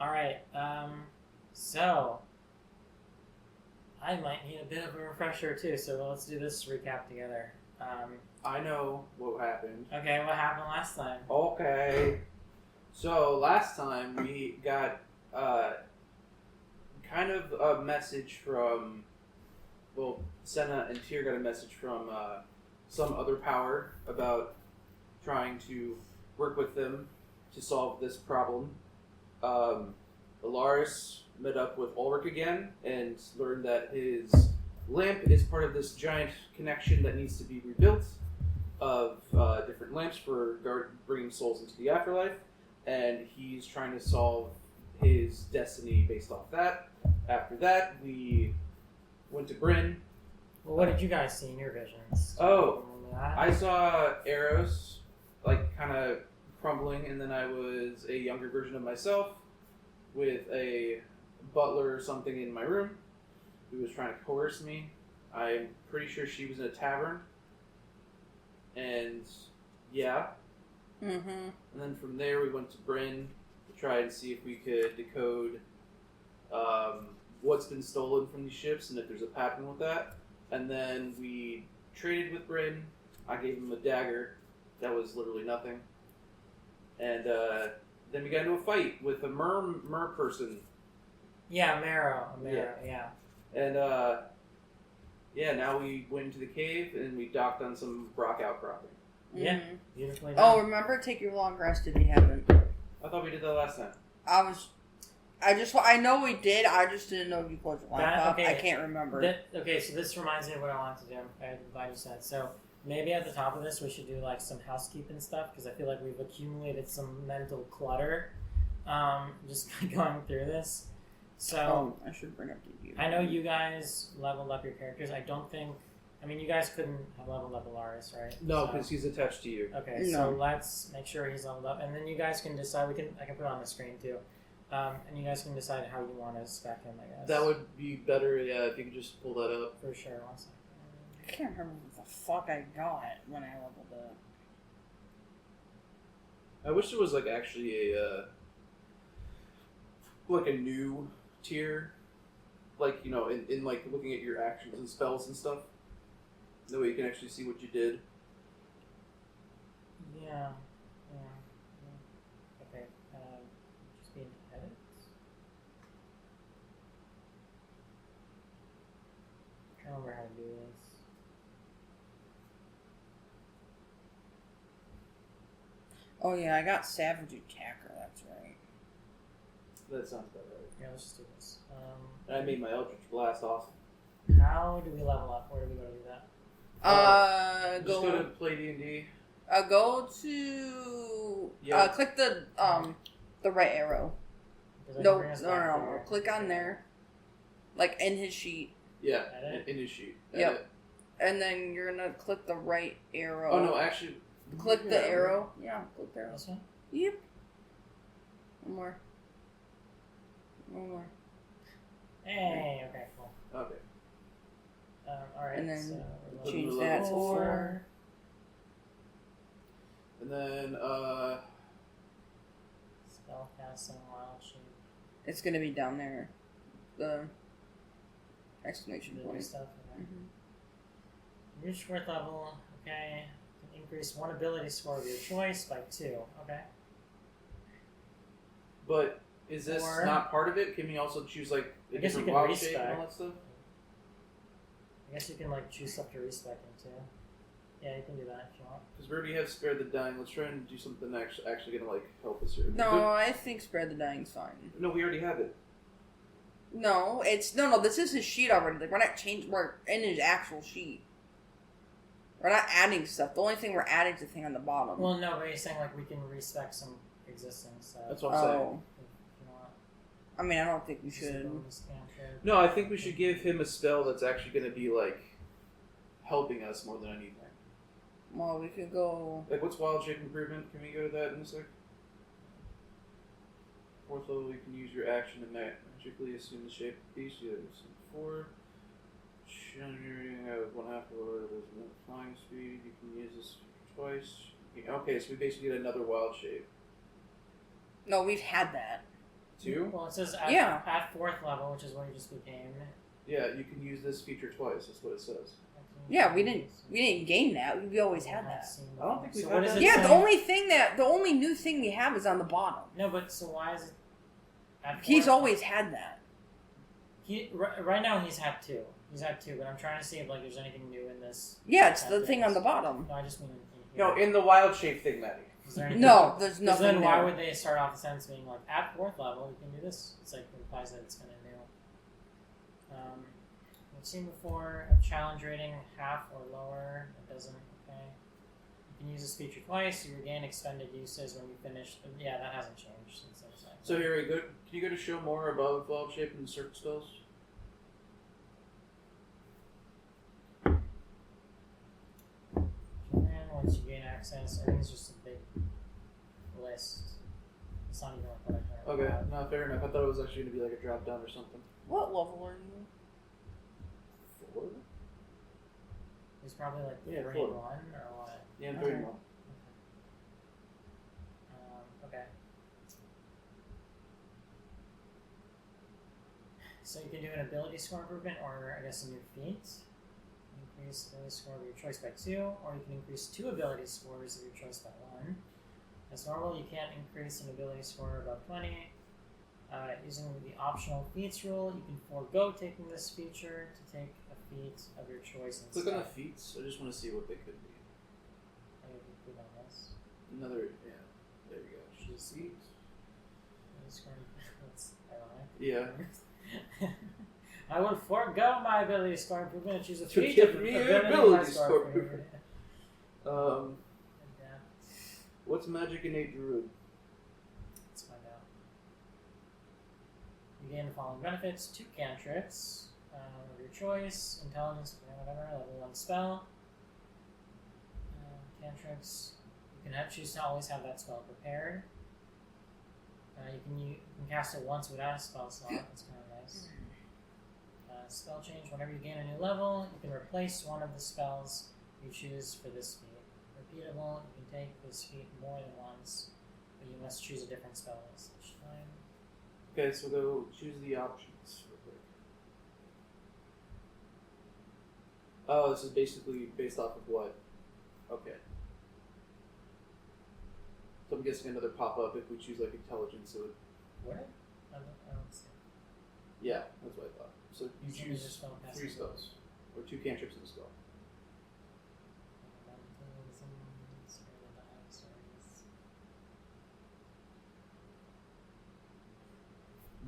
Alright, so I might need a bit of a refresher too, so let's do this recap together. I know what happened. Okay, what happened last time? Okay. So last time we got kind of a message from, Senna and Tyr got a message from some other power about trying to work with them to solve this problem. Alaris met up with Ulrich again and learned that his lamp is part of this giant connection that needs to be rebuilt of different lamps for bringing souls into the afterlife, and he's trying to solve his destiny based off that. After that, we went to Bryn. Well, what did you guys see in your visions? Oh, Remember that? I saw arrows, like, kind of crumbling, and then I was a younger version of myself with a butler or something in my room who was trying to coerce me. I'm pretty sure she was in a tavern. And, yeah. Mm-hmm. And then from there we went to Bryn to try and see if we could decode what's been stolen from these ships and if there's a pattern with that. And then we traded with Bryn. I gave him a dagger that was literally nothing. And then we got into a fight with a mer person. Yeah, Marrow, yeah. And now we went into the cave and we docked on some rock outcropping. Yeah, Mm-hmm. beautifully Oh, done. remember, take your long rest if you haven't. I thought we did that last time. I know we did, I just didn't know if you closed your laptop. okay. I can't remember. Okay, so this reminds me of what I wanted to do. I'm glad you said. So maybe at the top of this we should do like some housekeeping stuff, because I feel like we've accumulated some mental clutter just going through this. So I should bring up the I know you guys leveled up your characters. You guys couldn't have leveled up Alaris, right? No, because he's attached to you. Okay, No. so let's make sure he's leveled up, and then you guys can decide. I can put it on the screen too, and you guys can decide how you want to spec him. I guess That would be better, yeah, if you could just pull that up. for sure. 1 second. I can't remember what the fuck I got when I leveled up. I wish there was like actually a new tier, like, you know, in like looking at your actions and spells and stuff. That way you can actually see what you did. Yeah. Okay. Just be in edits. I'm trying to remember how to do this. Oh yeah, I got Savage Attacker, that's right. That sounds about right. Yeah, let's just do this. And I made my Eldritch Blast awesome. How do we level up? Where do we go to do that? Just go to play D&D. Go to click the right arrow. Does it No, bring us back no. there? Click on there. Like in his sheet. Yeah, Edit? in his sheet. Yep. Edit. And then you're gonna click the right arrow. Oh no, actually. Click yeah, the arrow. Yeah, click the arrow. This one? Yep. One more. Hey, okay, cool. Okay. Alright, And then so we're change level that to 4. 4. And then, Spellcasting, wild shape. It's gonna be down there. The exclamation The new point. stuff. Okay. Mm-hmm. Reach fourth level. Okay. Can increase one ability score of your choice by 2. Okay. but is this Or- not part of it? Can we also choose like a I guess you different can wild shape respec. and all that stuff? I guess you can like choose stuff to respec too. Yeah, you can do that if you want. Because we already have Spare the Dying. Let's try and do something actually gonna like help us here. No, I think Spread the Dying's fine. No, we already have it. No, it's no. This is his sheet already. Like we're not changing. We're in his actual sheet. We're not adding stuff. The only thing we're adding is the thing on the bottom. Well, no, but you're saying like we can respec some existing stuff. That's what I'm saying. If you want. I mean, I don't think we Just should. go to scan code. No, I think we should give him a spell that's actually gonna be like helping us more than anything. Well, we could go. Like, what's Wild Shape Improvement? Can we go to that in a sec? 4th level, you can use your action to magically assume the shape of the piece. You have 4. Generating 1/2 or flying speed. You can use this twice. Okay, so we basically get another wild shape. No, we've had that. 2? Well, it says at, Yeah. at 4th level, which is what you just became. Yeah, you can use this feature twice. That's what it says. Yeah, we didn't gain that. We always had that. I don't think we've So had what is that. it Yeah, saying? the only new thing we have is on the bottom. No, but so why is it? At He's 4th? always had that. Right now he's had 2. He's had 2, but I'm trying to see if like there's anything new in this. Yeah, it's the thing on the bottom. No, I just mean in here. No, in the wild shape thing, Maddie. Is there anything? No, there's Because nothing then why there. would they start off the sentence being like, at 4th level, you can do this? It's like, it implies that it's kind of new. We've seen before, a challenge rating half or lower. It doesn't, okay. You can use this feature twice. You regain expended uses when you finish. Yeah, that hasn't changed since those times. So here we go. Can you go to show more above wild shape and circle spells? And once you gain access, everything's just a big list. It's not even like what I heard. Okay, no, fair enough. I thought it was actually going to be like a drop down or something. What level are you? 4? It's probably like Yeah, 3 4. and 1 or what? Yeah, I'm Okay. doing well. Okay. So you can do an ability score improvement, or I guess a new feat. Increase ability score of your choice by 2, or you can increase 2 ability scores of your choice by 1. As normal, you can't increase an ability score above 20. Using the optional feats rule, you can forego taking this feature to take a feat of your choice instead. Click on the feats. I just want to see what they could be. I can click on this. Another, yeah. There we go. Choose feats. Ability score. That's ironic. Yeah. I will forego my ability score improvement and choose a To feat give of me ability ability score score improvement. Yeah, What's magic innate druid? let's find out. You gain the following benefits: 2 cantrips of your choice, intelligence, whatever, level 1 spell. Cantrips. You can choose to always have that spell prepared. You can cast it once without a spell slot. That's kind of nice. Spell change. Whenever you gain a new level, you can replace one of the spells you choose for this feat. Repeatable. You can take this feat more than once, but you must choose a different spell list each time. Okay, so go choose the options real quick. Oh, this is basically based off of what? Okay. So I'm guessing another pop-up if we choose like intelligence, it would... What? I don't see. Yeah, that's what I thought. So you So choose just spell 3 spells. Or 2 cantrips in a spell.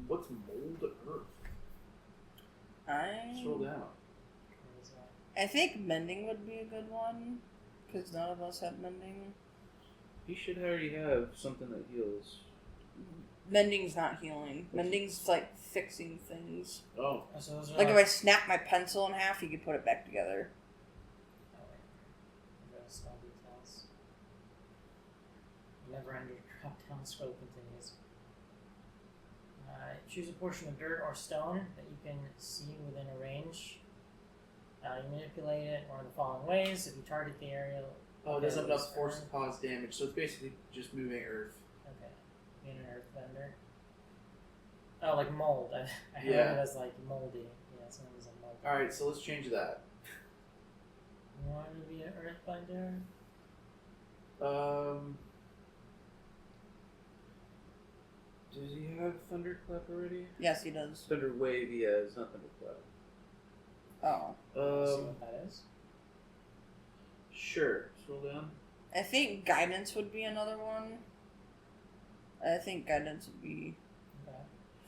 What's mold earth? Scroll down. I think mending would be a good one, because none of us have mending. He should already have something that heals. Mending's not healing. Mending's like fixing things. Oh. So those are Like if I snap my pencil in half, you could put it back together. Oh, wait. I've got spell details. Never ender drop down scroll continues. Choose a portion of dirt or stone that you can see within a range. You manipulate it one of the following ways. If you target the area. Oh, it doesn't have enough Earth. force to cause damage, so it's basically just moving earth. Okay. Being an earth bender. Oh, like mold. I heard Yeah. it as like moldy. Yeah, something was a mold. Alright, so let's change that. You want to be an earth bender? Does he have Thunderclap already? Yes, he does. Thunder Wave he has, not Thunderclap. Oh. See what that is? Sure. Scroll down. I think guidance would be another one. I think guidance would be Okay.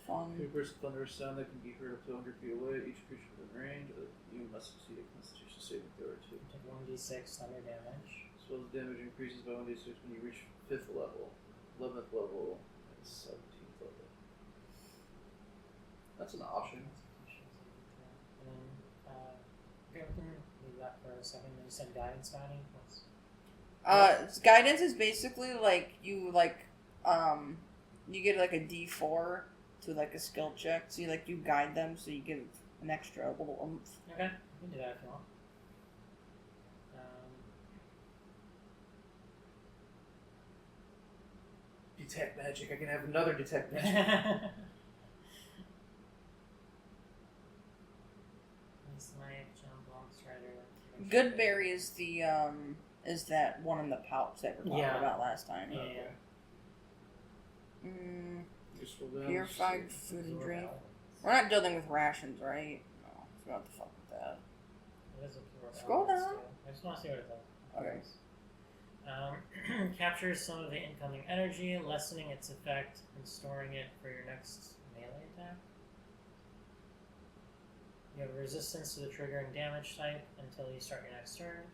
fun. Burst of thunderous sound that can be heard up to 100 feet away. Each creature within range. You must succeed a Constitution saving throw or 2. Take 1d6 thunder damage. Spell's damage increases by 1d6 when you reach 5th level, 11th level, and 17th level. That's an option. And then, okay, we can leave that for a second. Then you said guidance, Maddie? Guidance is basically like you get like a D4 to like a skill check. So you guide them, so you give an extra little oomph. Okay, you can do that if you want. Detect magic. I can have another detect magic. Nice knife, jump, strider. Goodberry is the is that one in the pouch that we're talking about last time. Yeah. Okay. You scroll down. Purified food and drink. We're not dealing with rations, right? No, so what the fuck with that. It is a pure Scroll balance, down. too. I just want to see what it does. Okay. Captures some of the incoming energy, lessening its effect and storing it for your next melee attack. You have resistance to the triggering damage type until you start your next turn.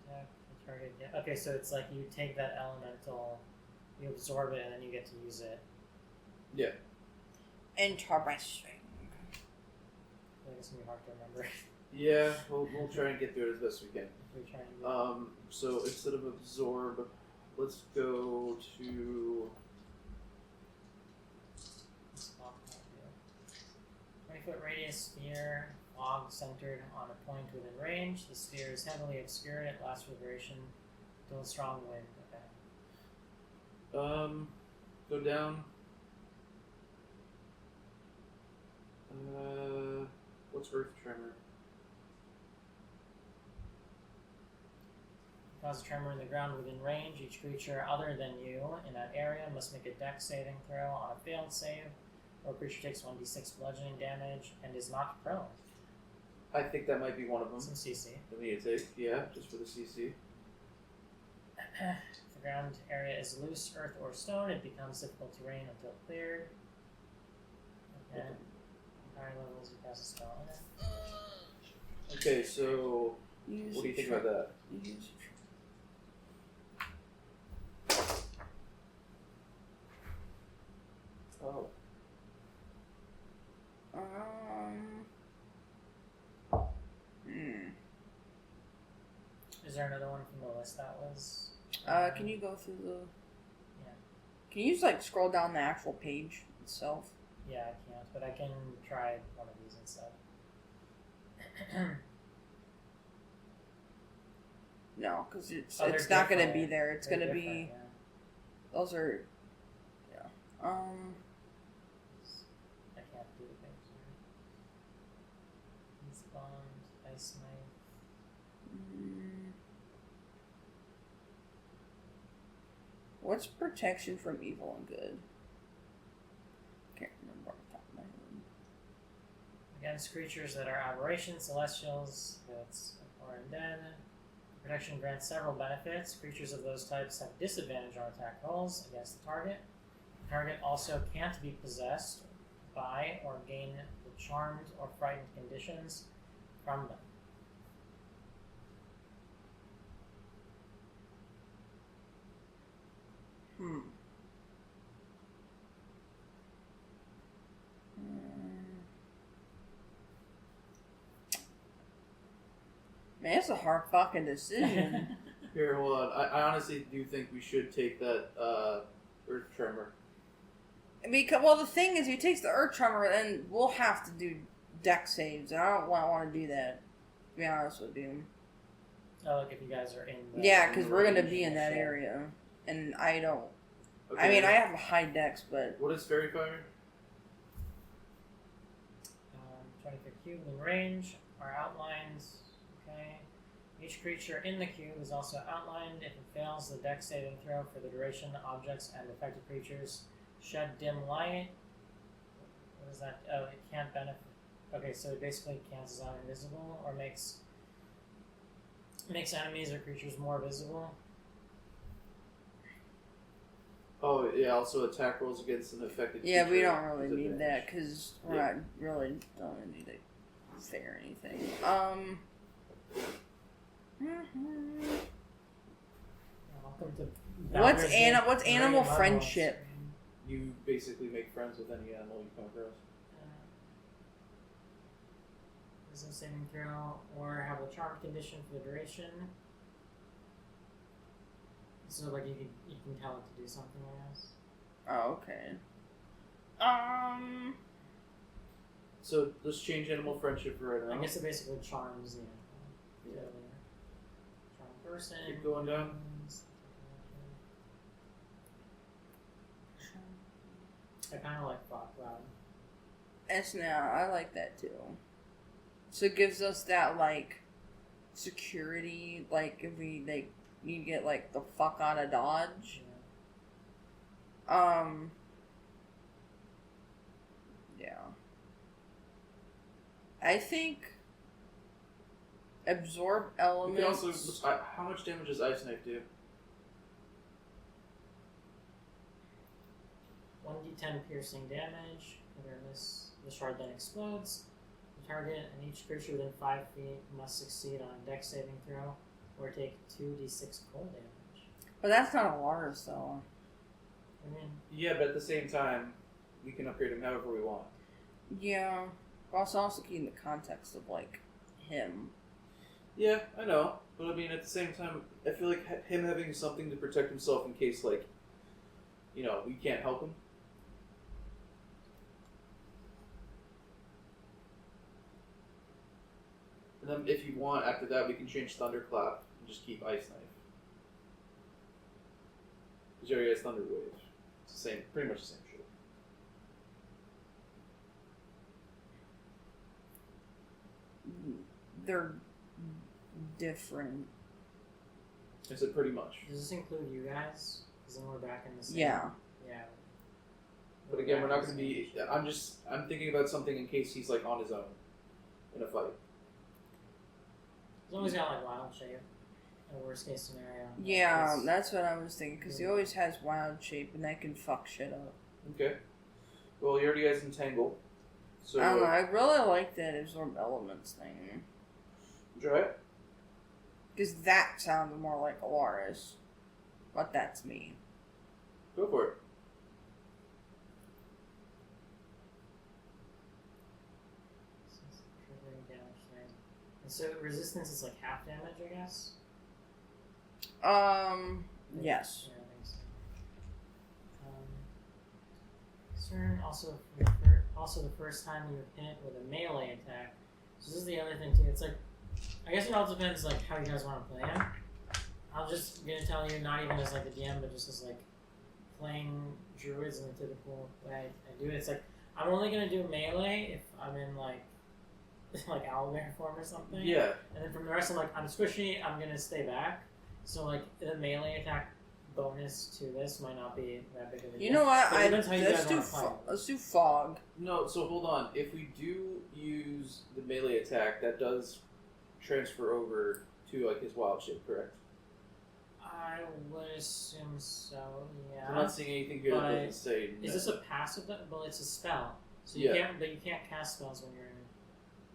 Attack the target. Okay, so it's like you take that elemental, you absorb it, and then you get to use it. Yeah. Interesting. I think it's gonna be hard to remember. Yeah, we'll try and get through it as best we can. We're trying to So instead of absorb, let's go to 20-foot radius sphere, fog centered on a point within range. The sphere is heavily obscured at last vibration until a strong wind. Okay. Go down. What's Earth Tremor? Cause a tremor in the ground within range. Each creature other than you in that area must make a dex saving throw on a failed save, or creature takes 1d6 bludgeoning damage and is not prone. I think that might be one of them. Some CC. That we need to take, yeah, just for the CC. If the ground area is loose, earth, or stone, it becomes difficult terrain until cleared. Okay. Higher levels, you cast a spell on it. Okay, so what do you think about that? Oh. Is there another one from the list that was? Can you go through the? Yeah. Can you just like scroll down the actual page itself? Yeah, I can't, but I can try one of these instead. No, because it's Oh, it's they're not going to different. be there. It's They're going to different, be. yeah. Those are. Yeah. I can't do the things. He's bombed. Ice knife. What's protection from evil and good? Can't remember off the top of my head. Against creatures that are aberrations, celestials, that's or undead. Protection grants several benefits. Creatures of those types have disadvantage on attack rolls against the target. The target also can't be possessed by or gain the charmed or frightened conditions from them. Man, it's a hard fucking decision. Here, hold on. I honestly do think we should take that Earth Tremor. Because, well, the thing is, if he takes the Earth Tremor, then we'll have to do deck saves, and I don't want to do that, to be honest with you. Oh, like if you guys are in the... Yeah, because we're going to be in that area, and I don't... Okay. I mean, I have high decks, but... What is Fairy Fire? 20-foot cube in range are outlined. Okay. Each creature in the cube is also outlined. If it fails the dex saving throw for the duration, objects and affected creatures shed dim light. What is that? Oh, it can't benefit. Okay, so it basically cancels out invisible or makes enemies or creatures more visible. Oh, yeah, also attack rolls against an affected Yeah, creature. we don't really is need advantage. that, because we're not really don't need to fare anything. Welcome to What's Baldur's what's Gate animal Dragon friendship? Levels. You basically make friends with any animal you come across. Wisdom saving throw, or have a charm condition for the duration. So like you can tell it to do something, I guess. Oh, okay. So let's change animal friendship for right now. I guess it basically charms the animal. Yeah. Charm person. Keep going down. I kind of like Fog Cloud. It's now I like that too. So it gives us that like security, like if we like need to get like the fuck out of Dodge. Yeah. Yeah. I think absorb You elements. can also. How much damage does Ice Knife do? 1d10 piercing damage. The shard then explodes. The target and each creature within 5 feet must succeed on a dex saving throw or take 2d6 cold damage. But that's not a Lars, though. I mean, Yeah, but at the same time, we can upgrade him however we want. Yeah. But also keeping the context of, like, him. Yeah, I know. But I mean, at the same time, I feel like him having something to protect himself in case, like, we can't help him. And then if you want, after that, we can change Thunderclap and just keep Ice Knife. Because he already has Thunder Wave. It's the same, pretty much the same shit. They're different. I said pretty much. does this include you guys? Because then we're back in the same. Yeah. Yeah. But again, we're not going to be... I'm thinking about something in case he's, like, on his own in a fight. He's always got like wild shape. A worst case scenario. Yeah, that's what I was thinking, because he always has wild shape, and that can fuck shit up. Okay. Well, he already has Entangle. So I don't know, I really like that absorb elements thing. try it. Because that sounded more like Alaris. But that's me. Go for it. And so resistance is like half damage, I guess. Yes. Yeah, I think so. Concern also the first time you hit with a melee attack. So this is the other thing too. It's like, I guess it all depends like how you guys want to play him. I'm just gonna tell you, not even as like a DM, but just as like playing druids in the typical way I do it. It's like I'm only gonna do melee if I'm in like owlbear form or something. Yeah. And then from the rest, I'm squishy. I'm gonna stay back. So like the melee attack bonus to this might not be that big of a deal. You know what? Let's do fog. No, so hold on. If we do use the melee attack, that does transfer over to like his wild shape, correct? I would assume so. Yeah. I'm not seeing anything here that doesn't say. Is no. this a passive? Well, it's a spell. So you can't cast spells when you're in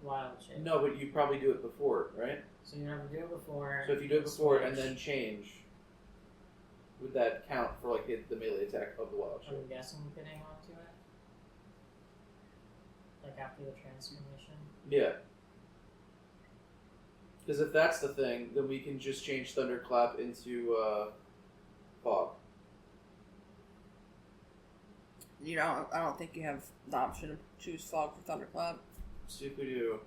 wild shape. No, but you probably do it before, right? So you have to do it before. So if you do it before and then change, would that count for like the melee attack of the wild shape? I'm guessing you could hang on to it. Like after the transformation. Yeah. Because if that's the thing, then we can just change Thunderclap into Fog. You know, I don't think you have the option to choose fog for Thunderclap. See if we do.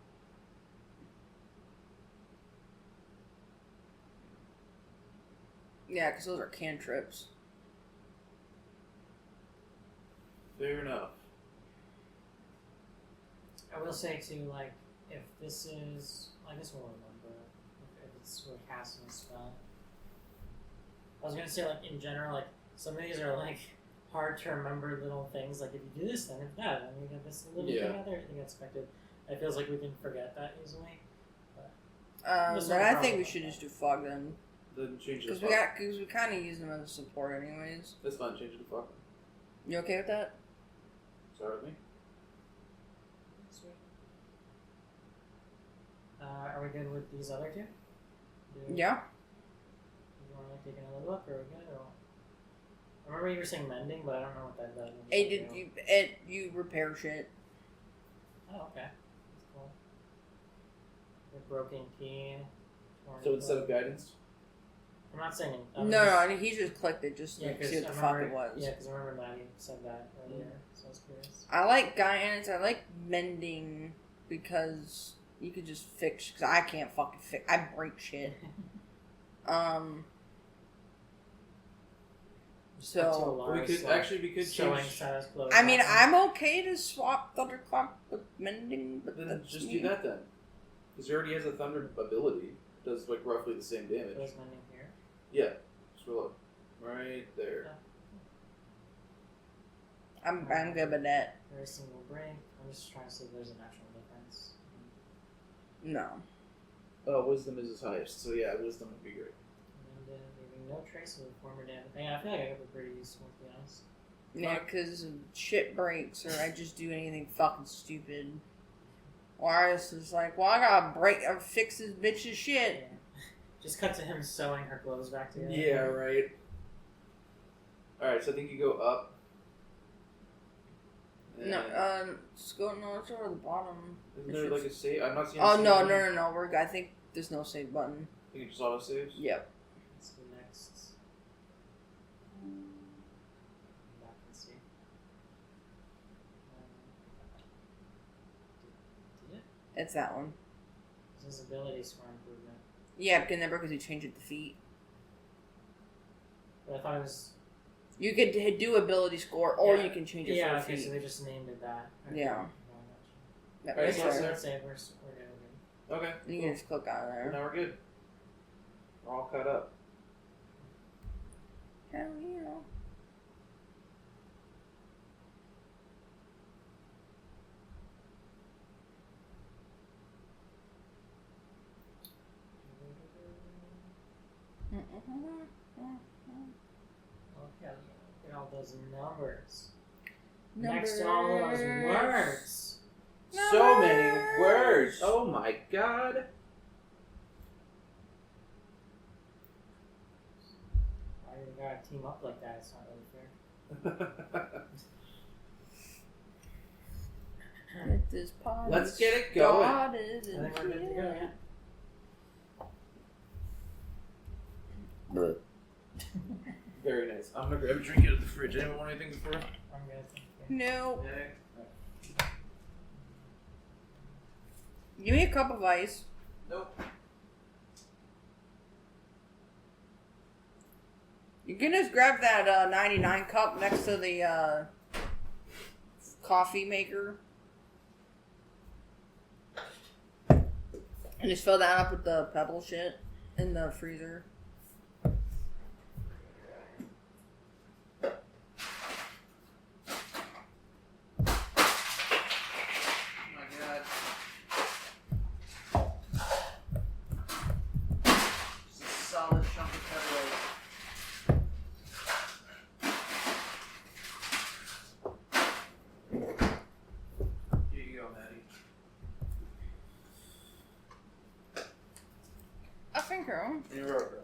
Yeah, because those are cantrips. Fair enough. I will say too, like, if this is, I guess we'll remember if it's we're casting a spell. I was gonna say, like, in general, like, some of these are like hard to remember little things. Like, if you do this, then if that, then you get this little thing out there. Everything expected. It feels like we can forget that easily. Then I think we should just do fog then. Then change it to Because Fog. we kind of use them as a support anyways. That's fine, change it to Fog. You okay with that? Sorry with me? Sweet. Are we good with these other two? Yeah. You want to take another look, or are we good? Or... I remember you were saying mending, but I don't know what that does. You repair shit. Oh, okay. That's cool. The broken key. So instead of guidance? I'm not saying. No, he just clicked it just to see what the fuck it was. Yeah, because I remember Maddie said that earlier, so I was curious. I like guidance. I like mending because you could just fix. Because I can't fucking fix. I break shit. So we could showing change. Sarah's clothes. I mean, outside. I'm okay to swap Thunderclap with Mending, but Then that's just me. do that then. Because he already has a thunder ability. Does like roughly the same damage. Clothes mending here. Yeah. Scroll up. Right there. I'm good with that. Very single break. I'm just trying to see if there's an actual difference. No. Wisdom is his highest, so yeah, wisdom would be great. And leaving no trace of the former damage. Yeah, I feel like I could be pretty useful, to be honest. Yeah, because shit breaks, or I just do anything fucking stupid. Or I was just like, well, I gotta fix this bitch's shit. Yeah. Just cut to him sewing her clothes back together. Yeah, right. Alright, so I think you go up. No, let's go to the bottom. Isn't there like a save? I'm not seeing Oh, a save no, button. I think there's no save button. I think it just auto saves? Yep. Let's go next. Back and see. Did it? It's that one. This is ability score improvement. Yeah, because you change it to feet. But I thought it was. You could do ability score, or Yeah. you can change it Yeah, for okay, feet. so they just named it that. Okay. Yeah. That Alright, makes so sense. Let's say we're good. Okay. You can just click out of Well, there. now we're good. We're all caught up. Hell yeah. Okay, look at all those numbers. Next to all those words. So many words! Oh my god! Why do you gotta team up like that? It's not really fair. Get this party Let's get it going. started I think we're good to go, yeah. Very nice. I'm gonna grab a drink out of the fridge. Anyone want anything before? I'm good. Thank you. No. Yeah. Give me a cup of ice. Nope. You can just grab that 99 cup next to the coffee maker. And just fill that up with the pebble shit in the freezer. You're welcome.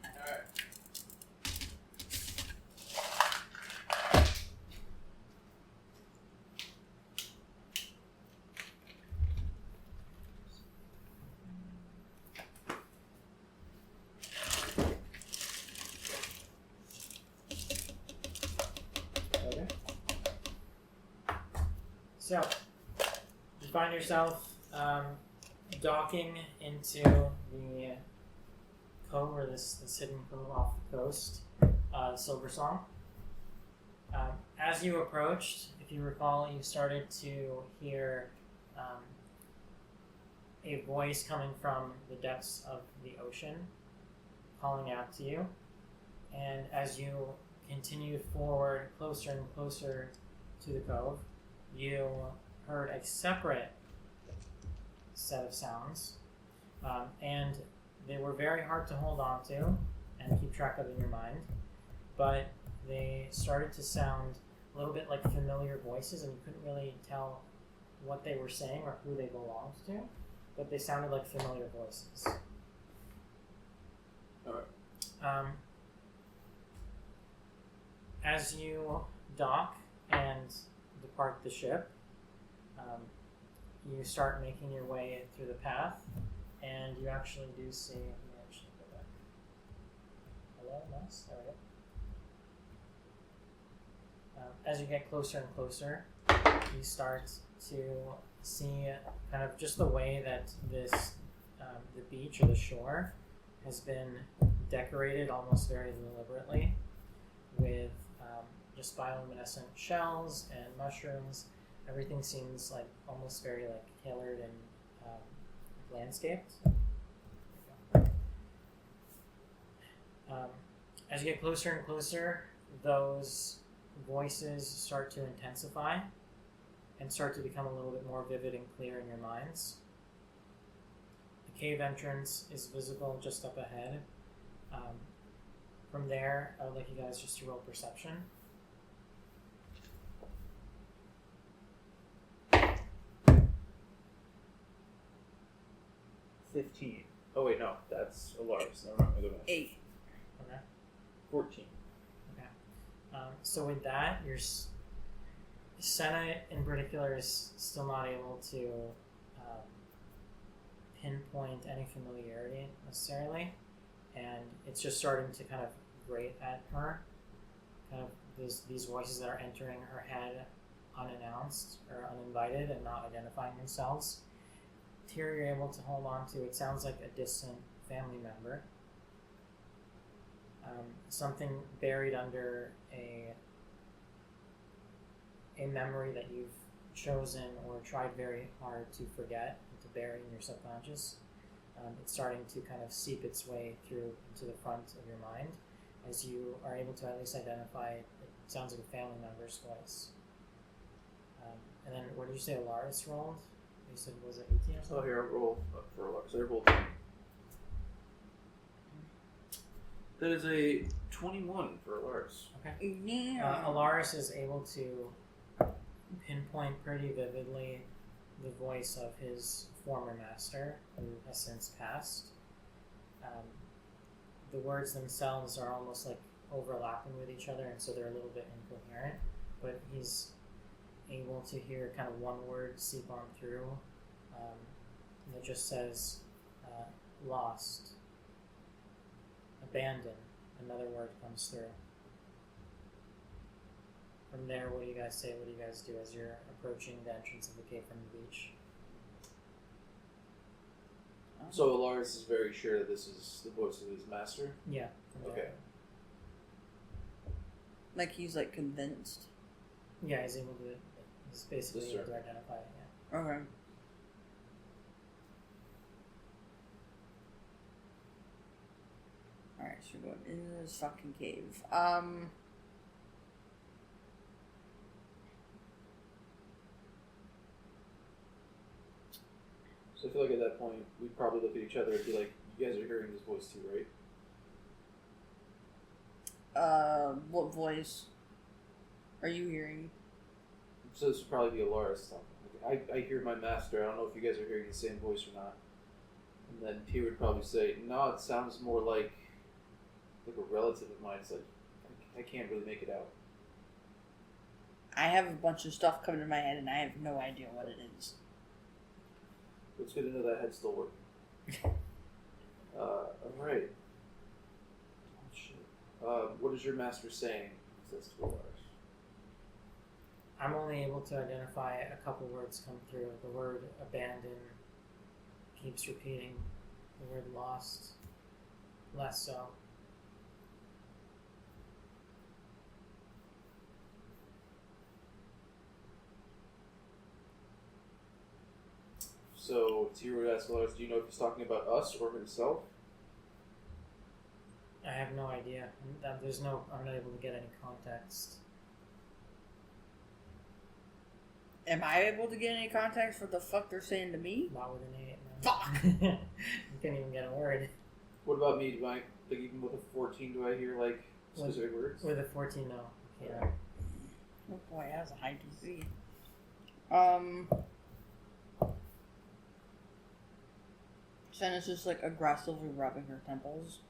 Alright. Okay. So, you find yourself docking into the cove, or this hidden cove off the coast, Silver Song. As you approached, if you recall, you started to hear a voice coming from the depths of the ocean, calling out to you. And as you continued forward, closer and closer to the cove, you heard a separate set of sounds, and they were very hard to hold on to and keep track of in your mind, but they started to sound a little bit like familiar voices, and you couldn't really tell what they were saying or who they belonged to, but they sounded like familiar voices. Alright. As you dock and depart the ship, you start making your way through the path, and you actually do see. Let me actually go back. Hello, nice. There we go. As you get closer and closer, you start to see kind of just the way that this the beach or the shore has been decorated almost very deliberately with just bioluminescent shells and mushrooms. Everything seems like almost very like tailored and landscaped. As you get closer and closer, those voices start to intensify and start to become a little bit more vivid and clear in your minds. The cave entrance is visible just up ahead. From there, I would like you guys just to roll perception. 15. Oh wait, no, that's Alaris. Never mind. I'll go back. 8. Okay. 14. So with that, your Senna in particular is still not able to pinpoint any familiarity necessarily, and it's just starting to kind of grate at her. Kind of these voices that are entering her head unannounced or uninvited and not identifying themselves. Tyr, you're able to hold on to. It sounds like a distant family member. Something buried under a memory that you've chosen or tried very hard to forget and to bury in your subconscious. It's starting to kind of seep its way through into the front of your mind as you are able to at least identify it sounds like a family member's voice. And then what did you say Alaris rolled? You said, was it 18 or something? Oh, here, I'll roll for Alaris. So I rolled 10. That is a 21 for Alaris. Okay. Yeah. Alaris is able to pinpoint pretty vividly the voice of his former master, who has since passed. The words themselves are almost like overlapping with each other, and so they're a little bit incoherent, but he's able to hear kind of one word seep on through that just says lost, abandon. Another word comes through. From there, what do you guys say? What do you guys do as you're approaching the entrance of the cave from the beach? So Alaris is very sure that this is the voice of his master? Yeah. From Okay. there. Like he's like convinced. Yeah, he's able to. He's basically able to identify it. Yeah. Okay. Alright, so we're going into this fucking cave. So I feel like at that point, we'd probably look at each other and be like, you guys are hearing this voice too, right? What voice are you hearing? So this would probably be Alaris talking. Like, I hear my master. I don't know if you guys are hearing the same voice or not. And then T would probably say, no, it sounds more like a relative of mine. It's like, I can't really make it out. I have a bunch of stuff coming in my head and I have no idea what it is. But it's good to know that head's still working. Alright. Oh, shit. What is your master saying? Says to Alaris. I'm only able to identify a couple words come through. The word abandon keeps repeating. The word lost, less so. So Tyr would ask Alaris, do you know if he's talking about us or himself? I have no idea. I'm not able to get any context. Am I able to get any context for the fuck they're saying to me? Not with an 8. No. Fuck! You can't even get a word. What about me? Do I, like, even with a 14, do I hear, like, specific words? With a 14, no. Yeah. Oh boy, that's a high DC. Senna's just like aggressively rubbing her temples.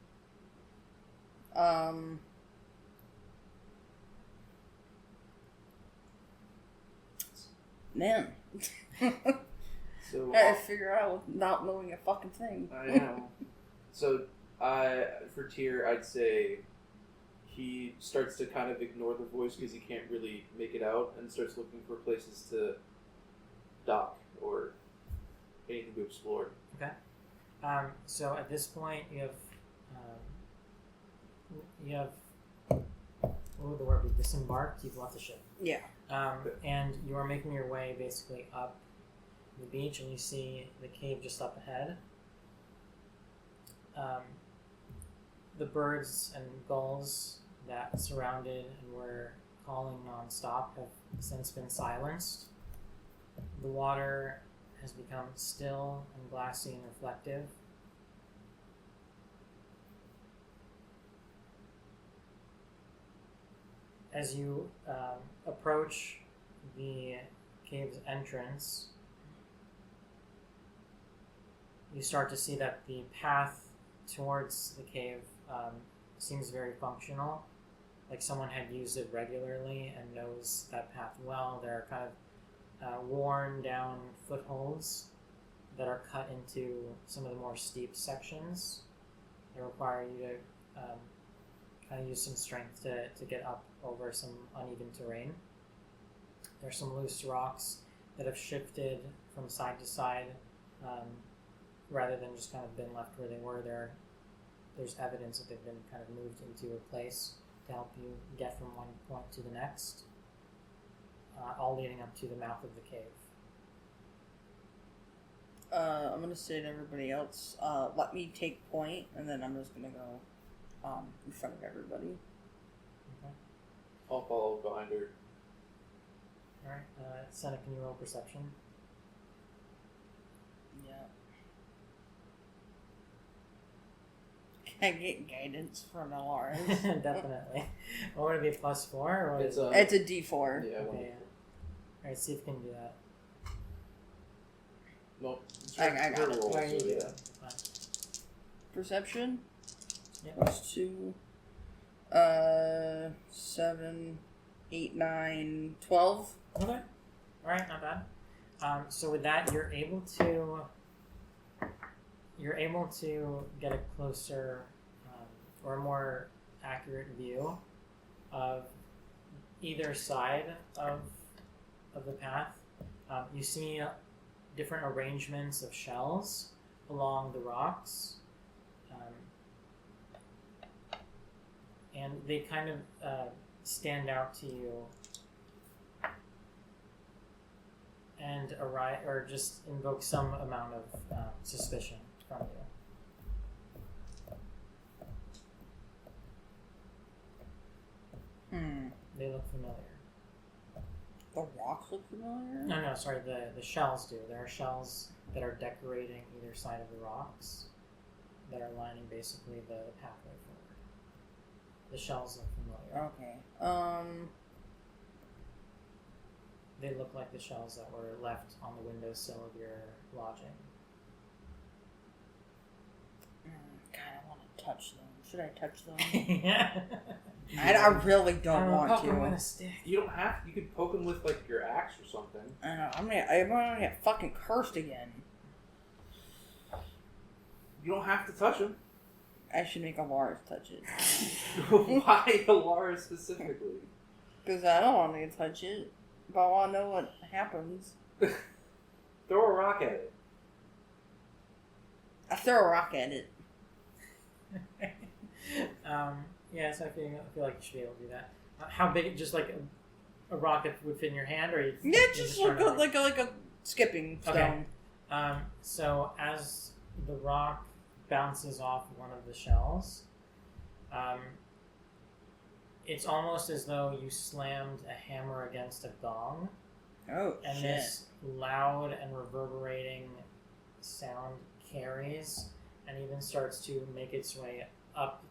Man. So I had to figure out not knowing a fucking thing. I know. So for Tyr, I'd say he starts to kind of ignore the voice because he can't really make it out, and starts looking for places to dock or anything to explore. Okay. So at this point, you have you have, what would the word be? Disembarked. You've left the ship. Yeah. And you are making your way basically up the beach, and you see the cave just up ahead. The birds and gulls that surrounded and were calling non-stop have since been silenced. The water has become still and glassy and reflective. As you approach the cave's entrance, you start to see that the path towards the cave seems very functional. Like someone had used it regularly and knows that path well. There are kind of worn down footholds that are cut into some of the more steep sections that require you to kind of use some strength to get up over some uneven terrain. There's some loose rocks that have shifted from side to side rather than just kind of been left where they were. There's evidence that they've been kind of moved into a place to help you get from one point to the next, all leading up to the mouth of the cave. I'm gonna say to everybody else, let me take point, and then I'm just gonna go in front of everybody. Okay. I'll follow behind her. Alright. Senna, can you roll perception? Yeah. Can I get guidance from Alaris? Definitely. What would it be, +4? Or It's It's a D4. Yeah. Okay, yeah. Alright, see if you can do that. Nope. I got it. Roll, Alright, you so do yeah. it. Fine. Perception? Yep. +2. 7, 8, 9, 12. Okay. Alright, not bad. So with that, you're able to get a closer or a more accurate view of either side of the path. You see different arrangements of shells along the rocks, and they kind of stand out to you and or just invoke some amount of suspicion from you. They look familiar. The rocks look familiar? No, sorry, the shells do. There are shells that are decorating either side of the rocks that are lining basically the pathway forward. The shells look familiar. Okay. They look like the shells that were left on the windowsill of your lodging. God, I want to touch them. Should I touch them? Yeah. I really don't want poke 'em to. with a stick. You don't have. You could poke him with like your axe or something. I know. I'm gonna get fucking cursed again. You don't have to touch him. I should make Alaris touch it. Why Alara specifically? Because I don't want to touch it, but I want to know what happens. Throw a rock at it. I throw a rock at it. Yeah, so I feel like you should be able to do that. How big? Just like a rocket would fit in your hand, or you? Yeah, you just turn like it like a skipping stone. Okay. So as the rock bounces off one of the shells, it's almost as though you slammed a hammer against a gong, Oh and shit! this loud and reverberating sound carries and even starts to make its way up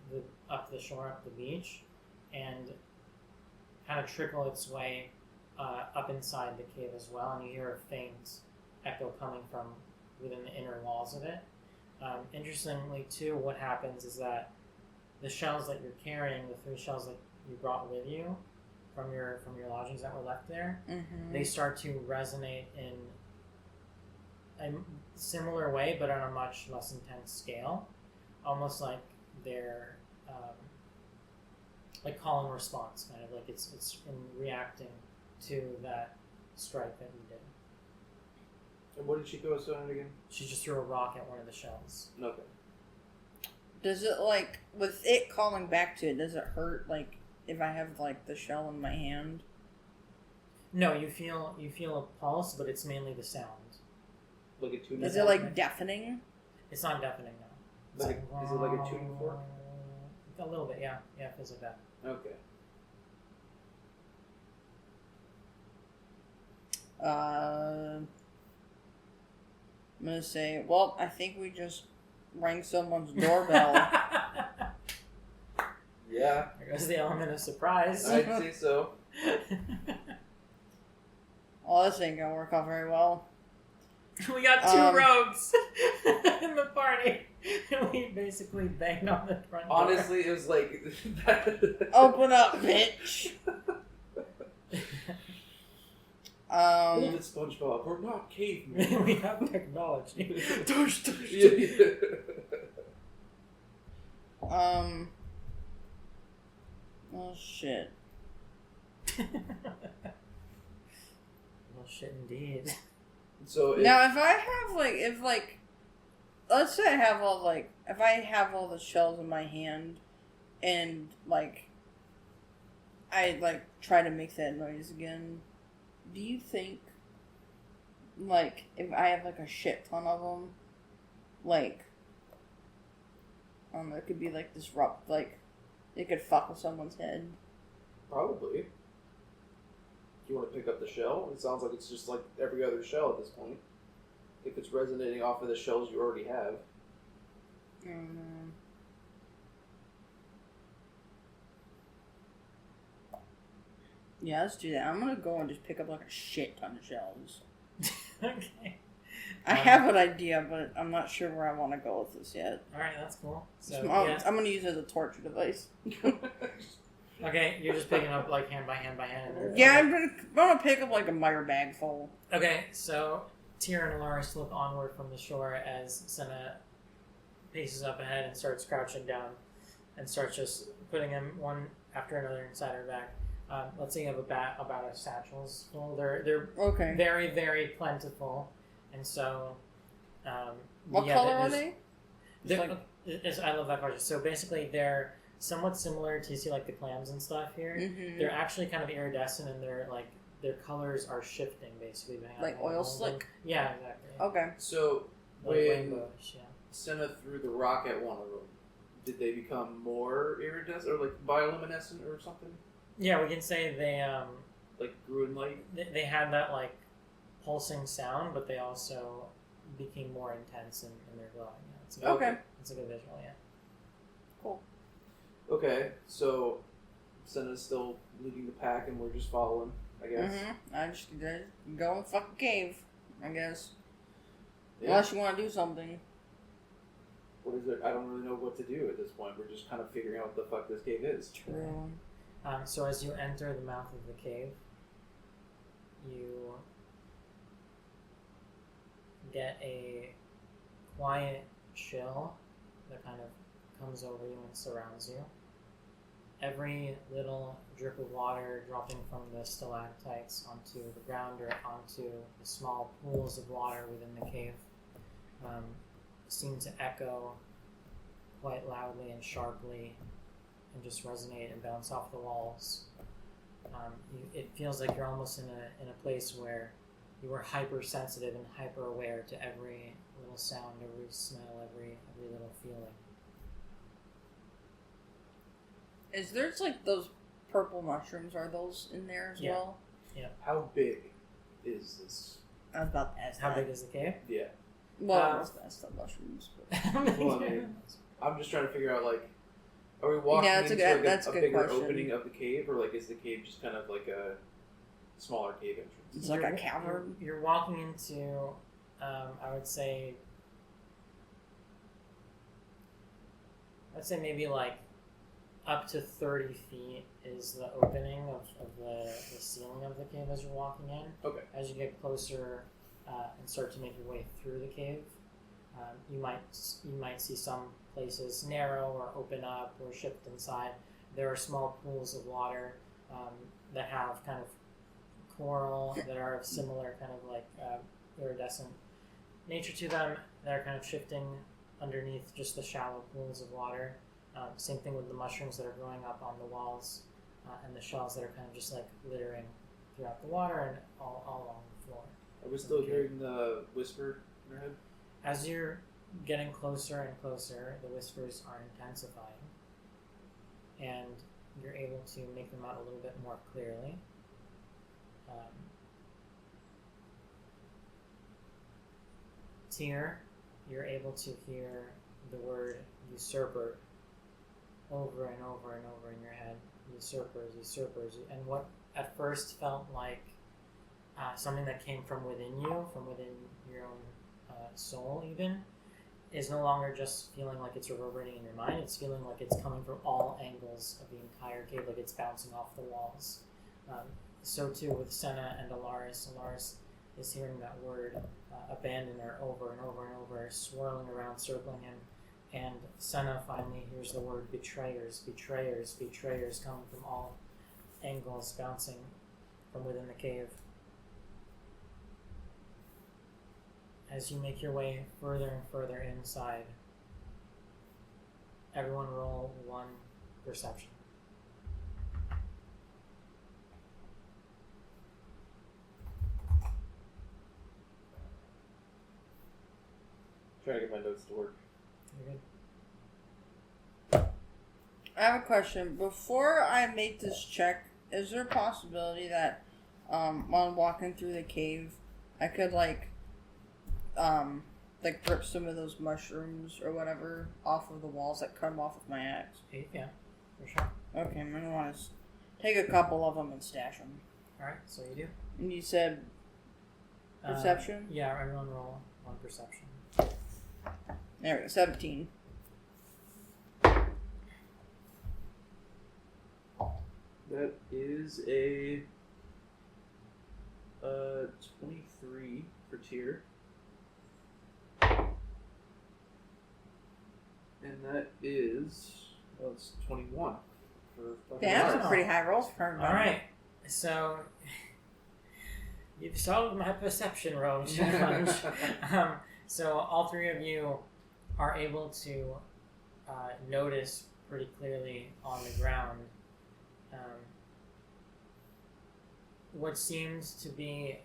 the shore, up the beach, and kind of trickle its way up inside the cave as well. And you hear a faint echo coming from within the inner walls of it. Interestingly, too, what happens is that the shells that you're carrying, the 3 shells that you brought with you from your lodgings that were left there, they start to resonate in a similar way, but on a much less intense scale, almost like they're like call and response, kind of like it's in reacting to that strike that you did. And what did she go so on again? She just threw a rock at one of the shells. Okay. Does it, like, with it calling back to it, does it hurt, like, if I have, like, the shell in my hand? No, you feel a pulse, but it's mainly the sound. Like a tuning. Is it, like, deafening? It's not deafening now. Like is it like a tuning fork? A little bit, yeah. Yeah, it feels like that. Okay. I'm gonna say, well, I think we just rang someone's doorbell. Yeah, There goes the element of surprise. I'd say so. Oh, this ain't gonna work out very well. We got two rogues in the party. And we basically banged on the front door. Honestly, it was like Open up, bitch! Hold it, SpongeBob. We're not cavemen. We have technology. Oh shit. Well, shit indeed. So Now, if I have let's say I have if I have all the shells in my hand, and I try to make that noise again, do you think, if I have a shit ton of them, I don't know, it could be disrupt, it could fuck with someone's head? probably. Do you want to pick up the shell? It sounds like it's just like every other shell at this point. If it's resonating off of the shells you already have. Yeah, let's do that. I'm gonna go and just pick up a shit ton of shells. Okay. I have an idea, but I'm not sure where I want to go with this yet. Alright, that's cool. So, I'm gonna use it as a torture device. Okay, you're just picking up hand by hand. Yeah, I'm gonna pick up a Meyer bag full. Okay, so Tyr and Alaris look onward from the shore as Senna paces up ahead and starts crouching down and starts just putting them one after another inside her bag. Let's say you have about a satchel's full. They're Okay. very, very plentiful, and so What color are they? I love that question. So basically, they're somewhat similar to the clams and stuff here. Mm-hmm. They're actually kind of iridescent, and their colors are shifting basically. Like oil slick. Yeah, exactly. Okay. So Like when rainbows, yeah. Senna threw the rock at one of them, did they become more iridescent or bioluminescent or something? Yeah, we can say they Grew in light? they had that pulsing sound, but they also became more intense in their glowing. Yeah, it's a good, Okay. It's a good visual, yeah. Cool. Okay, so Senna's still leading the pack and we're just following, I guess. Mm-hmm. I just go in the fucking cave, I guess. Yeah. Unless you want to do something. What is it? I don't really know what to do at this point. We're just kind of figuring out what the fuck this cave is. True. So as you enter the mouth of the cave, you get a quiet chill that kind of comes over you and surrounds you. Every little drip of water dropping from the stalactites onto the ground or onto the small pools of water within the cave seem to echo quite loudly and sharply and just resonate and bounce off the walls. It feels like you're almost in a place where you were hypersensitive and hyper aware to every little sound, every smell, every little feeling. Is there those purple mushrooms? Are those in there as Yeah. well? Yeah. How big is this? I was about to ask How that. big is the cave? Yeah. Well, that's the mushrooms. But... Well, I mean, I'm just trying to figure out, are we walking into that's a a good bigger question. opening of the cave, or is the cave just kind of like a smaller cave entrance? It's like a cavern. You're walking into, I would say maybe up to 30 feet is the opening of the ceiling of the cave as you're walking in. Okay. As you get closer and start to make your way through the cave, you might see some places narrow or open up or shift inside. There are small pools of water that have kind of coral that are of similar kind of iridescent nature to them that are kind of shifting underneath just the shallow pools of water. Same thing with the mushrooms that are growing up on the walls, and the shells that are kind of just like littering throughout the water and all along the floor. Are we still hearing the whisper in our head? As you're getting closer and closer, the whispers are intensifying, and you're able to make them out a little bit more clearly. Tyr, you're able to hear the word usurper over and over and over in your head. Usurpers, usurpers. And what at first felt like something that came from within you, from within your own soul even, is no longer just feeling like it's reverberating in your mind. It's feeling like it's coming from all angles of the entire cave, like it's bouncing off the walls. So too with Senna and Alaris. Alaris is hearing that word, abandoner, over and over and over, swirling around, circling him. And Senna finally hears the word betrayers, betrayers, betrayers, coming from all angles, bouncing from within the cave. As you make your way further and further inside, everyone roll 1 perception. Trying to get my notes to work. You're good. I have a question. Before I make this check, is there a possibility that while walking through the cave, I could like rip some of those mushrooms or whatever off of the walls that cut them off with my axe? Yeah, for sure. Okay, I'm gonna want to take a couple of them and stash them. Alright, so you do. And you said perception? Yeah, everyone roll 1 perception. There we go, 17. That is a 23 for Tyr. And that is, it's 21 for Damn, Alaris. that's a pretty high rolls for everybody. Alright, so you've solved my perception roll challenge. So all 3 of you are able to notice pretty clearly on the ground what seems to be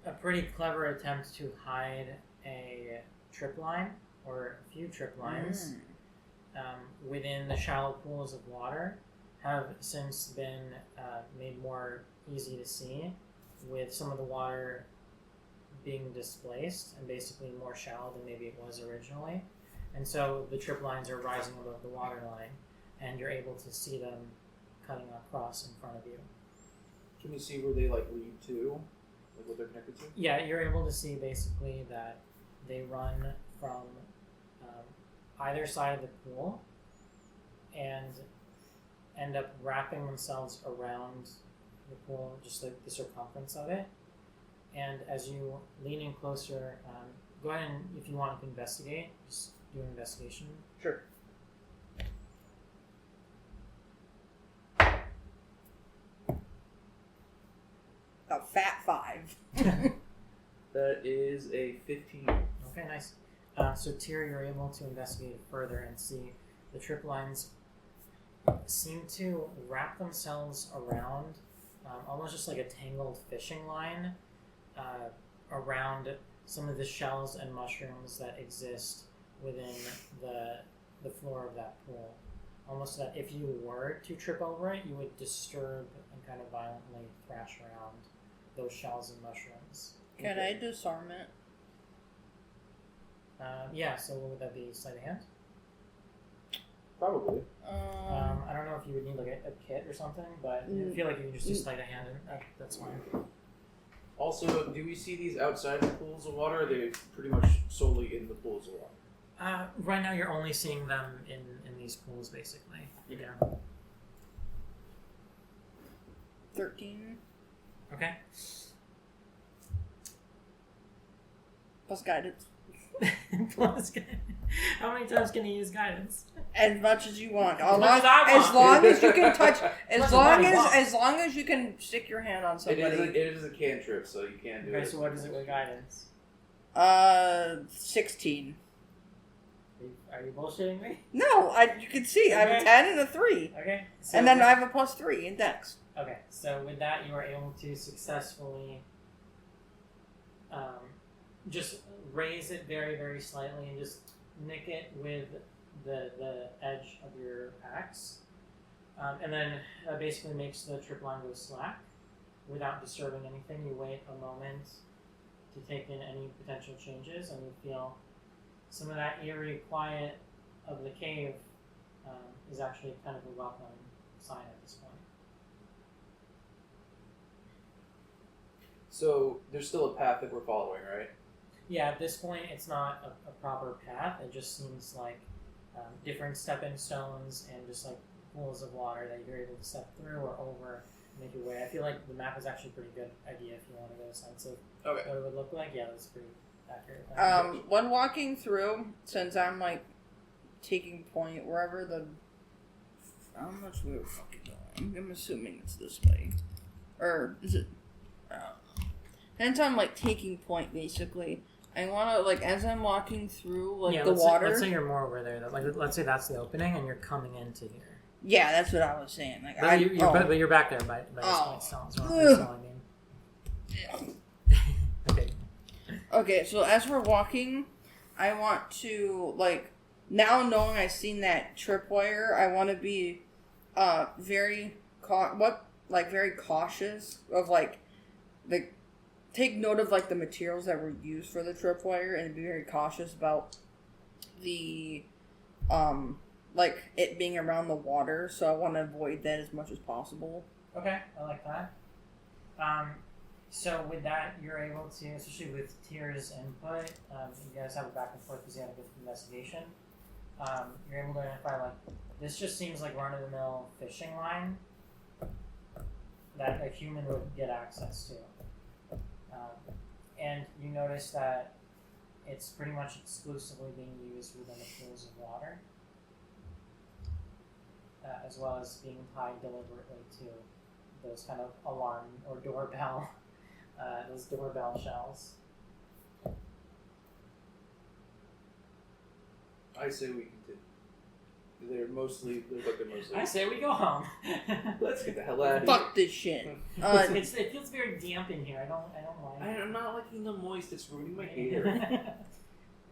a pretty clever attempt to hide a trip line or a few trip lines within the shallow pools of water have since been made more easy to see, with some of the water being displaced and basically more shallow than maybe it was originally. And so the trip lines are rising above the water line, and you're able to see them cutting across in front of you. Can we see where they lead to? Like what they're connected to? Yeah, you're able to see basically that they run from either side of the pool and end up wrapping themselves around the pool, just like the circumference of it. And as you lean in closer, go ahead and, if you want to investigate, just do an investigation. Sure. A fat 5. That is a 15. Okay, nice. So Tyr, you're able to investigate further and see the trip lines seem to wrap themselves around, almost just like a tangled fishing line, around some of the shells and mushrooms that exist within the floor of that pool. Almost that if you were to trip over it, you would disturb and kind of violently thrash around those shells and mushrooms. Can I disarm it? Yeah, so what would that be? Sleight of hand? Probably. I don't know if you would need like a kit or something, but I feel like you can just do sleight of hand and that's fine. Also, do we see these outside the pools of water, or are they pretty much solely in the pools of water? Right now you're only seeing them in these pools, basically. Yeah. 13. Okay. Plus guidance. Plus, how many times can you use guidance? As much as you want. As much as I want. As long as you can touch. As As long long as you want. as long as you can stick your hand on It somebody. is a cantrip, so you can't do Okay, it. so what is it with guidance? 16. Are you bullshitting me? No, you can see I have a Okay. 10 and a 3. Okay. So And then I have a +3 in Dex. Okay, so with that, you are able to successfully just raise it very, very slightly and just nick it with the edge of your axe. And then basically makes the trip line go slack without disturbing anything. You wait a moment to take in any potential changes, and you feel some of that eerie quiet of the cave is actually kind of a welcome sign at this point. So there's still a path that we're following, right? Yeah, at this point, it's not a proper path. It just seems like different stepping stones and just like pools of water that you're able to step through or over, make your way. I feel like the map is actually a pretty good idea if you want to get a sense of Okay. what it would look like. Yeah, that's pretty accurate. When walking through, since I'm like taking point wherever the. How much we were fucking going? I'm assuming it's this way. Or is it. Since I'm like taking point basically, I want to like as I'm walking through like the water. Let's say you're more over there. Like, let's say that's the opening, and you're coming into here. Yeah, that's what I was saying. Like But you're back there by this point still. That's what I mean. Okay. Okay, so as we're walking, I want to like now knowing I've seen that tripwire, I want to be very very cautious of like take note of like the materials that were used for the tripwire and be very cautious about the like it being around the water, so I want to avoid that as much as possible. Okay, I like that. So with that, you're able to, especially with Tyr's input, you guys have a back and forth because you have a good investigation. You're able to identify like this just seems like run-of-the-mill fishing line that a human would get access to. And you notice that it's pretty much exclusively being used within the pools of water, as well as being tied deliberately to those kind of alarm or doorbell, those doorbell shells. I say we continue. They're mostly. I say we go home. Let's get the hell out of here. Fuck this shit. It feels very damp in here. I don't like it. I'm not liking the moist. It's ruining my hair.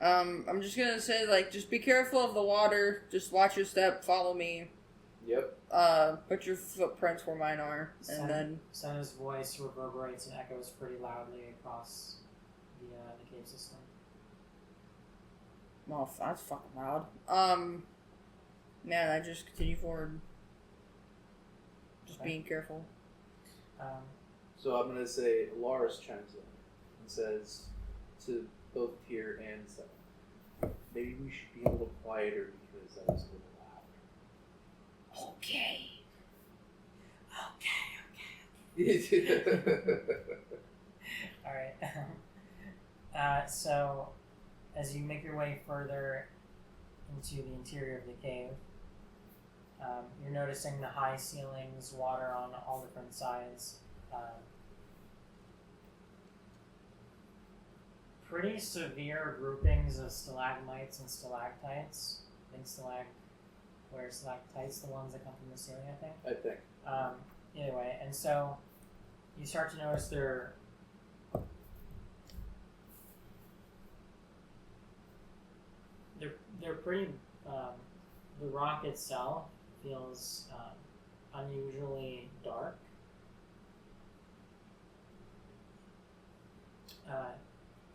I'm just gonna say, like, just be careful of the water. Just watch your step. Follow me. Yep. Put your footprints where mine are, and then. Senna's voice reverberates and echoes pretty loudly across the cave system. Well, that's fucking loud. Man, I just continue forward. Just being careful. So I'm gonna say Lars chimes in and says to both Tyr and Senna, maybe we should be a little quieter because that was a little loud. Okay. Alright. So, as you make your way further into the interior of the cave, you're noticing the high ceilings, water on all different sides. Pretty severe groupings of stalagmites and stalactites. I think stalactites, the ones that come from the ceiling, I think. Anyway, and so you start to notice they're pretty. The rock itself feels unusually dark.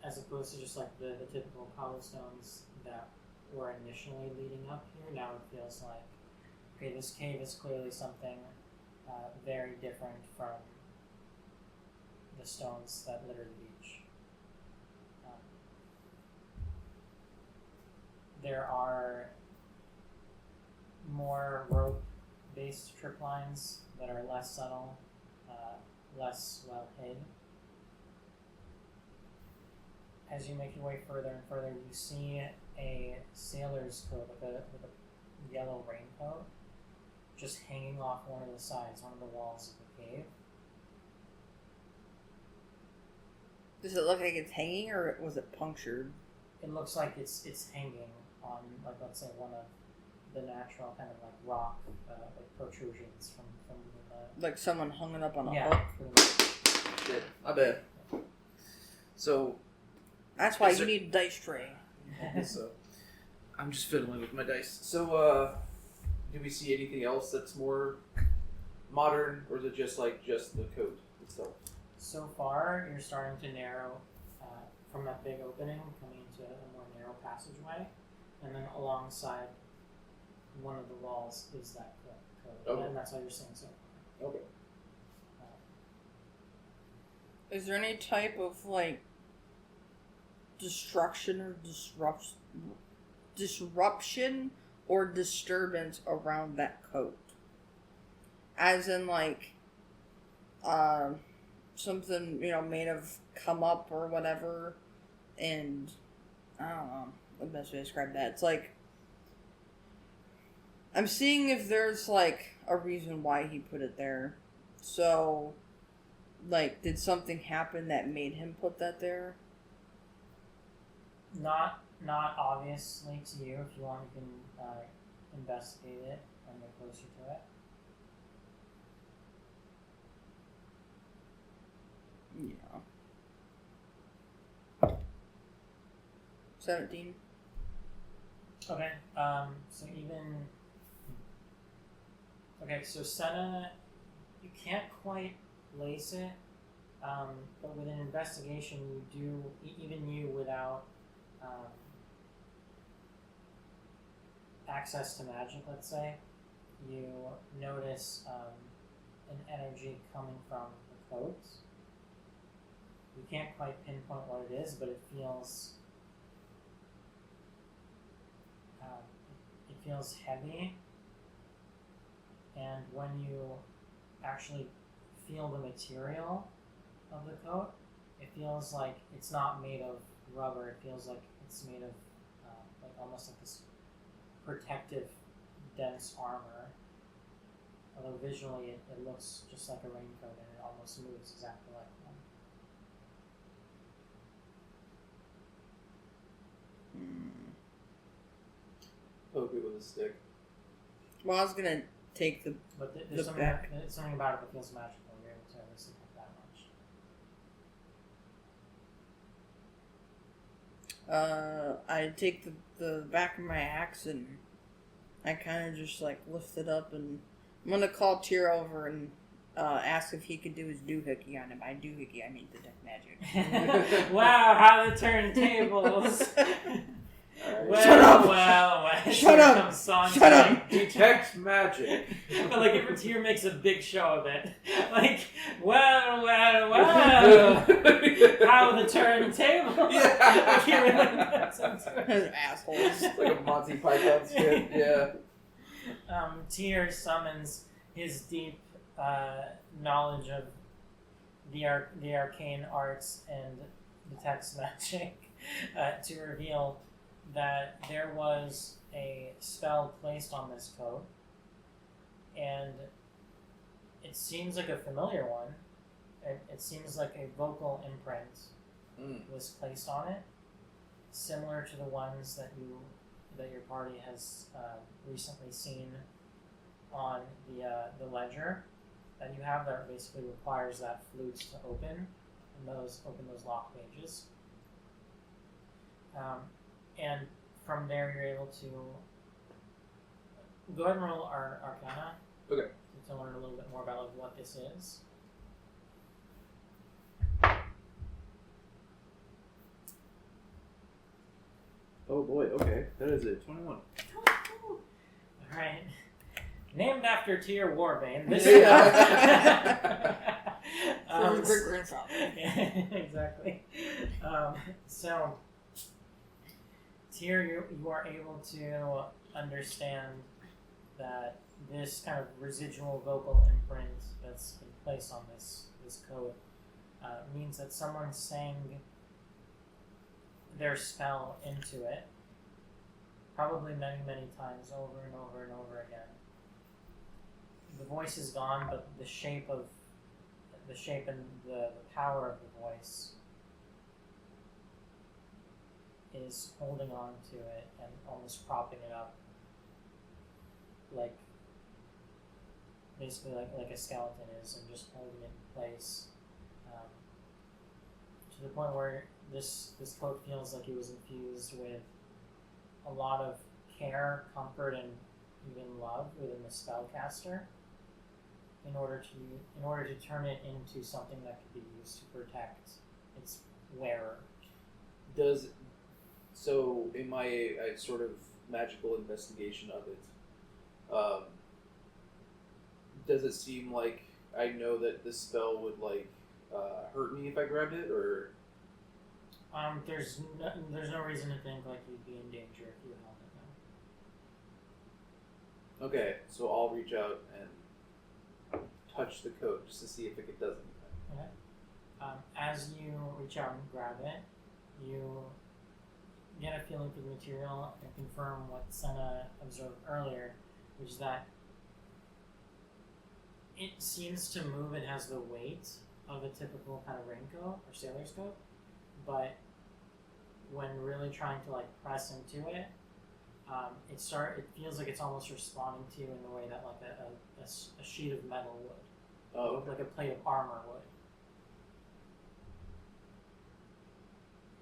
As opposed to just like the typical cobblestones that were initially leading up here. Now it feels like, okay, this cave is clearly something very different from the stones that litter the beach. There are more rope-based trip lines that are less subtle, less well hid. As you make your way further and further, you see a sailor's coat with a yellow raincoat just hanging off one of the sides, one of the walls of the cave. Does it look like it's hanging, or was it punctured? It looks like it's hanging on, like, let's say one of the natural kind of like rock like protrusions from the Like someone hung it up on a yeah, hook? pretty much. Shit, my bad. So, That's why Is you there- need a dice tray. so I'm just fiddling with my dice. So, do we see anything else that's more modern, or is it just the code itself? So far, you're starting to narrow from that big opening, coming into a more narrow passageway, and then alongside one of the walls is that code, Okay. and that's all you're seeing so far. Okay. Is there any type of, like, destruction or disruption or disturbance around that coat? As in, like, something, made of come up or whatever, and I don't know the best way to describe that. It's like, I'm seeing if there's, like, a reason why he put it there. So, like, did something happen that made him put that there? Not obviously to you. If you want, you can investigate it and get closer to it. Yeah. 17. Okay. So even. Okay, so Senna, you can't quite place it, but with an investigation, you do. Even you, without access to magic, let's say, you notice an energy coming from the coats. You can't quite pinpoint what it is, but it feels. It feels heavy, and when you actually feel the material of the coat, it feels like it's not made of rubber. It feels like it's made of like almost like this protective, dense armor. Although visually it looks just like a raincoat, and it almost moves exactly like one. Poke it with a stick. Well, I was gonna take the. But there's The something, back. there's something about it that feels magical. You're able to at least detect that much. I take the back of my axe and I kind of just like lift it up, and I'm gonna call Tyr over and ask if he could do his doohickey on it. By doohickey, I mean detect magic. Wow, how the turntables! Well, Shut up! well. Shut up! Comes songs Shut up! like- Detect magic. But like if Tyr makes a big show of it, like well, how the turntable! Yeah. Like he really gets into it. Those assholes. It's like a Monty Python skit. Yeah. Tyr summons his deep knowledge of the arcane arts and detects magic to reveal that there was a spell placed on this coat, and it seems like a familiar one. It seems like a vocal imprint was placed on it, similar to the ones that your party has recently seen on the ledger that you have, that basically requires that flute to open those lock pages. And from there, you're able to go ahead and roll Arcana. Okay. To learn a little bit more about what this is. Oh boy. Okay, that is it. 21. All right. Named after Tyr Warbane, this From his great grandfather. exactly. So, Tyr, you are able to understand that this kind of residual vocal imprint that's been placed on this code means that someone sang their spell into it, probably many, many times over and over and over again. The voice is gone, but the shape and the power of the voice is holding on to it and almost propping it up, like basically like a skeleton is, and just holding it in place, to the point where this coat feels like it was infused with a lot of care, comfort, and even love within the spellcaster, in order to turn it into something that could be used to protect its wearer. So in my sort of magical investigation of it, does it seem like I know that this spell would hurt me if I grabbed it, or? There's no reason to think like you'd be in danger if you held it now. Okay, so I'll reach out and touch the coat just to see if it does anything. Okay. As you reach out and grab it, you get a feeling for the material and confirm what Senna observed earlier, which is that it seems to move. It has the weight of a typical kind of raincoat or sailor's coat, but when really trying to like press into it, it feels like it's almost responding to you in the way that like a sheet of metal would, Oh, okay. like a plate of armor would.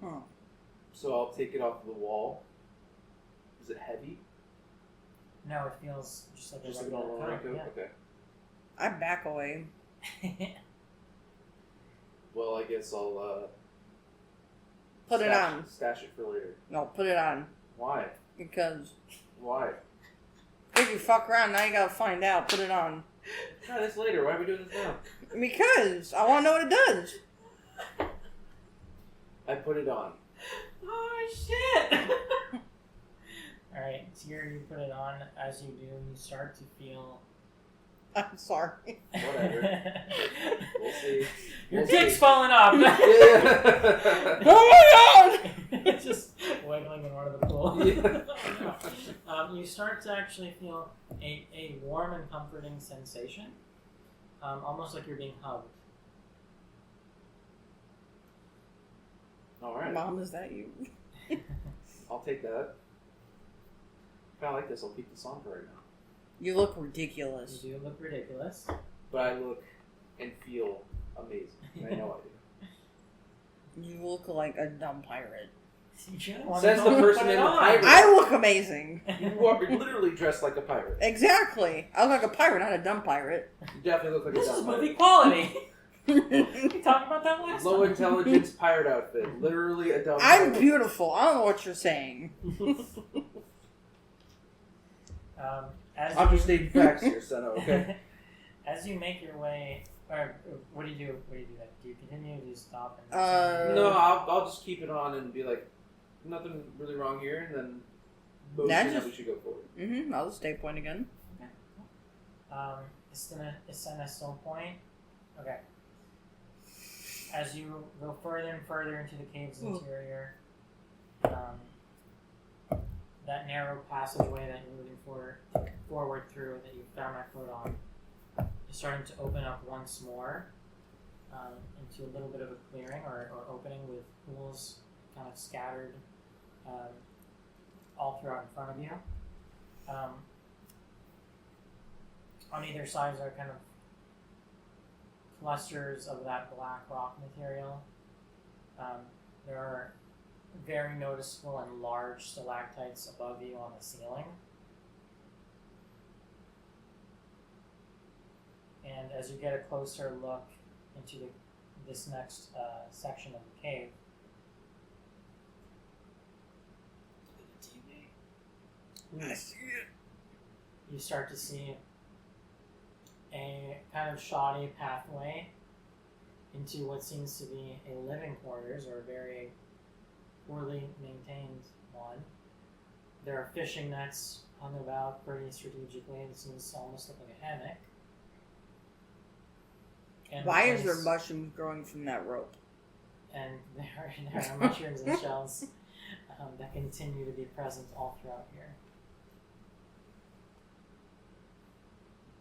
Huh. So I'll take it off the wall. Is it heavy? No, it feels just like Just a like a regular normal coat. raincoat? Okay. I back away. Yeah. Well, I guess I'll Put it on. Stash it for later. No, put it on. Why? Because Why? if you fuck around, now you gotta find out. Put it on. Try this later. Why are we doing this now? Because I want to know what it does. I put it on. Oh shit! Alright, so here you put it on. As you do, you start to feel. I'm sorry. Whatever. We'll see. Your We'll dick's see. falling off! Yeah. Oh my god! It's just wiggling in one of the pools. Yeah. Oh, no. You start to actually feel a warm and comforting sensation, almost like you're being hugged. All right. Mom, is that you? I'll take that. Kind of like this. I'll keep this on for right now. You look ridiculous. You do look ridiculous. But I look and feel amazing. And I know I do. You look like a dumb pirate. Says the person in the pirate. I look amazing. You are literally dressed like a pirate. Exactly. I look like a pirate, not a dumb pirate. You definitely look like This a is dumb pirate. movie quality. We talked about that last Low time. intelligence pirate outfit. Literally a dumb I'm pirate. beautiful. I don't know what you're saying. I'm just stating facts here, Senna, okay? As you make your way, or what do you do? What do you do? Do you continue? Do you stop? And No, I'll just keep it on and be like, nothing really wrong here, and then motion that we should go forward. Mm-hmm. I'll just stay point again. Is Senna still point? Okay. As you go further and further into the cave's interior, that narrow passageway that you're moving forward through, that you found my foot on, is starting to open up once more into a little bit of a clearing or opening with pools kind of scattered all throughout in front of you. On either side are kind of clusters of that black rock material. There are very noticeable and large stalactites above you on the ceiling. And as you get a closer look into this next section of the cave, I see it. you start to see a kind of shoddy pathway into what seems to be a living quarters, or a very poorly maintained one. There are fishing nets hung about pretty strategically. It seems to almost look like a hammock. And Why is there mushrooms growing from that rope? And there are mushrooms and shells that continue to be present all throughout here.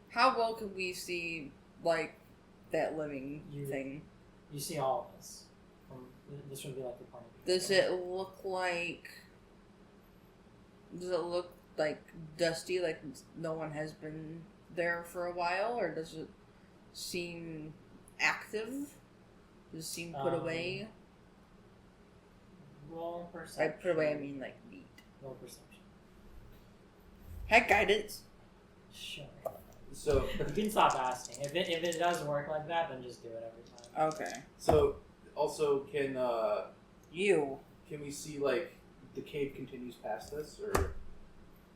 How well could we see, like, that living thing? You see all of this. This would be like the point of view. Does it look like dusty, like no one has been there for a while, or does it seem active? Does it seem put away? Roll By perception. put away, I mean like neat. Roll perception. Heck, guidance. Sure. So, You can stop asking. If it does work like that, then just do it every time. Okay. so also can You. we see like the cave continues past this, or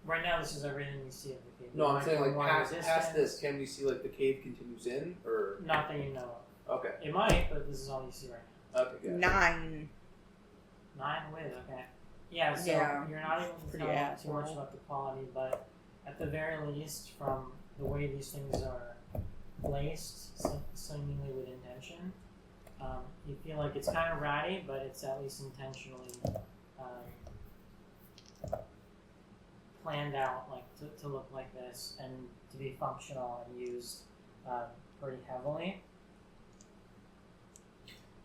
Right now, this is everything you see of the cave. no? You I'm might saying feel like more past resistance. this. Can we see like the cave continues in, or Not that you know of. okay? It might, but this is all you see right now. Okay, good. 9. 9 with, okay. Yeah, so Yeah, you're not able to pretty tell accurate. too much about the quality, but at the very least, from the way these things are placed, seemingly with intention, you feel like it's kind of ratty, but it's at least intentionally planned out, like to look like this and to be functional and used pretty heavily.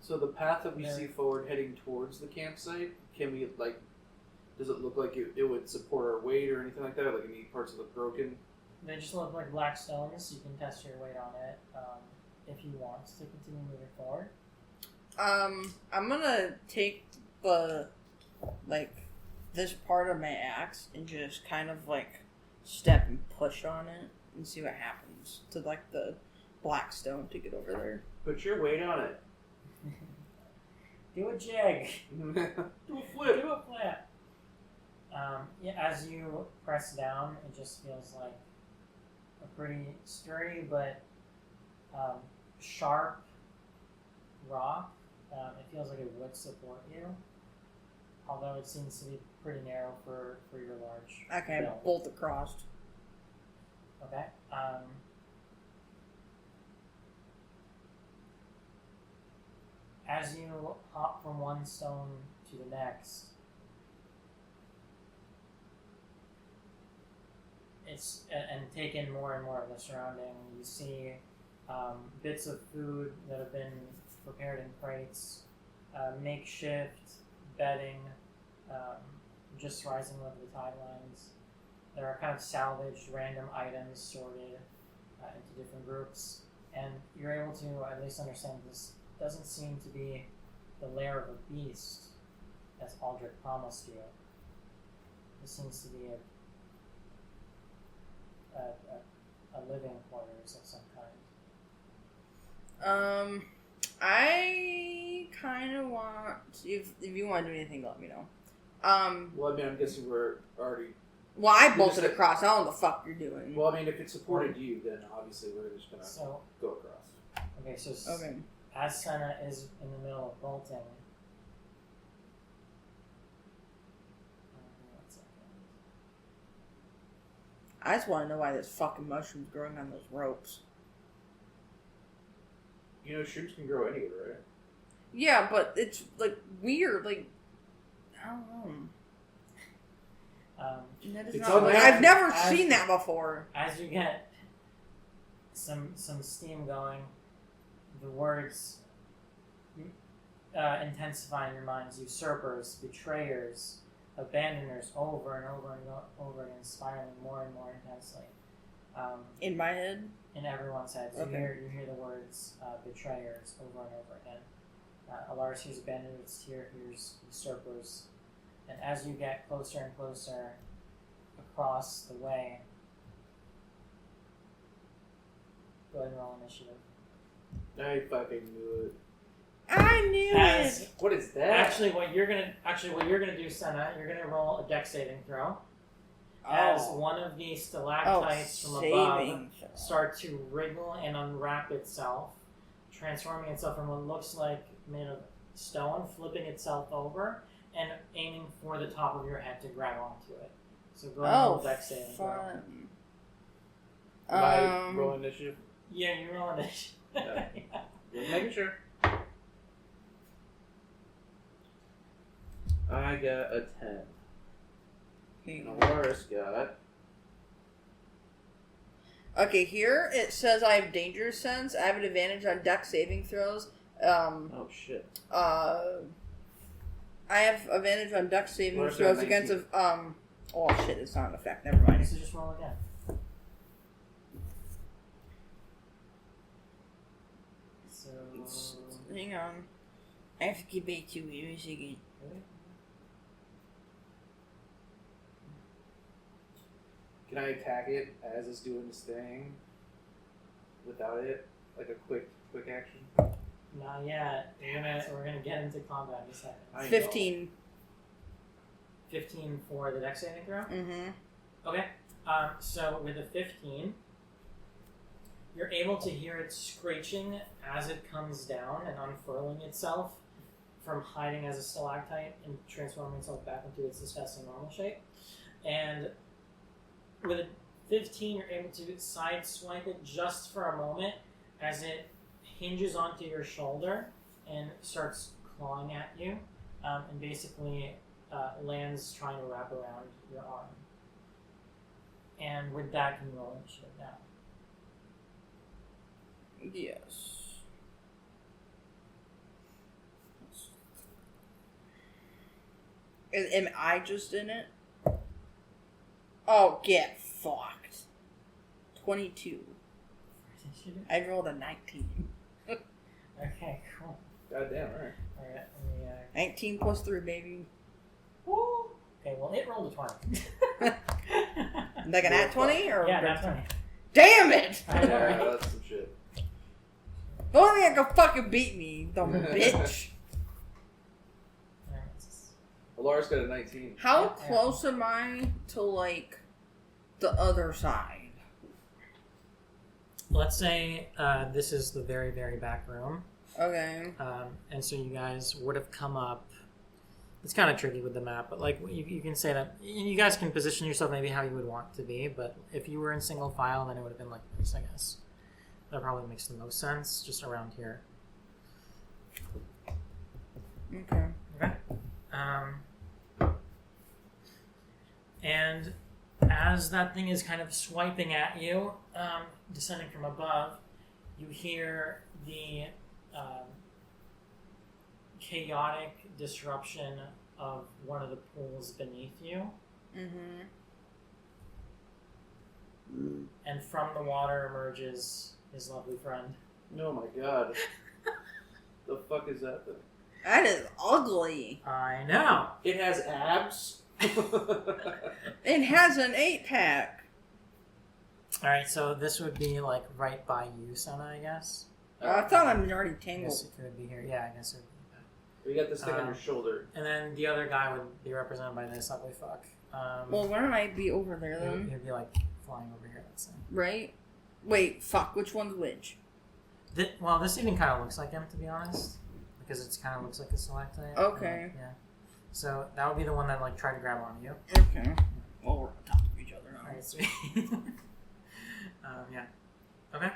So the path that we There- see forward heading towards the campsite, can we like? Does it look like it would support our weight or anything like that? Like any parts look broken? They just look like black stones. You can test your weight on it if you want to continue moving forward. I'm gonna take the, like, this part of my axe and just kind of, like, step and push on it and see what happens to, like, the black stone to get over there. Put your weight on it. Do a jig. Do a flip. Do a flip. Yeah, as you press down, it just feels like a pretty sturdy but sharp rock. It feels like it would support you, although it seems to be pretty narrow for your large Okay, build. bolt across. Okay. As you hop from one stone to the next, and take in more and more of the surrounding. You see bits of food that have been prepared in crates, makeshift bedding, just rising above the tide lines. There are kind of salvaged random items sorted into different groups, and you're able to at least understand this doesn't seem to be the lair of a beast, as Aldrich promised you. This seems to be a living quarters of some kind. I kind of want, if you want to do anything, let me know. Well, I mean, I'm guessing we're already. Well, I You bolted just- across. I don't know what the fuck you're doing. Well, I mean, if it supported you, then obviously we're just gonna So, go across. okay, so Okay. as Senna is in the middle of bolting, one second. I just want to know why there's fucking mushrooms growing on those ropes. You know, shrooms can grow anywhere, right? Yeah, but it's, like, weird. Like, I don't know. That is It's not on like, the- I've never as- seen that before. As you get some steam going, the words intensify in your minds. Usurpers, betrayers, abandoners, over and over and over again, spiraling more and more intensely. In my head. In everyone's heads, Okay. you hear the words betrayers over and over again. Alaris hears abandoners, hears usurpers, and as you get closer and closer across the way, go ahead and roll initiative. I fucking knew it. I knew As it! What is that? actually, what you're gonna do, Senna, you're gonna roll a dex saving throw. As one of the stalactites from above saving. start to wriggle and unwrap itself, transforming itself from what looks like made of stone, flipping itself over, and aiming for the top of your head to grab onto it. So go ahead and roll a dex saving throw. fun. By roll initiative. Yeah, you roll initiative. Yeah. Just making sure. I got a 10. And Alaris got. Okay, here it says I have danger sense. I have an advantage on dex saving throws Oh shit. I have advantage on dex saving Where's throws that against 19? Oh shit, it's not an effect. Never mind. So just roll again. So. Hang on. I have to get back to it. Wait a second. Can I attack it as it's doing this thing? Without it? Like a quick action? Not yet. We're gonna get into combat in a second. I know. 15. 15 for the dex saving throw. Mm-hmm. Okay. So with a 15, you're able to hear it screeching as it comes down and unfurling itself from hiding as a stalactite and transforming itself back into its disgusting normal shape. And with a 15, you're able to sideswipe it just for a moment as it hinges onto your shoulder and starts clawing at you, and basically lands trying to wrap around your arm. And with that, can you roll initiative now? Yes. Am I just in it? Oh, get fucked. 22. Initiative? I rolled a 19. Okay, cool. Goddamn, alright. Alright, let me, 19 plus 3, baby. Woo! Okay, well, it rolled a 20. Like an at 20? Or Yeah, that's 20. Damn it! I know, Yeah, right? that's some shit. The only thing that can fucking beat me, dumb bitch. Alar's got a 19. How Yeah. close am I to, like, the other side? Let's say this is the very, very back room. Okay. And so you guys would have come up. It's kind of tricky with the map, but like you can say that you guys can position yourself maybe how you would want to be. But if you were in single file, then it would have been like this, I guess. That probably makes the most sense, just around here. Okay. Okay. And as that thing is kind of swiping at you, descending from above, you hear the chaotic disruption of one of the pools beneath you. Mm-hmm. And from the water emerges his lovely friend. Oh my god. The fuck is that thing? That is ugly. I know! It has abs? It has an 8-pack. Alright, so this would be like right by you, Senna, I guess. I thought I'm already I guess tangled. it could be here. Yeah, I guess it would be that. We got this thing on your shoulder. And then the other guy would be represented by this ugly fuck. Well, wouldn't I be over there then? He'd be like flying over here, let's say. Right? Wait, fuck. Which one's which? Well, this even kind of looks like him, to be honest. Because it kind of looks like a stalactite. Okay. Yeah. So that would be the one that like tried to grab onto you. Okay. Well, we're on top of each other now. Alright, sweet. Yeah. Okay.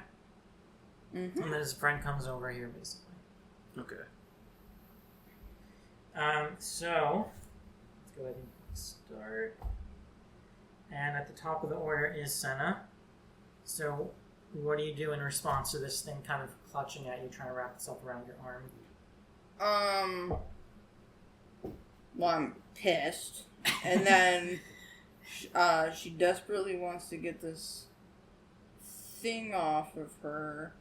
Mm-hmm. And then his friend comes over here, basically. Okay. So let's go ahead and start. And at the top of the order is Senna. So what do you do in response to this thing kind of clutching at you, trying to wrap itself around your arm? Well, I'm pissed. And then she desperately wants to get this thing off of her.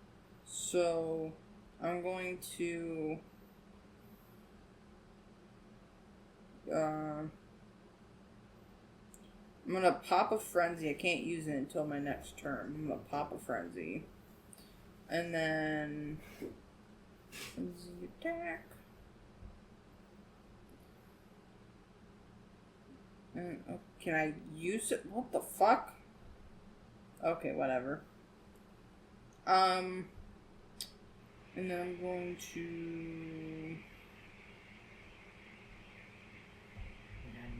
So I'm going to I'm gonna pop a frenzy. I can't use it until my next turn. I'm gonna pop a frenzy. And then frenzy attack. And can I use it? What the fuck? Okay, whatever. And then I'm going to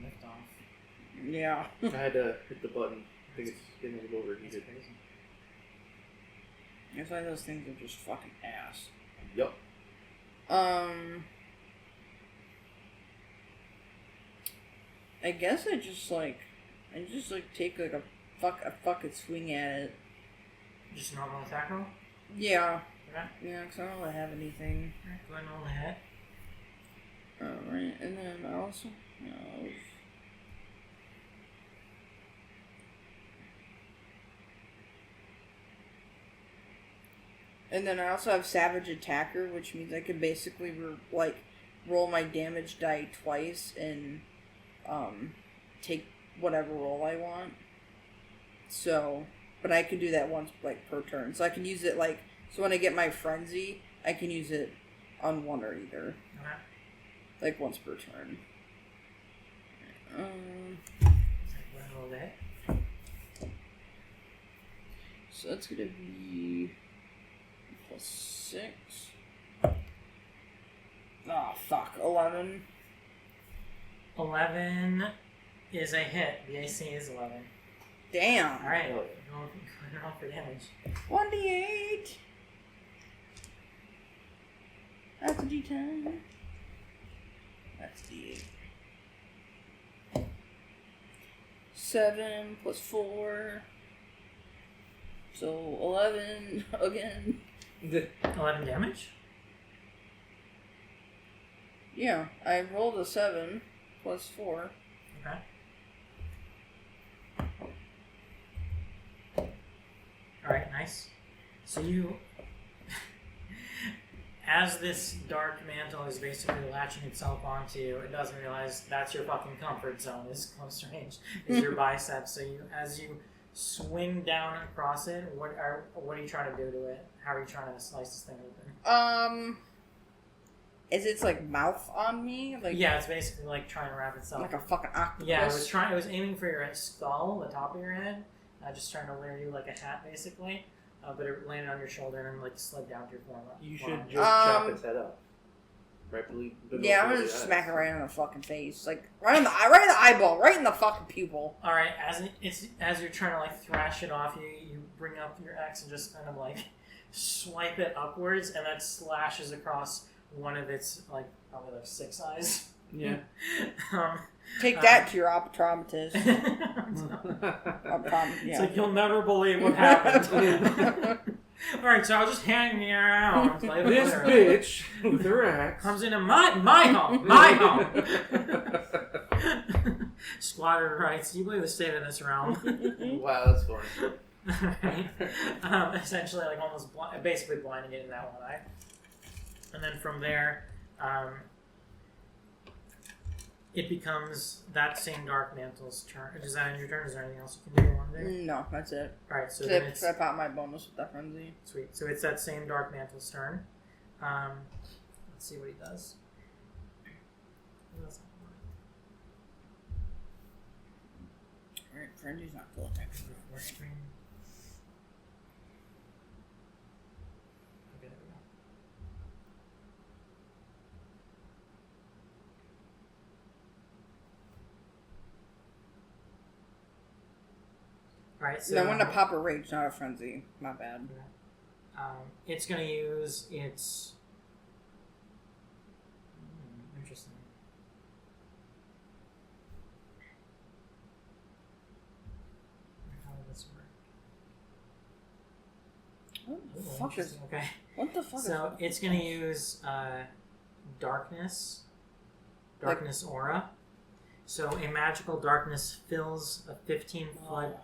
Lift off. yeah. I had to hit the button. I think it's getting a little overheated. It's like those things are just fucking ass. Yup. I guess I just take like a fucking swing at it. Just a normal attack roll? Yeah. Okay. Yeah, because I don't really have anything. Alright, go ahead and roll ahead. Alright, and then I also have... And then I also have Savage Attacker, which means I can basically, roll my damage die twice and, take whatever roll I want. So, but I can do that once, per turn. So I can use it, so when I get my Frenzy, I can use it on one or either. Okay. Once per turn. Go ahead and roll ahead. So that's gonna be +6. Oh, fuck. 11. 11 is a hit. The AC is 11. Damn. Alright, go ahead and roll for damage. 1d8. That's a d10. That's d8. 7 plus 4. So 11 again. 11 damage? Yeah, I rolled a 7 plus 4. Okay. Alright, nice. So you... As this dark mantle is basically latching itself onto you, it doesn't realize that's your fucking comfort zone, is close range, is your biceps. So as you swing down across it, what are you trying to do to it? How are you trying to slice this thing open? Is its mouth on me? Yeah, it's basically trying to wrap itself. Like a fucking octopus? Yeah, it was aiming for your skull, the top of your head, just trying to wear you like a hat, basically. But it landed on your shoulder and slid down to your forearm. You should just chop its head up. Right below yeah, I'm gonna just smack it right in the fucking face, right in the eyeball, right in the fucking pupil. All right, as you're trying to thrash it off, you bring up your axe and just kind of swipe it upwards, and that slashes across one of its probably 6 eyes. Yeah. Take that to your optometrist. It's you'll never believe what happened. Alright, so I'll just hang you around. This bitch with her axe comes into my home. My home. Squatter rights. You believe the state of this realm. Wow, that's funny. Right. Essentially, almost basically blinding it in that one eye. And then from there, it becomes that same dark mantle's turn. Is that in your turn? Is there anything else you can do on there? No, that's it. Alright, so then it's... I pop my bonus with that frenzy. Sweet. So it's that same dark mantle's turn. Let's see what he does. Alright, frenzy's not cool. Screen. Okay, there we go. Alright, so... No, I'm gonna pop a rage, not a frenzy. My bad. It's gonna use its... interesting. How would this work? What the fuck is... Okay. What the fuck So it's gonna use darkness aura. So a magical darkness fills a 15-foot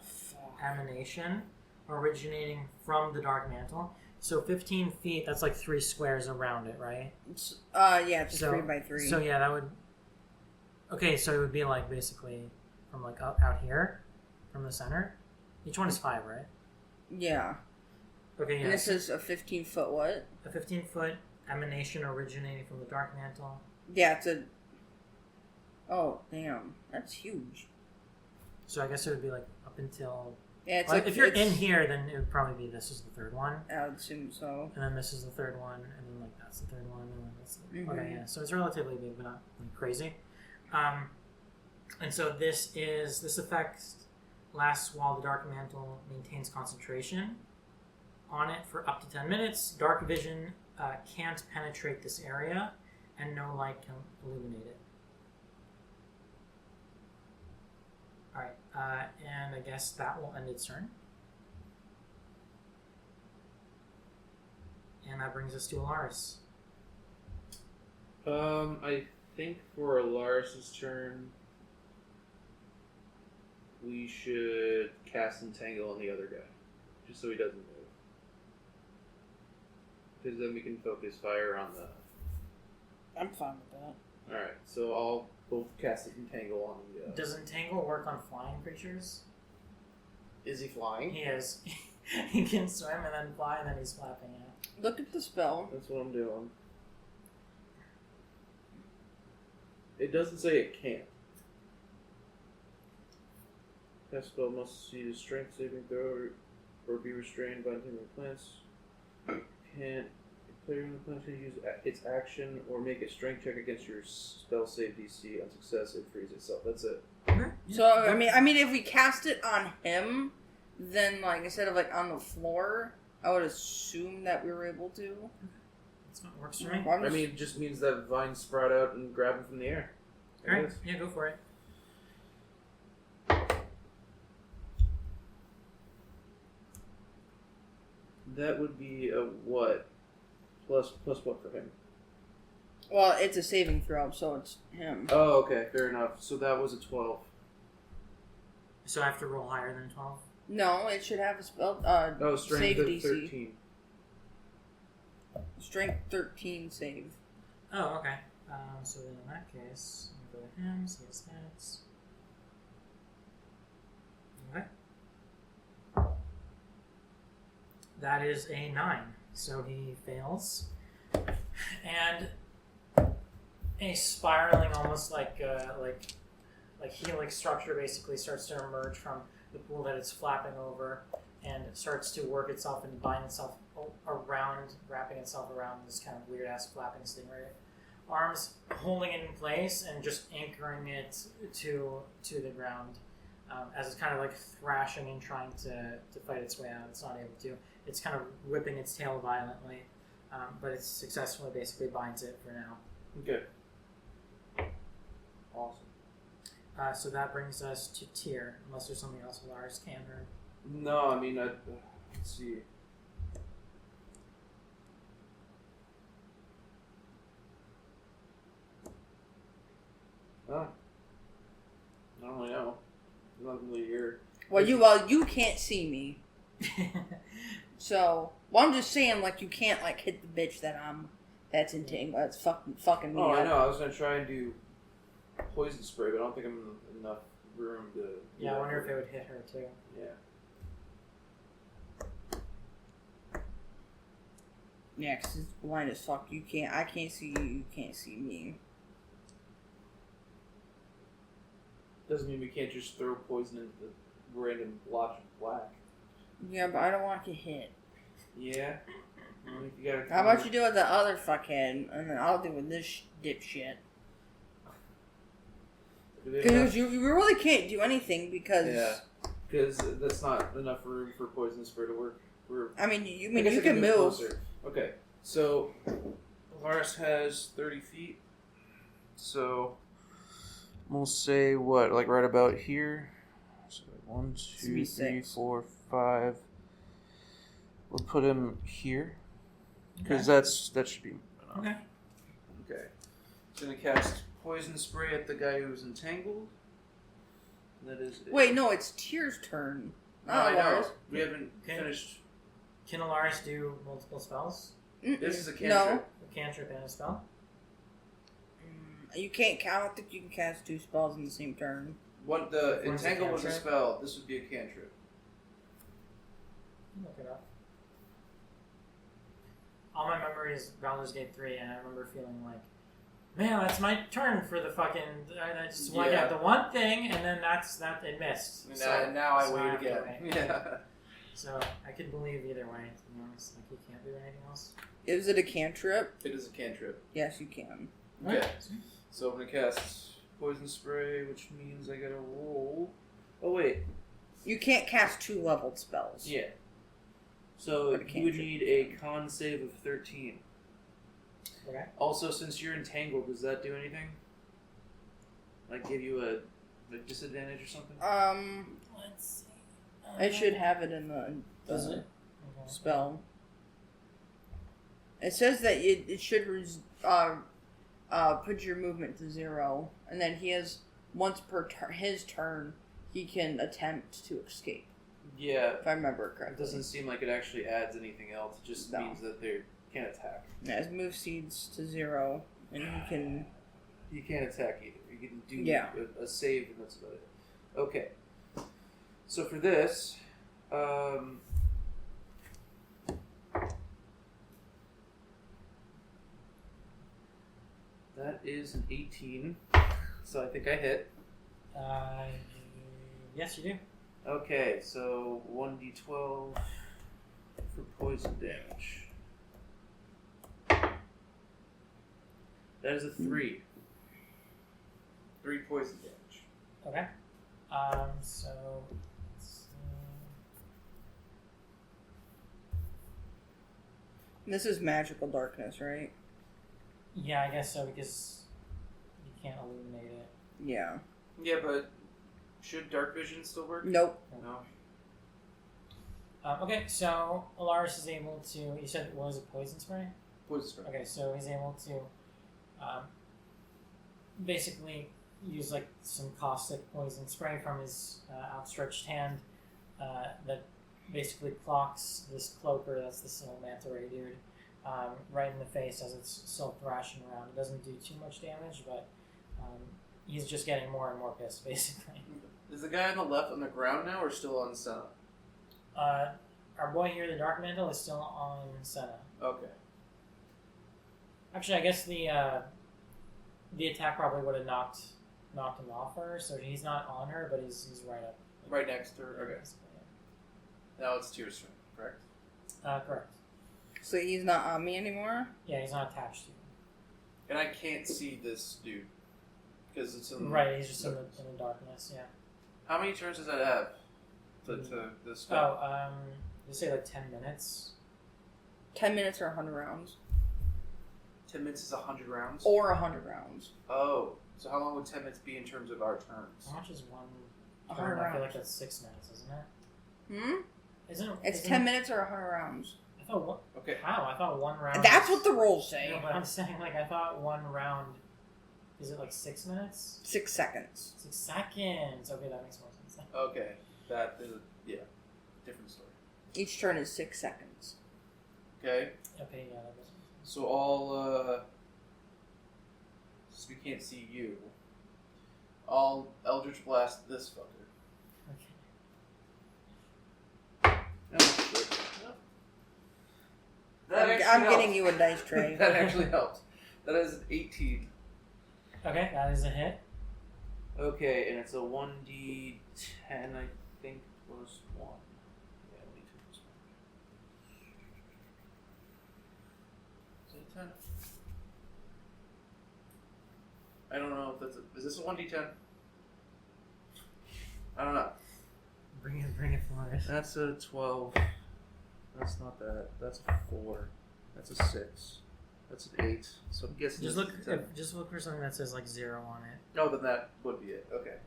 emanation originating from the dark mantle. So 15 feet, that's 3 squares around it, right? Yeah, it's 3 by 3. So yeah, that would... Okay, so it would be basically from out here, from the center. Each one is 5, right? Yeah. Okay, yeah. And this is a 15-foot what? A 15-foot emanation originating from the dark mantle. Yeah, it's a... Oh, damn. That's huge. So I guess it would be up until... Yeah, it's if you're in here, then it would probably be this is the third one. I would assume so. And then this is the third one, and then that's the third one, and then that's the... Mm-hmm. Okay, yeah. So it's relatively big, but not crazy. And so this effect lasts while the dark mantle maintains concentration on it for up to 10 minutes. Dark vision can't penetrate this area, and no light can illuminate it. Alright, and I guess that will end its turn. And And that brings us to Alaris. I think for Alaris' turn, we should cast Entangle on the other guy, just so he doesn't move. Because then we can focus fire on the... I'm fine with that. Alright, so I'll both cast Entangle on the... Does Entangle work on flying creatures? Is he flying? He is. He can swim and then fly, and then he's flapping it. Look at the spell. That's what I'm doing. It doesn't say it can't. Cast spell must see a strength saving throw or be restrained by entangled plants. Can't. Player in the plant can use its action or make a strength check against your spell save DC. On success, it frees itself. That's it. Okay. So I mean, if we cast it on him, then like instead of like on the floor, I would assume that we were able to. That's what works for me. Well, I mean, it just means that vines sprout out and grab him from the air. Alright, yeah, go for it. That would be a what? Plus what for him? well, it's a saving throw, so it's him. Oh, okay, fair enough. So that was a 12. So I have to roll higher than 12? No, it should have a spell. Oh, strength save of DC. 13. Strength 13 save. Oh, okay. So then in that case, I'm going to go to him, see his stats. Okay. That is a 9. So he fails. And a spiraling, almost like helix structure basically starts to emerge from the pool that it's flapping over, and it starts to work itself and bind itself around, wrapping itself around this kind of weird ass flapping stingray. Arms holding it in place and just anchoring it to the ground as it's kind of like thrashing and trying to fight its way out. It's not able to. It's kind of whipping its tail violently, but it successfully basically binds it for now. Okay. Awesome. So that brings us to Tyr, unless there's something else Alaris can or... No, I mean, let's see. I don't really know. I'm not really here. Well, you can't see me, so I'm just saying, like, you can't like hit the bitch that's entangled. That's fucking me Oh, I up. know. I was gonna try and do poison spray, but I don't think I'm in enough room to. Yeah, I wonder if it would hit her too. Yeah. Yeah, 'cause it's blind as fuck. I can't see you. You can't see me. Doesn't mean we can't just throw poison into the random blotch of black. Yeah, but I don't want to get hit. Yeah. Well, if you gotta. How about you do it with the other fuckhead, and then I'll do with this dipshit. Because you really can't do anything because. Yeah. Because that's not enough room for poison spray to work. I mean, you I can move. closer. Okay, so Lars has 30 feet. So we'll say what, like right about here. So 1, 2, 3, 4, 5. We'll put him here because that should be enough. Okay. Okay. Gonna cast poison spray at the guy who's entangled. That is. Wait, no, it's Tyr's turn. No, I know. Lars. We haven't Okay. finished. Can Alaris do multiple spells? This is a cantrip. No. A cantrip and a spell? You can't. I don't think you can cast 2 spells in the same turn. What the One's a entangle was a cantrip. spell. This would be a cantrip. Look it up. All my memory is Baldur's Gate 3, and I remember feeling like, man, that's my turn for the fucking. I just want to Yeah. get the one thing, and then it missed. And now I so wait have to again. wait. Yeah. So I could believe either way, to be honest. Like, you can't do anything else. Is it a cantrip? It is a cantrip. Yes, you can. Okay. So I'm gonna cast poison spray, which means I gotta roll. Oh wait. You can't cast 2 leveled spells. Yeah. So But a you would cantrip. need a con save of 13. Okay. Also, since you're entangled, does that do anything? Like give you a disadvantage or something? Let's see. I should have it in the Does it? Okay. spell. It says that it should put your movement to 0, and then he has once per his turn he can attempt to escape. Yeah. If I remember It correctly. doesn't seem like it actually adds anything else. It just means that they can't attack. Yeah, his move cedes to 0, and he can. You can't attack either. You can do a save, and that's about it. Okay. So for this, that is an 18. So I think I hit. Yes, you do. Okay, so 1d12 for poison damage. That is a 3. 3 poison damage. Okay. So let's see. This is magical darkness, right? Yeah, I guess so because you can't illuminate it. Yeah. Yeah, but should dark vision still work? Nope. No. Okay, so Alaris is able to. You said what was it, poison spray? Poison spray. Okay, so he's able to basically use like some caustic poison spray from his outstretched hand that basically clocks this cloaker, that's this little manta ray dude, right in the face as it's still thrashing around. It doesn't do too much damage, but he's just getting more and more pissed, basically. Is the guy on the left on the ground now or still on Senna? Our boy here, the Dark Mantle, is still on Senna. Okay. Actually, I guess the attack probably would have knocked him off her, so he's not on her, but he's right up. Right next to her? Okay. Now it's to your strength, correct? Correct. So he's not on me anymore? Yeah, he's not attached to you. And I can't see this dude. Because it's in Right, he's just in the darkness, yeah. How many turns does that have? To this spell? You say like 10 minutes? 10 minutes or 100 rounds. 10 minutes is 100 rounds? Or 100 rounds. Oh. So how long would 10 minutes be in terms of our turns? How much is one 100 turn? I feel rounds. like that's 6 minutes, isn't it? It's 10 minutes or 100 rounds. I thought what? Okay. How? I thought one round. That's what the rules say. No, but I'm saying like I thought one round. Is it like 6 minutes? 6 seconds. 6 seconds. Okay, that makes more sense. Okay. That is different story. Each turn is 6 seconds. Okay. Okay, yeah, that makes more sense. So I'll, since we can't see you, I'll Eldritch Blast this fucker. Okay. Oh, shit. I'm getting you a dice tray. That actually helped. That is an 18. Okay, that is a hit. Okay, and it's a 1d10, I think, plus 1. Yeah, 1d2 plus 1. Is it 10? I don't know if that's a... Is this a 1d10? I don't know. Bring it for us. That's a 12. That's not that. That's a 4. That's a 6. That's an 8. So I'm guessing Just this look. is a 10. Just look for something that says like 0 on it. Oh, then that would be it. Okay.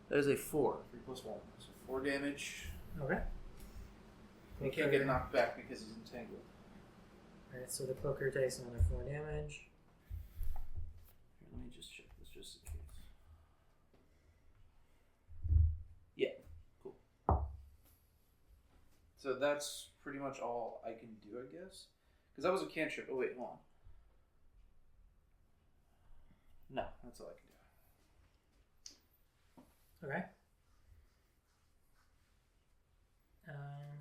That is a 4. 3 plus 1. So 4 damage. Okay. He can't get knocked back because he's entangled. Alright, so the cloaker takes another 4 damage. Here, let me just check this just in case. Yeah. Cool. So that's pretty much all I can do, I guess. Because that was a cantrip. Oh, wait, hold on. No, that's all I can do. Okay.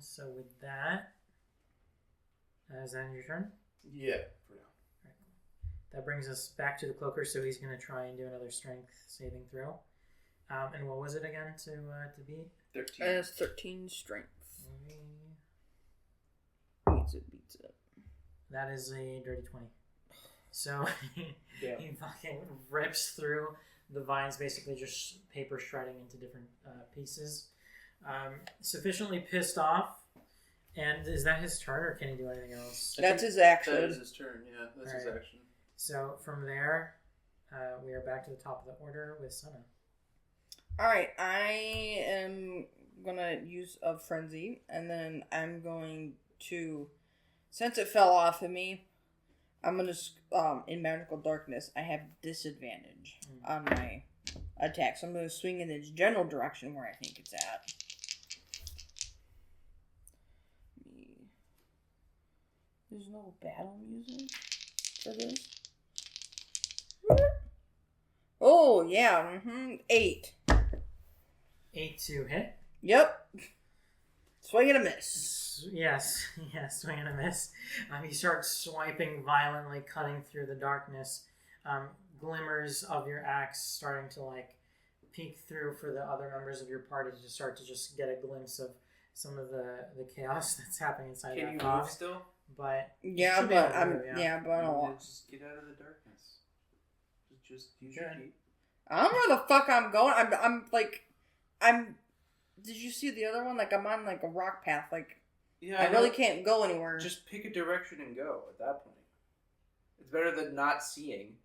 So with that, is that your turn? Yeah, for now. Alright, cool. That brings us back to the cloaker, so he's going to try and do another strength saving throw. And what was it again to beat? 13. It has 13 strength. Beats it. That is a dirty 20. So Yeah. he fucking rips through the vines, basically just paper shredding into different pieces. Sufficiently pissed off. And is that his turn, or can he do anything else? That's his action. That is his turn, yeah. That's his Alright. action. So from there, we are back to the top of the order with Senna. Alright, I am gonna use a frenzy, and then I'm going to, since it fell off of me, I'm gonna in magical darkness. I have disadvantage on my attack, so I'm gonna swing in its general direction where I think it's at. There's no battle music for this. Oh yeah, 8. 8 to hit. Yep. Swing and a miss. Yes, swing and a miss. You start swiping violently, cutting through the darkness. Glimmers of your axe starting to like peek through for the other members of your party to start to just get a glimpse of some of the chaos that's happening inside. Can you fog. move still? But yeah, but I'm yeah, but I don't want. Just get out of the darkness. Just use your feet. I don't know where the fuck I'm going. I'm. Did you see the other one? Like I'm on like a rock path. Like Yeah, I really can't go anywhere. Just pick a direction and go. At that point, it's better than not seeing.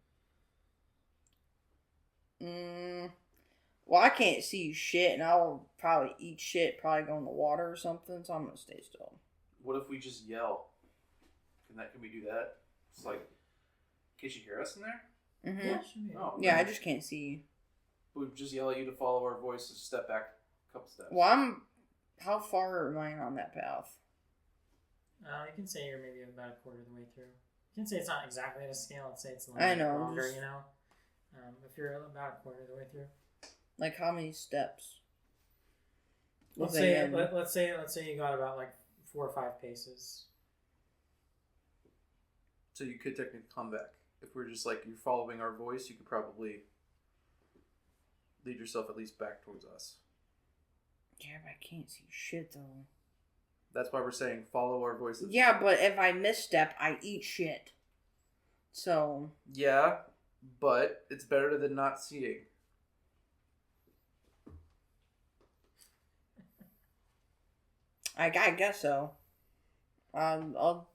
Well, I can't see shit, and I'll probably eat shit. Probably go in the water or something. So I'm gonna stay still. What if we just yell? Can we do that? It's like, can she hear us in there? Mm-hmm. yeah, should be. Oh, Yeah, I just can't see. We just yell at you to follow our voices, step back a couple steps. Well, how far am I on that path? You can say you're maybe about a quarter of the way through. You can say it's not exactly at a scale. Let's say it's a I little know, longer, just- you know. If you're about a quarter of the way through. Like how many steps? Let's Was I say in? let's say you got about like 4 or 5 paces. So you could technically come back. If we're just like, you're following our voice, you could probably lead yourself at least back towards us. Yeah, but I can't see shit though. That's why we're saying follow our voices. Yeah, but if I misstep, I eat shit. So Yeah, but it's better than not seeing. I guess so. I'll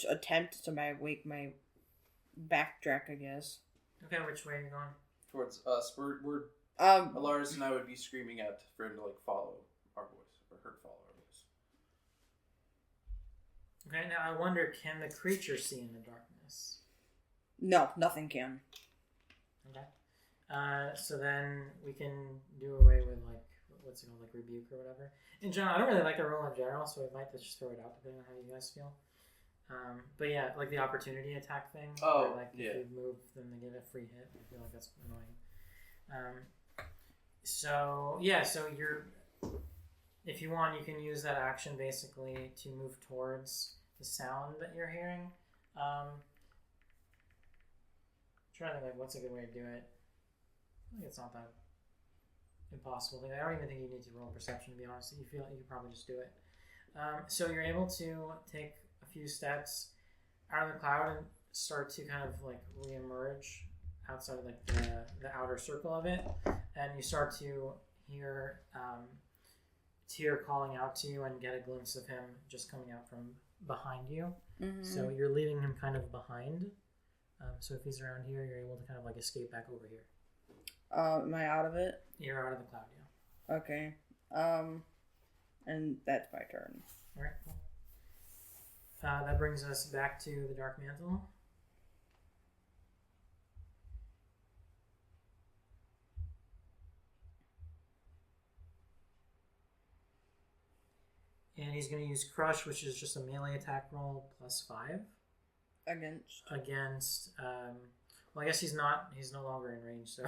attempt to make my backtrack, I guess. Okay, which way are you going? Towards us. We're Um, Alaris and I would be screaming out for him to like follow our voice, or her to follow our voice. Okay, now I wonder, can the creature see in the darkness? no, nothing can. Okay. So then we can do away with like, what's it called, like rebuke or whatever. In general, I don't really like the rule in general, so we might just throw it out depending on how you guys feel. But yeah, like the opportunity attack thing. Oh, where, like, yeah. if you move, then they get a free hit. I feel like that's annoying. So yeah, so you're, if you want, you can use that action basically to move towards the sound that you're hearing. Trying to think like what's a good way to do it. I think it's not that impossible thing. I don't even think you need to roll perception, to be honest. You feel like you could probably just do it. So you're able to take a few steps out of the cloud and start to kind of like re-emerge outside of like the outer circle of it, and you start to hear Tyr calling out to you and get a glimpse of him just coming out from behind you. Mm-hmm. So you're leaving him kind of behind. So if he's around here, you're able to kind of like escape back over here. Am I out of it? You're out of the cloud, yeah. Okay. And that's my turn. All right, cool. That brings us back to the Dark Mantle. And he's going to use Crush, which is just a melee attack roll +5 against. Well, I guess he's no longer in range, so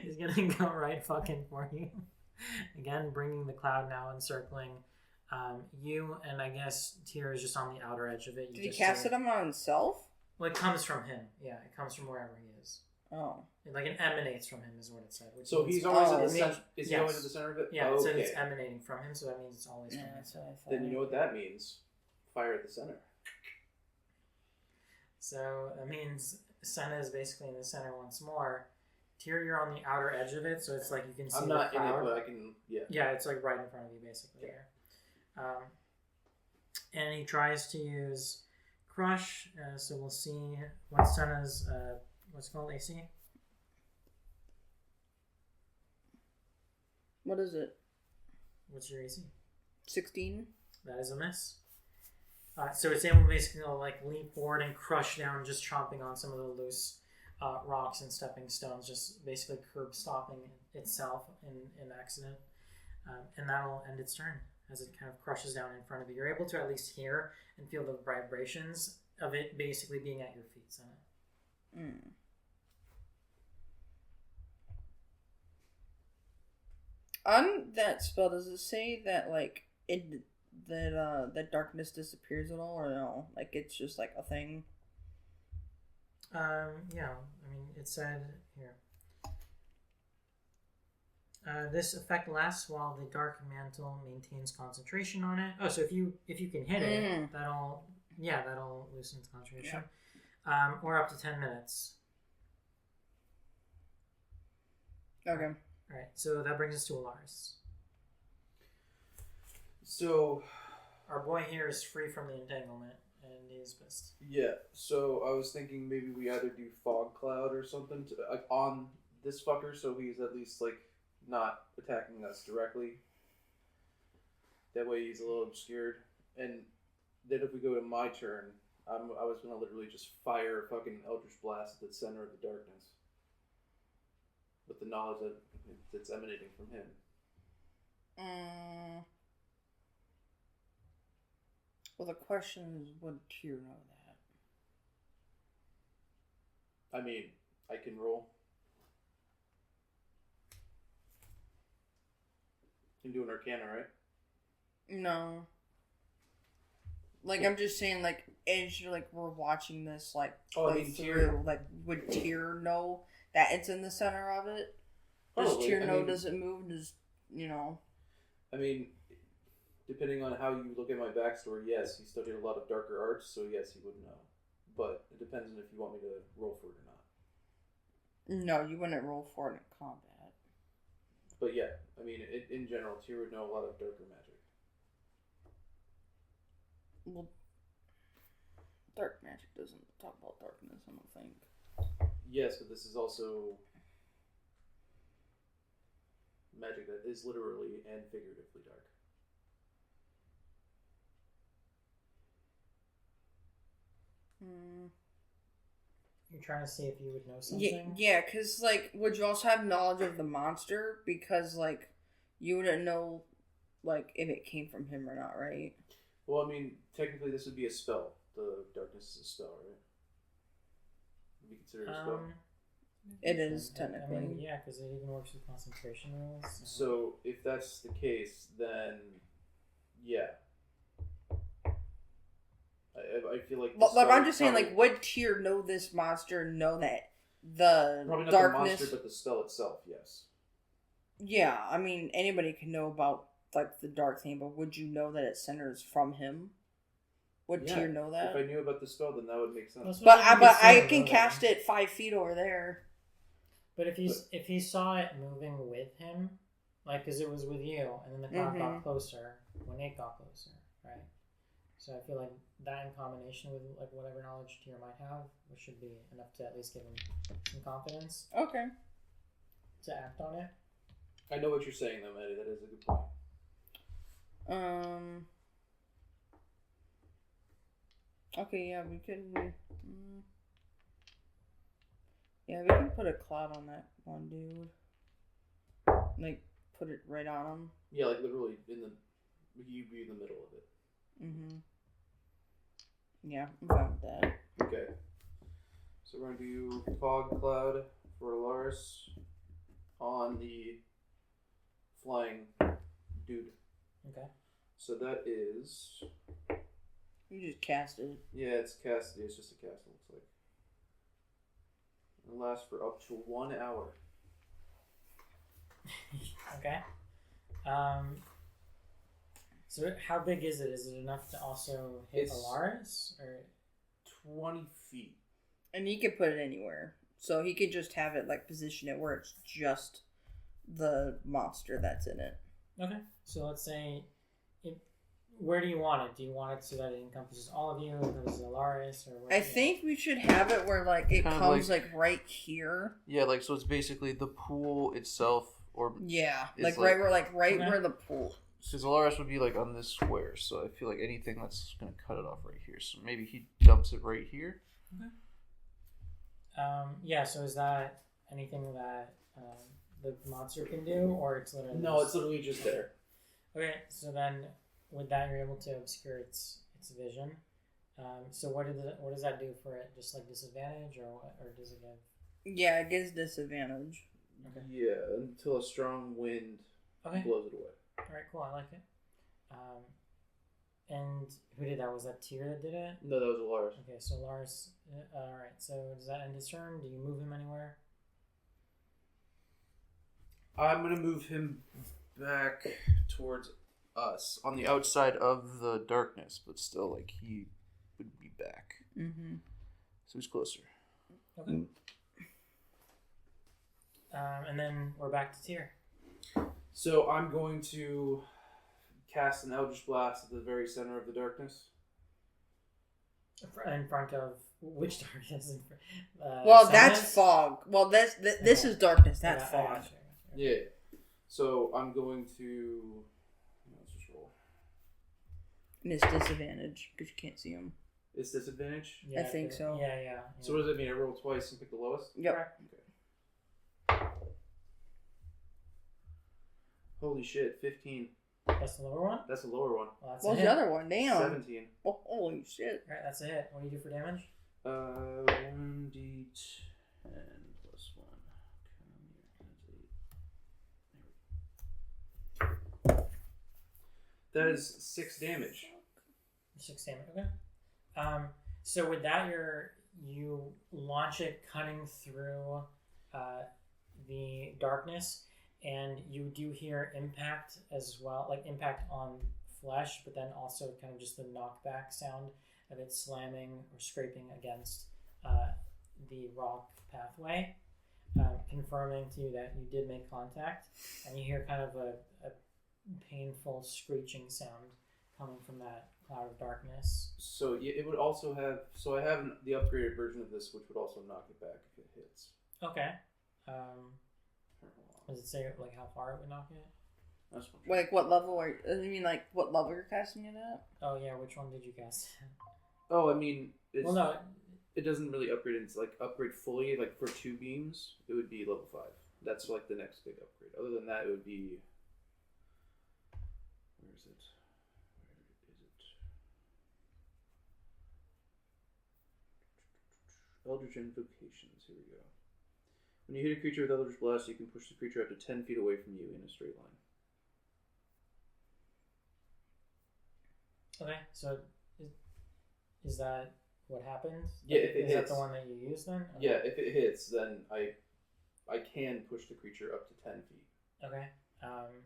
he's gonna go right fucking for you. Again, bringing the cloud now encircling you, and I guess Tyr is just on the outer edge of it. Did he cast it on himself? Well, it comes from him. Yeah, it comes from wherever he is. Oh. It emanates from him, is what it said. So he's always in the means- center. Is he yes. always at the center of it? Yeah, it okay. said it's emanating from him, so that means it's always from Yeah, him. that's what I thought. Then you know what that means. Fire at the center. So that means Senna is basically in the center once more. Tyr, you're on the outer edge of it, so it's like you can see I'm the not in cloud. it, but I can. Yeah. Yeah, it's like right in front of you, basically. There. And he tries to use Crush, so we'll see what Senna's, what's it called, AC? What is it? What's your AC? 16. That is a miss. So it's able to basically like lean forward and crush down, just chomping on some of the loose rocks and stepping stones, just basically curb stopping itself in accident. And that'll end its turn as it kind of crushes down in front of you. You're able to at least hear and feel the vibrations of it basically being at your feet, Senna. On that spell, does it say that like that darkness disappears at all, or no? Like it's just like a thing. Yeah. I mean, it said here. This effect lasts while the dark mantle maintains concentration on it. Oh, so if you can hit it, that'll loosen its concentration. Yeah. Or up to 10 minutes. Okay. All right. So that brings us to Alaris. So, our boy here is free from the entanglement and is pissed. Yeah. So I was thinking maybe we either do fog cloud or something on this fucker, so he's at least like not attacking us directly. That way he's a little obscured. And then if we go to my turn, I was going to literally just fire a fucking Eldritch Blast at the center of the darkness. With the knowledge that it's emanating from him. Well, the question is, would Tyr know that? I mean, I can roll. You can do an Arcana, right? No. Like, I'm just saying, like, as you're, like, we're watching this, like, through, like, would Tyr know that it's in the center of it? Does Tyr know, does it move? Does, you know? I mean, depending on how you look at my backstory, yes, he studied a lot of darker arts, so yes, he would know. But it depends on if you want me to roll for it or not. No, you wouldn't roll for it in combat. But yeah, I mean, in general, Tyr would know a lot of darker magic. Well, dark magic doesn't talk about darkness, I don't think. Yes, but this is also magic that is literally and figuratively dark. You're trying to see if you would know something? Yeah, because, like, would you also have knowledge of the monster? Because, like, you wouldn't know, like, if it came from him or not, right? Well, I mean, technically this would be a spell. The darkness is a spell, right? Would be considered a spell? It is, technically. I mean, yeah, because it even works with concentration rules. So, if that's the case, then, yeah. I feel like... But I'm just saying, like, would Tyr know this monster, know that the probably not darkness... the monster, but the spell itself, yes. Yeah, I mean, anybody can know about, like, the dark thing, but would you know that it centers from him? Would Tyr know that? If I knew about the spell, then that would make sense. But I can cast it 5 feet over there. But if he saw it moving with him, like, because it was with you, and then the cloud got closer when it got closer, right? So I feel like that in combination with, like, whatever knowledge Tyr might have, which should be enough to at least give him some confidence. Okay. To act on it. I know what you're saying, though, Maddie. That is a good point. Okay, yeah, we could... Yeah, we can put a cloud on that one dude. Like, put it right on him. Yeah, like literally you'd be in the middle of it. Yeah, I'm fine with that. Okay. So we're going to do fog cloud for Alaris on the flying dude. Okay. So that is... You just cast it. Yeah, it's casted. It's just a cast, it looks like. It lasts for up to 1 hour. Okay. So how big is it? Is it enough to also hit Alaris? Or 20 feet. And he could put it anywhere. So he could just have it, like, position it where it's just the monster that's in it. Okay. So let's say... Where do you want it? Do you want it so that it encompasses all of you, encompasses Alaris, or where? I think we should have it where, like, it comes, like, right here. Yeah, like, so it's basically the pool itself Or Yeah, It's like like- right Okay. where the pool. because Alaris would be like on this square, so I feel like anything that's gonna cut it off right here. So maybe he dumps it right here. Yeah. So is that anything that the monster can do, or it's literally? No, it's literally just there. Okay. So then, with that, you're able to obscure its vision. So what does that do for it? Just like disadvantage, or what? Or does it give? Yeah, it gives disadvantage. Okay. Yeah, until a strong wind Okay. blows it away. All right. Cool. I like it. And who did that? Was that Tyr that did it? No, that was Alaris. Okay. So Lars. All right. So does that end his turn? Do you move him anywhere? I'm gonna move him back Towards us, on the outside of the darkness, but still, like he would be back. Mm-hmm. So he's closer. Okay. And then we're back to Tyr. So I'm going to cast an Eldritch Blast at the very center of the darkness. In front of which darkness? Well, that's Samus? fog. Well, this Okay. is darkness. That's Yeah, I fog. gotcha. Yeah. So I'm going to. Let's just roll. And it's disadvantage because you can't see them. Is disadvantage? Yeah, I think so. Yeah. So what does that mean? I roll twice and pick the lowest? Yep. Holy shit, 15. That's the lower one? That's the lower one. Well, that's What's a the hit. other one? Damn. 17. Oh, holy shit. Alright, that's a hit. What do you do for damage? 1d10 plus 1. That is 6 damage. 6 damage. Okay. So with that, you launch it cutting through the darkness, and you do hear impact as well, like impact on flesh, but then also kind of just the knockback sound of it slamming or scraping against the rock pathway, confirming to you that you did make contact, and you hear kind of a painful screeching sound coming from that cloud of darkness. So yeah, it would also have. So I have the upgraded version of this, which would also knock it back if it hits. Okay. Does it say like how far it would knock it? That's one. Like what level are you mean like what level you're casting it at? Oh yeah, which one did you cast? Oh, I mean, it's, Well, no. it doesn't really upgrade. It's like upgrade fully. Like for 2 beams, it would be level 5. That's like the next big upgrade. Other than that, it would be. Where is it? Eldritch Invocations. Here we go. When you hit a creature with Eldritch Blast, you can push the creature up to 10 feet away from you in a straight line. Okay, so is that what happens? Yeah, if it is that hits. the one that you use then? Okay. Yeah, if it hits, then I can push the creature up to 10 feet, Okay.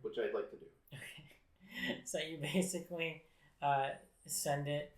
which I'd like to do. Okay. So you basically send it,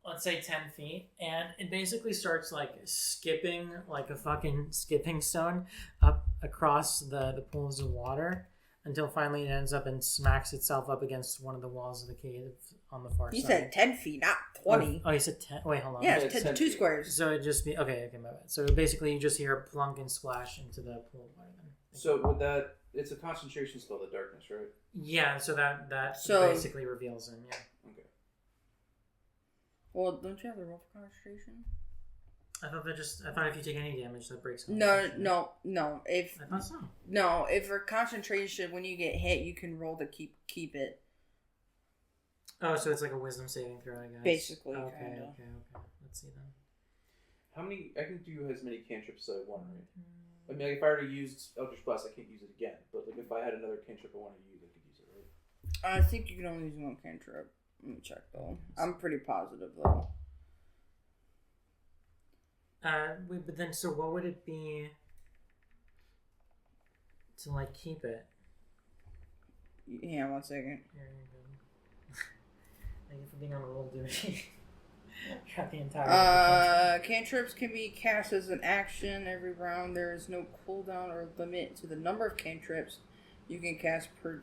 let's say 10 feet, and it basically starts like skipping, like a fucking skipping stone, up across the pools of water until finally it ends up and smacks itself up against one of the walls of the cave on the far He side. said 10 feet, not 20. Oh, you said 10? Wait, hold on. Yeah, Yeah, it's it's 10 two feet. squares. So it just be okay, my bad. So basically, you just hear a plunk and splash into the pool of water. Then. So with that, it's a concentration spell, the darkness, right? Yeah, so that So- basically reveals him. Yeah, Okay. Well, don't you have the roll for concentration? I thought if you take any damage, that breaks. No. I thought so. If for concentration, when you get hit, you can roll to keep it. Oh, so it's like a wisdom saving throw, I guess. Basically, Okay. kinda. Okay. Let's see then. How many? I can do as many cantrips as I want, right? I mean, like, if I already used Eldritch Blast, I can't use it again. But like, if I had another cantrip I want to use, I could use it, right? I think you can only use one cantrip. Let me check though. I'm pretty positive though. Wait, but then, so what would it be to like keep it? Yeah, 1 second. Here, you're good. Thank you for being on roll duty. Got the entire. Cantrips can be cast as an action every round. There is no cooldown or limit to the number of cantrips you can cast per.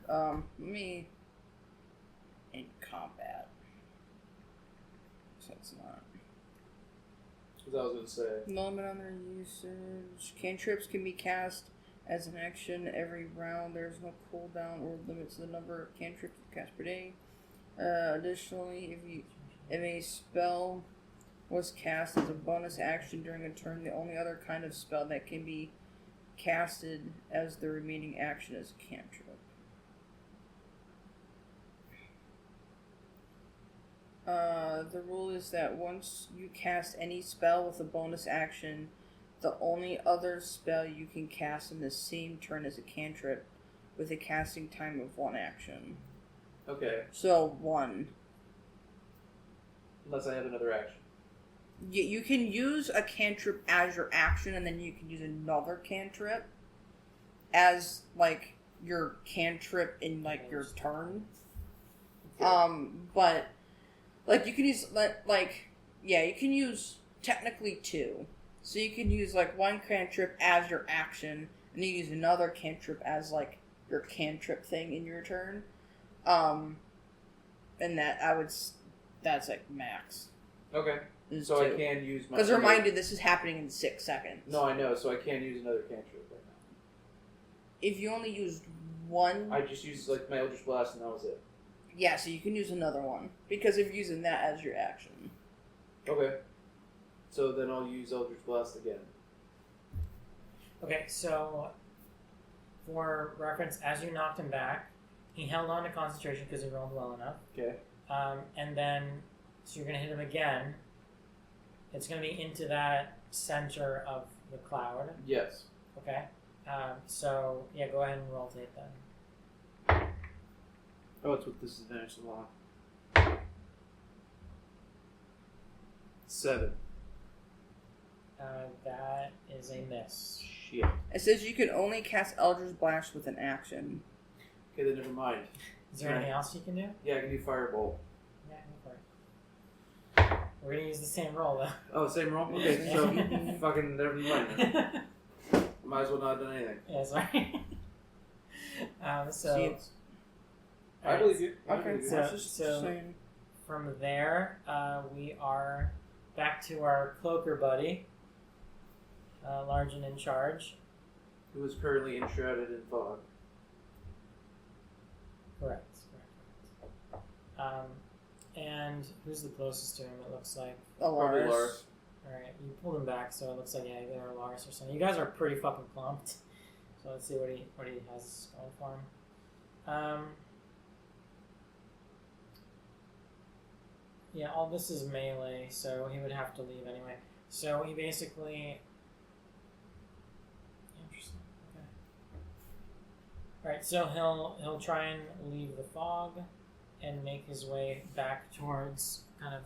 In combat. So it's not. Because I was gonna say. No limit on their usage. Cantrips can be cast As an action, every round there's no cooldown or limit to the number of cantrips you cast per day. Additionally, if a spell was cast as a bonus action during a turn, the only other kind of spell that can be casted as the remaining action is a cantrip. The rule is that once you cast any spell with a bonus action, the only other spell you can cast in the same turn is a cantrip with a casting time of 1 action. Okay. So 1. Unless I have another action. You can use a cantrip as your action, and then you can use another cantrip as, like, your cantrip in, like, your turn. Okay. But, like, you can use, you can use technically 2. So you can use, like, 1 cantrip as your action, and then you use another cantrip as, like, your cantrip thing in your turn. And that's, like, max. Okay. So 2. I can use my... Because remind you, this is happening in 6 seconds. No, I know, so I can't use another cantrip right now. If you only used 1... I just used, like, my Eldritch Blast and that was it. Yeah, so you can use another one. Because of using that as your action. Okay. So then I'll use Eldritch Blast again. Okay, so for reference, as you knocked him back, he held on to concentration because he rolled well enough. Okay. And then, so you're going to hit him again. It's going to be into that center of the cloud. Yes. Okay. So, yeah, go ahead and roll to hit then. Oh, it's with disadvantage along. 7. That is a miss. Shit. It says you can only cast Eldritch Blast with an action. Okay, then never mind. Is there anything else you can do? Yeah, I can do Firebolt. Yeah, go for it. We're going to use the same roll, though. Oh, same roll? Okay, so fucking never mind then. Might as well not have done anything. Yeah, sorry. So... I believe you. Okay, so from there, we are back to our cloaker buddy, large and in charge. Who is currently enshrouded in fog. Correct. And who's the closest to him? It looks like Probably Alaris. Lars. all right. You pulled him back, so it looks like yeah, either Lars or something. You guys are pretty fucking clumped. So let's see what he has going for him. Yeah, all this is melee, so he would have to leave anyway. So he basically... Interesting, okay. Alright, so he'll try and leave the fog and make his way back towards kind of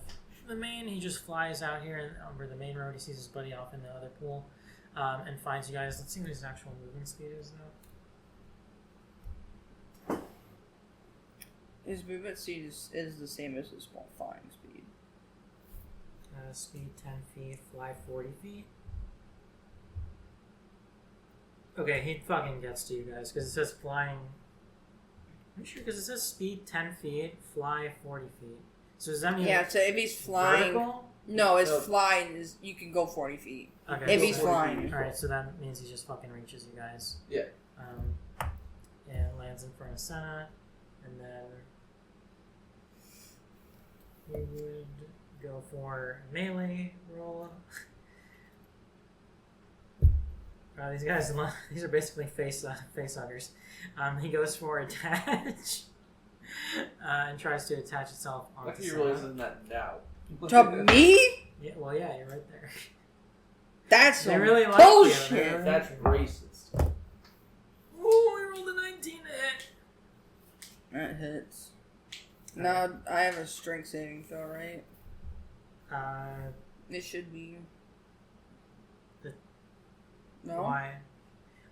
the main. He just flies out here and over the main road. He sees his buddy off in the other pool and finds you guys. Let's see what his actual movement speed is, though. His movement speed is the same as his flying speed. Speed 10 feet, fly 40 feet. Okay, he fucking gets to you guys because it says flying. I'm sure because it says speed 10 feet, fly 40 feet. So does that mean Yeah, so if he's flying... vertical? No, his flying is... You can go 40 feet. Okay, If he's so- flying. Alright, so that means he just fucking reaches you guys. Yeah. And lands in front of Senna, and then he would go for a melee roll. These guys, these are basically face huggers. He goes for attach and tries to attach itself I onto think you Senna. realizing that now. To me? Yeah, well, yeah, you're right there. That's They some really like bullshit. you. They really That's like you. racist. Ooh, we rolled a 19 to hit. That hits. Now, I have a strength saving throw, right? It should be... No? Why?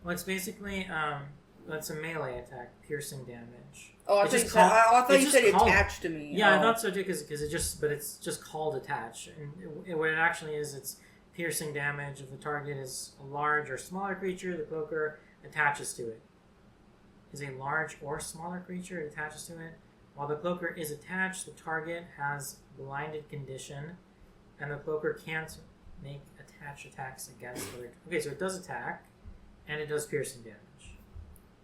Well, it's basically, it's a melee attack, piercing damage. Oh, I It's thought, just you said, I thought it's you just said called- attached to me. Yeah, Oh. I thought so too, because it's just called attach. And what it actually is, it's piercing damage. If the target is a large or smaller creature, the cloaker attaches to it. Is a large or smaller creature, it attaches to it. While the cloaker is attached, the target has blinded condition, and the cloaker can't make attach attacks against other. Okay, so it does attack, And it does piercing damage.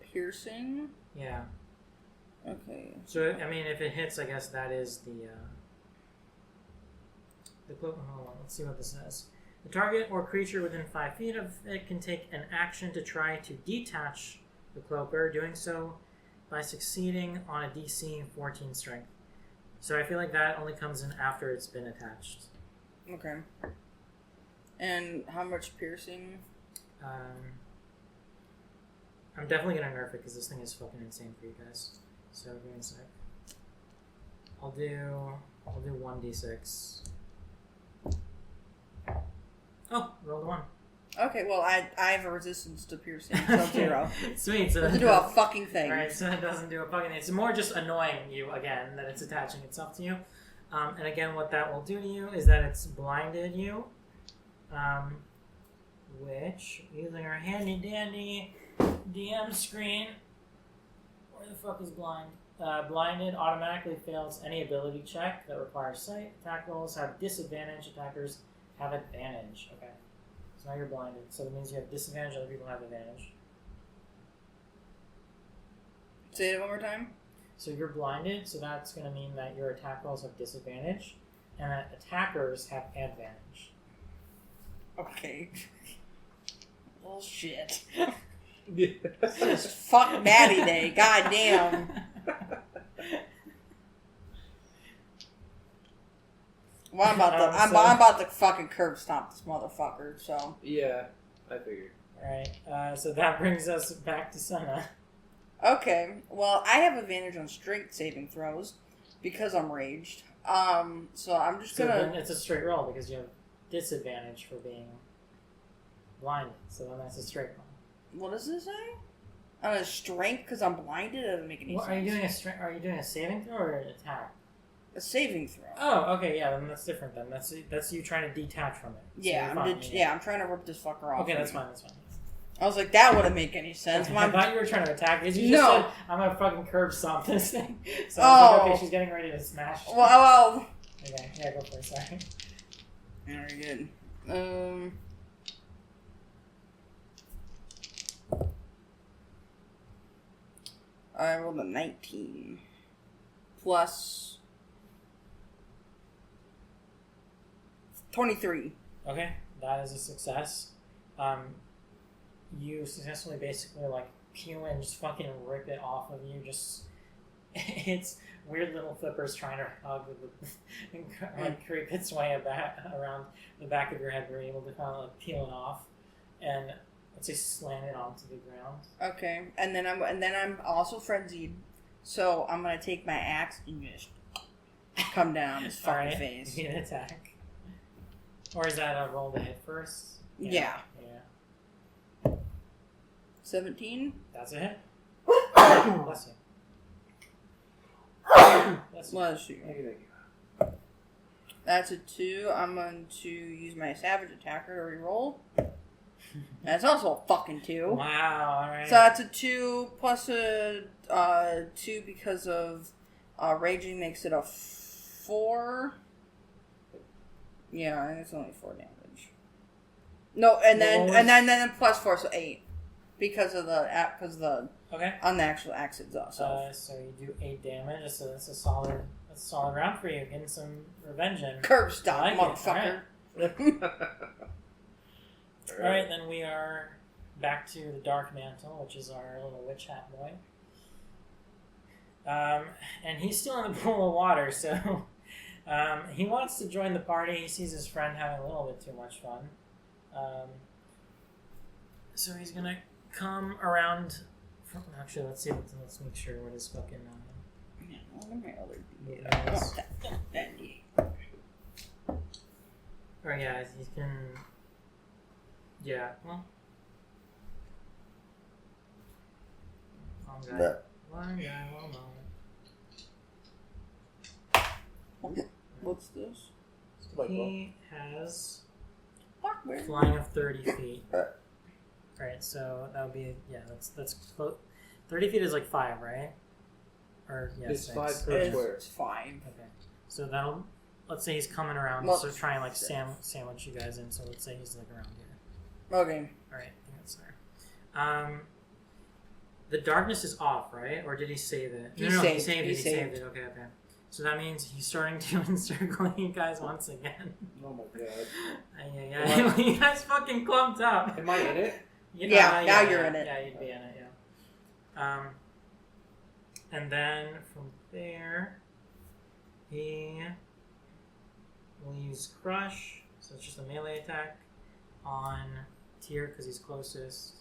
Piercing? Yeah. Okay. So, I mean, if it hits, I guess that is the hold on, let's see what this says. The target or creature within 5 feet of it can take an action to try to detach the cloaker, doing so by succeeding on a DC 14 strength. So I feel like that only comes in after it's been attached. Okay. And how much piercing? I'm definitely gonna nerf it because this thing is fucking insane for you guys. So give me a sec. I'll do 1d6. Oh, rolled a 1. Okay, well, I have a resistance to piercing, so 0. Sweet. So Doesn't do a fucking thing. Alright, so it doesn't do a fucking thing. It's more just annoying you again that it's attaching itself to you. And again, what that will do to you is that it's blinded you. Which, using our handy dandy DM screen, where the fuck is blind? Blinded automatically fails any ability check that requires sight. Attack rolls have disadvantage. Attackers have advantage. Okay. So now you're blinded. So that means you have disadvantage, other people have advantage. Say it one more time. So you're blinded, so that's going to mean that your attack rolls have disadvantage, and that attackers have advantage. Okay. Bullshit. Yeah. This is fuck Maddie Day. God damn. Well, I'm about to fucking curb stomp this motherfucker. So. Yeah, I figured. Alright, so that brings us back to Senna. Okay. Well, I have advantage on strength saving throws because I'm raged. So I'm just So gonna. then it's a straight roll because you have disadvantage for being blinded. So then that's a straight roll. What does it say? On a strength because I'm blinded. It doesn't make any Well, sense. are you doing a saving throw or an attack? A saving throw. Oh, okay, yeah, then that's different. Then that's you trying to detach from it. So Yeah, you're fine, I'm trying to rip this fucker off. Okay, that's fine. That's fine. I was like, that wouldn't make any sense. I thought you were trying to attack because you just No. said I'm gonna fucking curb stomp this thing. So I was like, okay, she's getting ready to smash. Well. Okay, yeah, go for it. Sorry. Very good. I rolled a 19 plus 23. Okay, that is a success. You successfully basically like peel and just fucking rip it off of you. Just it's weird little flippers trying to hug and like creep its way around the back of your head. You're able to kind of like peel it off and let's say slam it onto the ground. Okay, and then I'm also frenzied, so I'm gonna take my axe and just come down his fucking Alright, face. you can attack. Or is that a roll to hit first? Yeah. Yeah. 17. That's a hit. Bless you. Bless you. Bless you. Thank you. That's a 2. I'm going to use my savage attacker to reroll. That's also a fucking 2. Wow, alright. So that's a 2 plus a 2 because of raging makes it a 4. Yeah, and it's only 4 damage. No, and then plus 4, so 8 because of the Okay. on the actual axe itself. So you do 8 damage. So that's a solid round for you. Getting some revenge in. Curb stop, I like it. motherfucker. Alright, then we are back to the Dark Mantle, which is our little witch hat boy. And he's still in the pool of water, so he wants to join the party. He sees his friend having a little bit too much fun. So he's gonna come around. Actually, let's make sure what his fucking. Yeah, what are my other movement is. that D8. Oh yeah, he can. Yeah, well. One guy, one moment. What's this? He has Blackbird. flying of 30 feet. Right, so that would be that's close. 30 feet is like 5, right? Or yeah, It's 6. 5 per square. It's 5. Okay, so that'll. Let's say he's coming around, Well, so try and like 6. sandwich you guys in. So let's say he's like around here. Okay. All right, I think that's there. The darkness is off, right? Or did he save it? He No, he saved saved it. it. He saved it. Okay. So that means he's starting to encircle you guys once again. Oh my god. Yeah. You guys fucking clumped up. Am I in it? Now you're in it. Yeah, you'd be in it, yeah. And then from there, he will use Crush, so it's just a melee attack on Tyr because he's closest.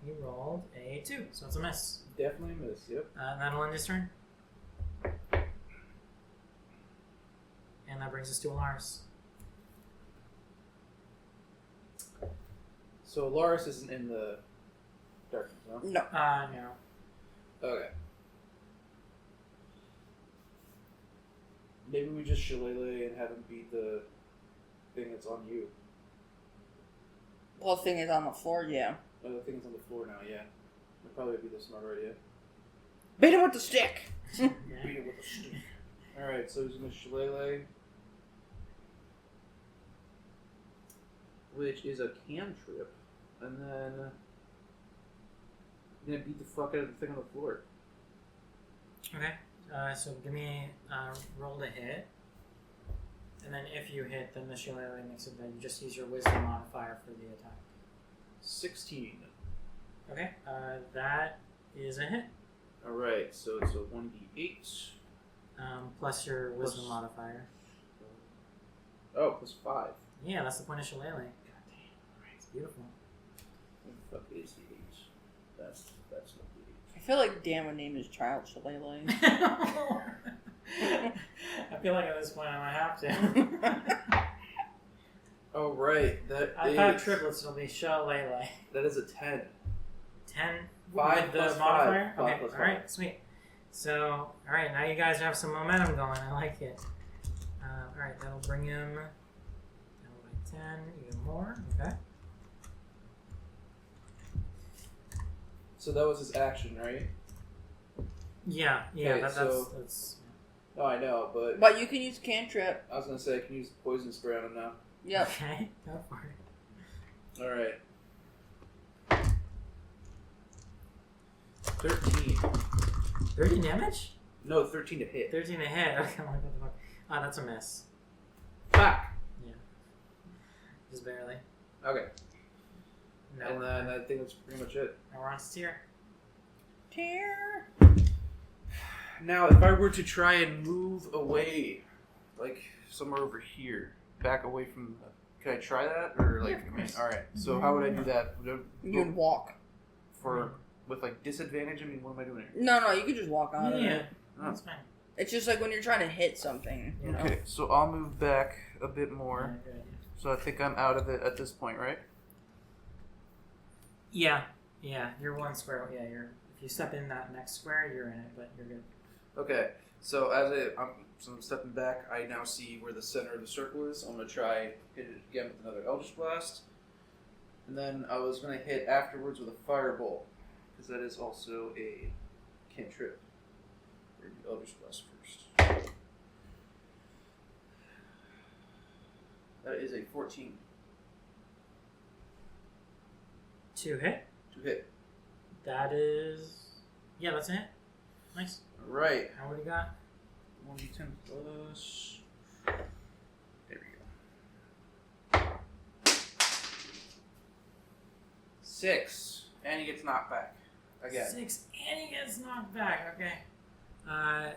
He rolled a 2, so it's a miss. Definitely a miss, yep. That'll end his turn. And that brings us to Alaris. So Alaris isn't in the darkness, no? No. No. Okay. Maybe we just shillelagh and have him beat the thing that's on you. The whole thing is on the floor, yeah. Oh, the thing that's on the floor now, yeah. That probably would be the smarter idea. Beat him with the stick! Beat it with a stick. Alright, so he's gonna shillelagh. Which is a cantrip. And then I'm gonna beat the fuck out of the thing on the floor. Okay. So give me roll to hit. And then if you hit, then the shillelagh makes it that you just use your wisdom modifier for the attack. 16. Okay. That is a hit. Alright, so it's a 1d8. Plus your wisdom modifier. Oh, plus 5. Yeah, that's the point of shillelagh. God damn. It's beautiful. What the fuck is the 8? That's not the I feel like Dan would name his child Shillelagh. I feel like at this point I might have to. 8. Oh, right. That I've had triplets, it'll be shillelagh. That is a 10. 10? 5 with the plus modifier? 5. Okay, 5 plus 5. alright, sweet. So, alright, now you guys have some momentum going. I like it. Alright, that'll bring him down by 10, even more. Okay. So that was his action, right? Yeah, Okay, that's Oh, I know, but But you can use cantrip. I was gonna say I can use poison spray on him now. Yep. okay. Go for it. Alright. 13. 13 damage? No, 13 to hit. 13 to hit. Okay, I'm like, what the fuck? That's a miss. Fuck! Just barely. Okay. No. And then I think that's pretty much it. Now we're on Tyr. Tear. Now, if I were to try and move away, like somewhere over here, back away from the... Could I try that? Or like, Yeah, of I mean, course. alright. So how would I do that? You would walk. With like disadvantage? I mean, what am I doing here? No, you could just walk on Yeah, it. that's fine. It's just like when you're trying to hit something, you know? Okay, so I'll move back a bit more. Yeah, good idea. So I think I'm out of it at this point, right? Yeah, you're one square. Yeah, if you step in that next square, you're in it, but you're good. Okay, so I'm stepping back, I now see where the center of the circle is. I'm going to try hit it again with another Eldritch Blast. And then I was going to hit afterwards with a Firebolt, because that is also a cantrip. We're going to do Eldritch Blast first. That is a 14 To hit. to hit. That is. Yeah, that's a hit. Nice. Alright. How what do you got? 1d10 plus... There we go. 6. And he gets knocked back. Again. 6, and he gets knocked back. Okay.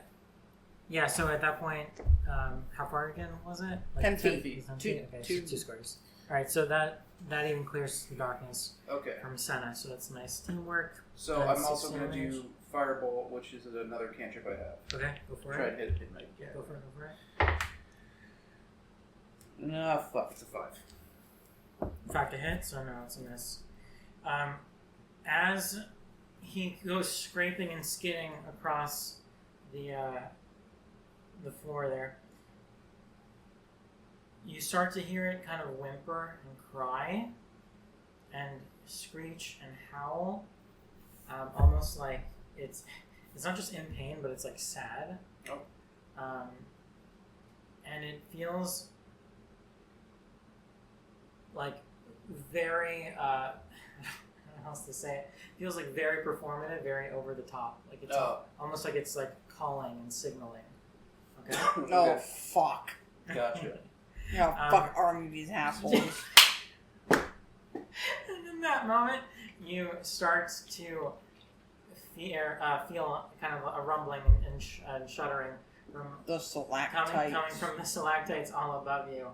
Yeah. So at that point, how far again was it? 10 feet. 10 feet. 10 Two- feet. Okay, two- so 2 squares. All right. So that even clears the darkness Okay. from Senna. So that's nice teamwork. So That's I'm also 6 going to damage. do Firebolt, which is another cantrip I have. Okay. Go for Try it. and hit it in my... Yeah. Go for it. Nah, fuck. It's a 5. 5 to hit, so no, it's a miss. As he goes scraping and skidding across the floor there, you start to hear it kind of whimper and cry and screech and howl, almost like it's not just in pain, but it's like sad. Oh. And it feels like very else to say it. Feels like very performative, very over the top. Like it's almost like it's like calling and signaling. Okay. Oh fuck. Gotcha. Yeah, fuck Army these assholes. And in that moment, you start to feel kind of a rumbling and shuddering from The stalactites. coming from the stalactites all above you,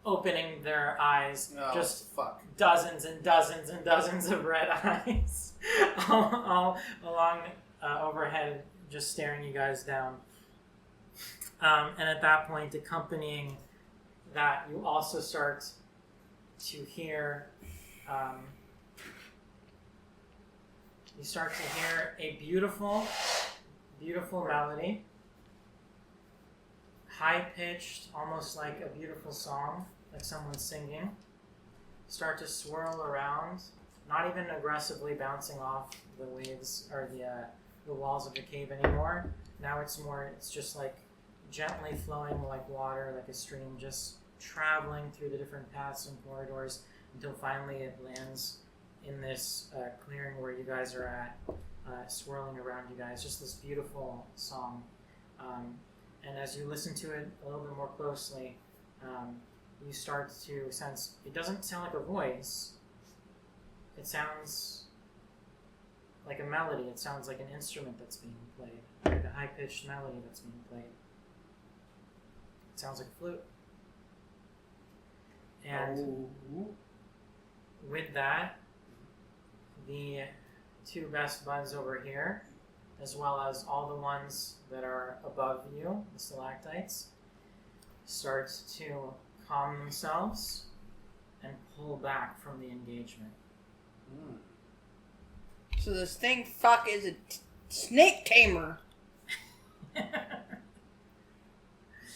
opening their eyes. Just fuck. dozens and dozens and dozens of red eyes all along overhead, just staring you guys down. And at that point, accompanying that, you also start to hear a beautiful, beautiful melody, high-pitched, almost like a beautiful song, like someone's singing, start to swirl around, not even aggressively bouncing off the waves or the walls of the cave anymore. Now it's just like gently flowing like water, like a stream, just traveling through the different paths and corridors until finally it lands in this clearing where you guys are at, swirling around you guys. Just this beautiful song. And as you listen to it a little bit more closely, you start to sense it doesn't sound like a voice. It sounds like a melody. It sounds like an instrument that's being played, like a high-pitched melody that's being played. It sounds like a flute. And with that, the two best buds over here, as well as all the ones that are above you, the stalactites, start to calm themselves and pull back from the engagement. So this thing is a snake tamer.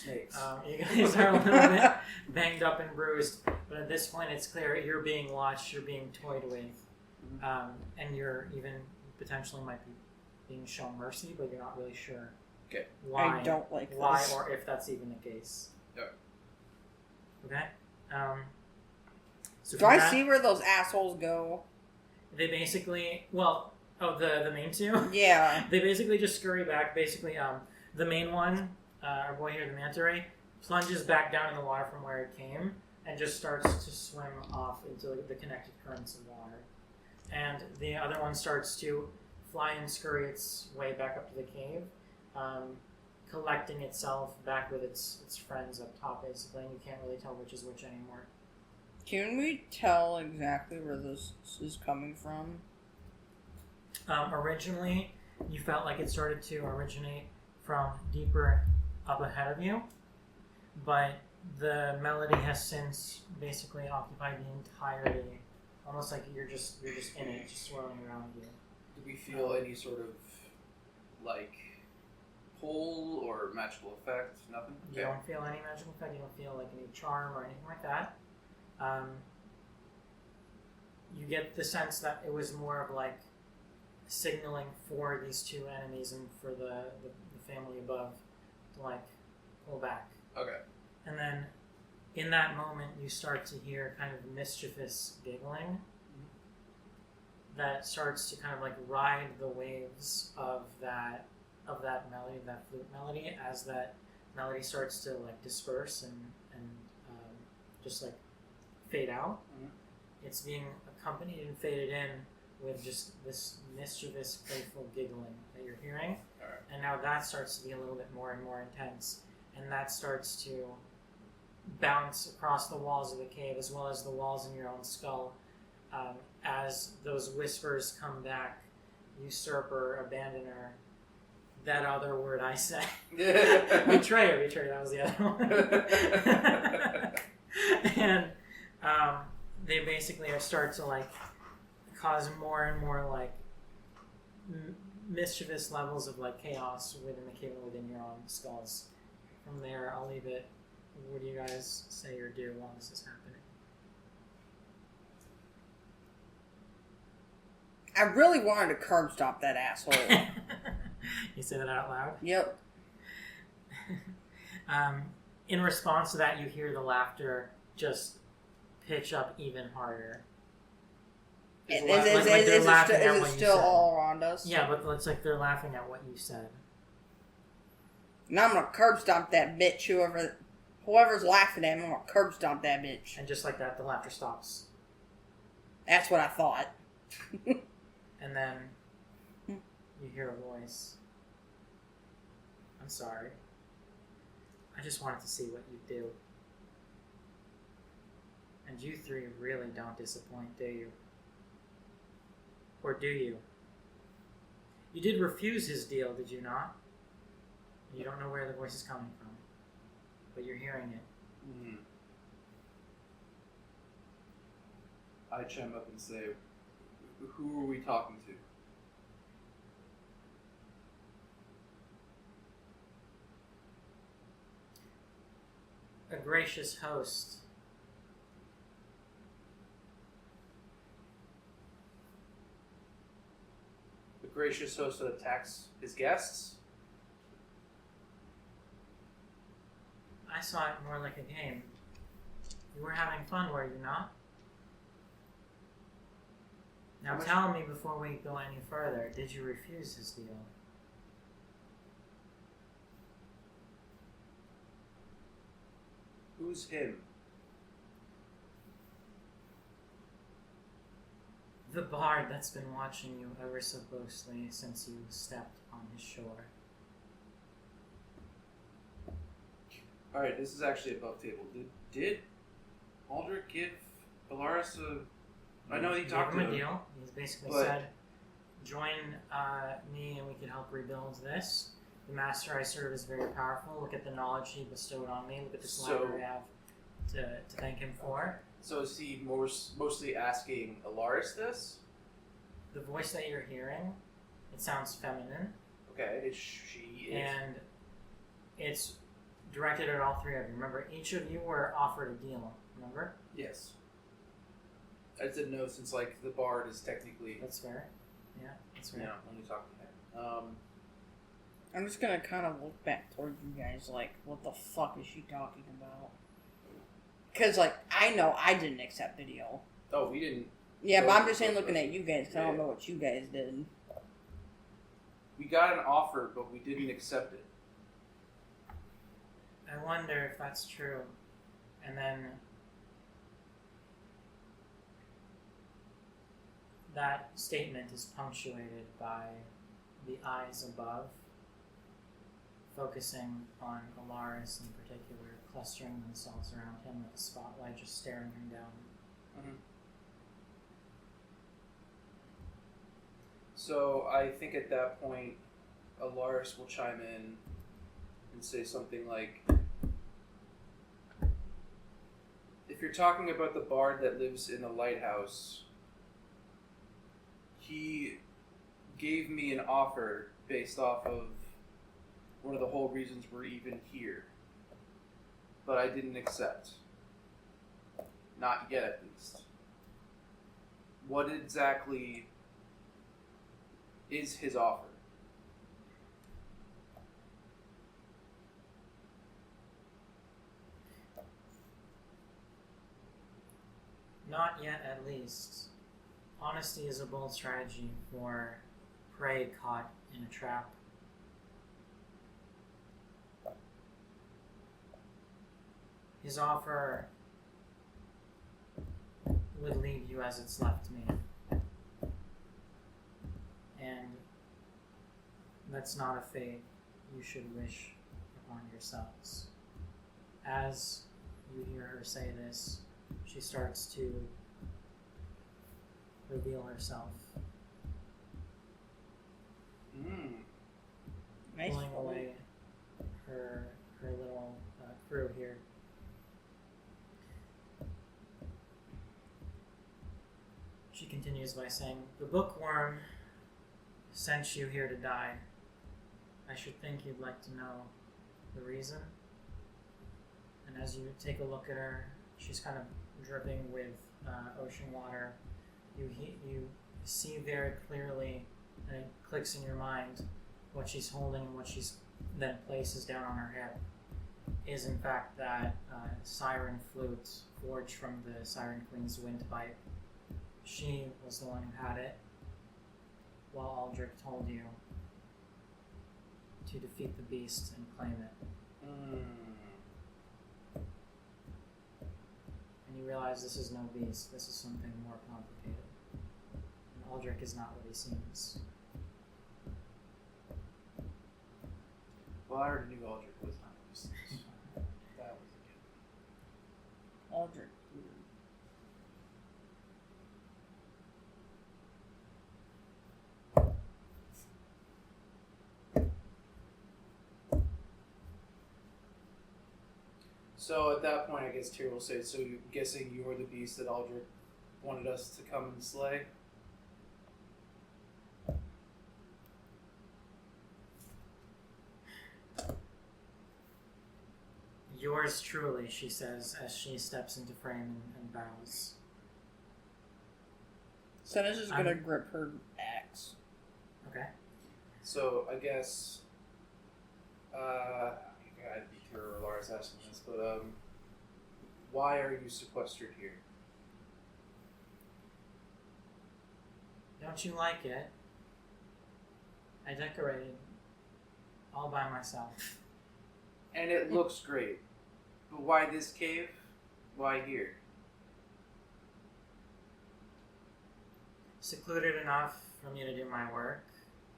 Snakes. You guys are a little bit banged up and bruised, but at this point it's clear you're being watched, you're being toyed with, and you're even potentially might be being shown mercy, but you're not really sure why. I don't like why this. or if that's even the case. Yeah. Okay. So Do I see where those assholes go? They basically, the main two. Yeah. They basically just scurry back. Basically, the main one, our boy here, the manta ray, plunges back down in the water from where it came and just starts to swim off into the connected currents of water. And the other one starts to fly and scurry its way back up to the cave, collecting itself back with its friends up top, basically, and you can't really tell which is which anymore. Can we tell exactly where this is coming from? Originally, you felt like it started to originate from deeper up ahead of you, but the melody has since basically occupied the entirety, almost like you're just in it, just swirling around you. Do we feel any sort of like pull or magical effect? Nothing? You don't feel any magical effect, you don't feel like any charm or anything like that. You get the sense that it was more of like signaling for these two enemies and for the family above to like pull back. Okay. And then in that moment you start to hear kind of mischievous giggling that starts to kind of like ride the waves of that melody, that flute melody, as that melody starts to like disperse and just like fade out. Mm-hmm. It's being accompanied and faded in with just this mischievous, playful giggling that you're hearing. All right. And now that starts to be a little bit more and more intense. And that starts to bounce across the walls of the cave as well as the walls in your own skull. As those whispers come back, usurper, abandoner, that other word I said. Betrayer, that was the other one. And they basically start to like cause more and more like mischievous levels of like chaos within the cave and within your own skulls. From there, I'll leave it. What do you guys say or do while this is happening? I really wanted to curb stop that asshole. You say that out loud? Yep. In response to that, you hear the laughter just pitch up even harder. Is Like they're laughing at it what you still said. all around us? Yeah, but it's like they're laughing at what you said. Now I'm gonna curb stomp that bitch. Whoever's laughing at me, I'm gonna curb stomp that bitch. And just like that, the laughter stops. That's what I thought. And then you hear a voice. I'm sorry. I just wanted to see what you do. And you three really don't disappoint, do you? Or do you? You did refuse his deal, did you not? You don't know where the voice is coming from, but you're hearing it. Mm-hmm. I chime up and say, who are we talking to? A gracious host. The gracious host that attacks his guests? I saw it more like a game. You were having fun, were you not? Now tell me before we go any further, did you refuse his deal? Who's him? The bard that's been watching you ever so closely since you stepped on his shore. Alright, this is actually above table. Did Aldrich give Valaris a... I know he talked to Gave him him. a deal. He's basically But- said, join me and we can help rebuild this. The master I serve is very powerful. Look at the knowledge he bestowed on me. Look at this library I have to thank him for. So is he mostly asking Alaris this? The voice that you're hearing, it sounds feminine. Okay, she is. And it's directed at all three of you. Remember, each of you were offered a deal. Remember? Yes. I just didn't know since, like, the bard is technically... That's fair. Yeah, that's fair. Yeah, only talking to him. I'm just gonna kind of look back towards you guys like, what the fuck is she talking about? Because, like, I know I didn't accept the deal. Oh, we didn't... Yeah, but I'm just saying looking at you guys, 'cause I don't know what you guys did. We got an offer, but we didn't accept it. I wonder if that's true. And then that statement is punctuated by the eyes above, focusing on Alaris in particular, clustering themselves around him with the spotlight, just staring him down. Mm-hmm. So I think at that point, Alaris will chime in and say something like, if you're talking about the bard that lives in the lighthouse, he gave me an offer based off of one of the whole reasons we're even here. But I didn't accept. Not yet, at least. What exactly is his offer? Not yet, at least. Honesty is a bold strategy for prey caught in a trap. His offer would leave you as it's left me. And that's not a fate you should wish upon yourselves. As you hear her say this, she starts to reveal herself, Nice. pulling away her little crew here. She continues by saying, "The bookworm sent you here to die. I should think you'd like to know the reason." And as you take a look at her, she's kind of dripping with ocean water. You see very clearly, and it clicks in your mind, what she's holding and what she's then places down on her hip is in fact that siren flute forged from the Siren Queen's windpipe. she was the one who had it, while Aldrich told you to defeat the beast and claim it. And you realize this is no beast, this is something more complicated. And Aldrich is not what he seems. Well, I already knew Aldrich was not those things. That was a given. Aldrich. So at that point, I guess Tyr will say, so you're guessing you're the beast that Aldrich wanted us to come and slay? Yours truly, she says as she steps into frame and bows. Senna's just gonna grip her axe. Okay. So I guess, I'd be Tyr or Lars asking this, but why are you sequestered here? Don't you like it? I decorated all by myself. And it looks great. But why this cave? Why here? Secluded enough for me to do my work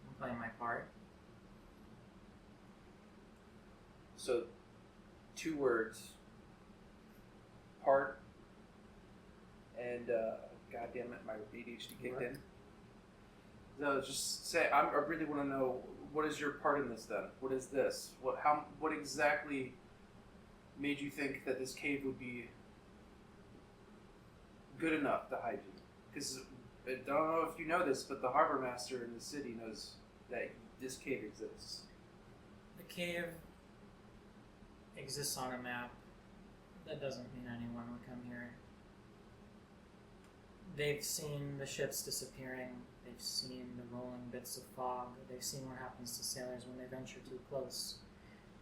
and play my part. So, 2 words. Part. And, God damn it, my ADHD kicked in. So just say, I really want to know, what is your part in this then? What is this? What exactly made you think that this cave would be good enough to hide you? Because I don't know if you know this, but the harbor master in the city knows that this cave exists. The cave exists on a map. That doesn't mean anyone would come here. They've seen the ships disappearing. They've seen the rolling bits of fog. They've seen what happens to sailors when they venture too close.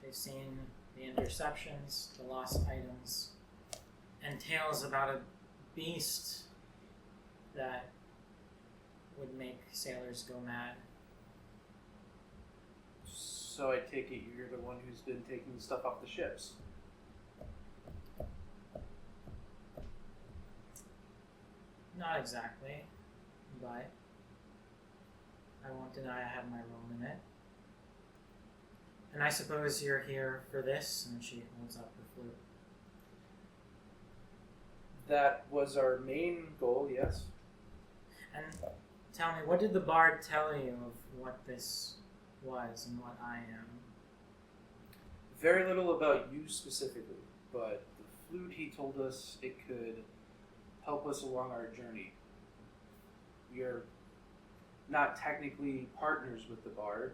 They've seen the interceptions, the lost items, and tales about a beast that would make sailors go mad. So I take it you're the one who's been taking stuff off the ships. Not exactly, but I won't deny I had my role in it. And I suppose you're here for this, and she holds up her flute. That was our main goal, yes. And tell me, what did the bard tell you of what this was and what I am? Very little about you specifically, but the flute, he told us it could help us along our journey. We are not technically partners with the bard.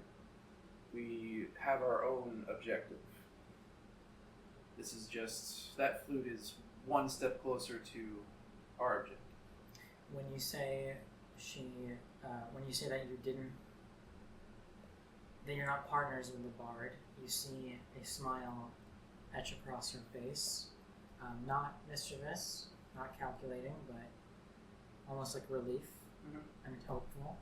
We have our own objective. This is just, that flute is one step closer to our objective. When you say that you didn't, that you're not partners with the bard, you see a smile etch across her face. Not mischievous, not calculating, but almost like relief and hopeful.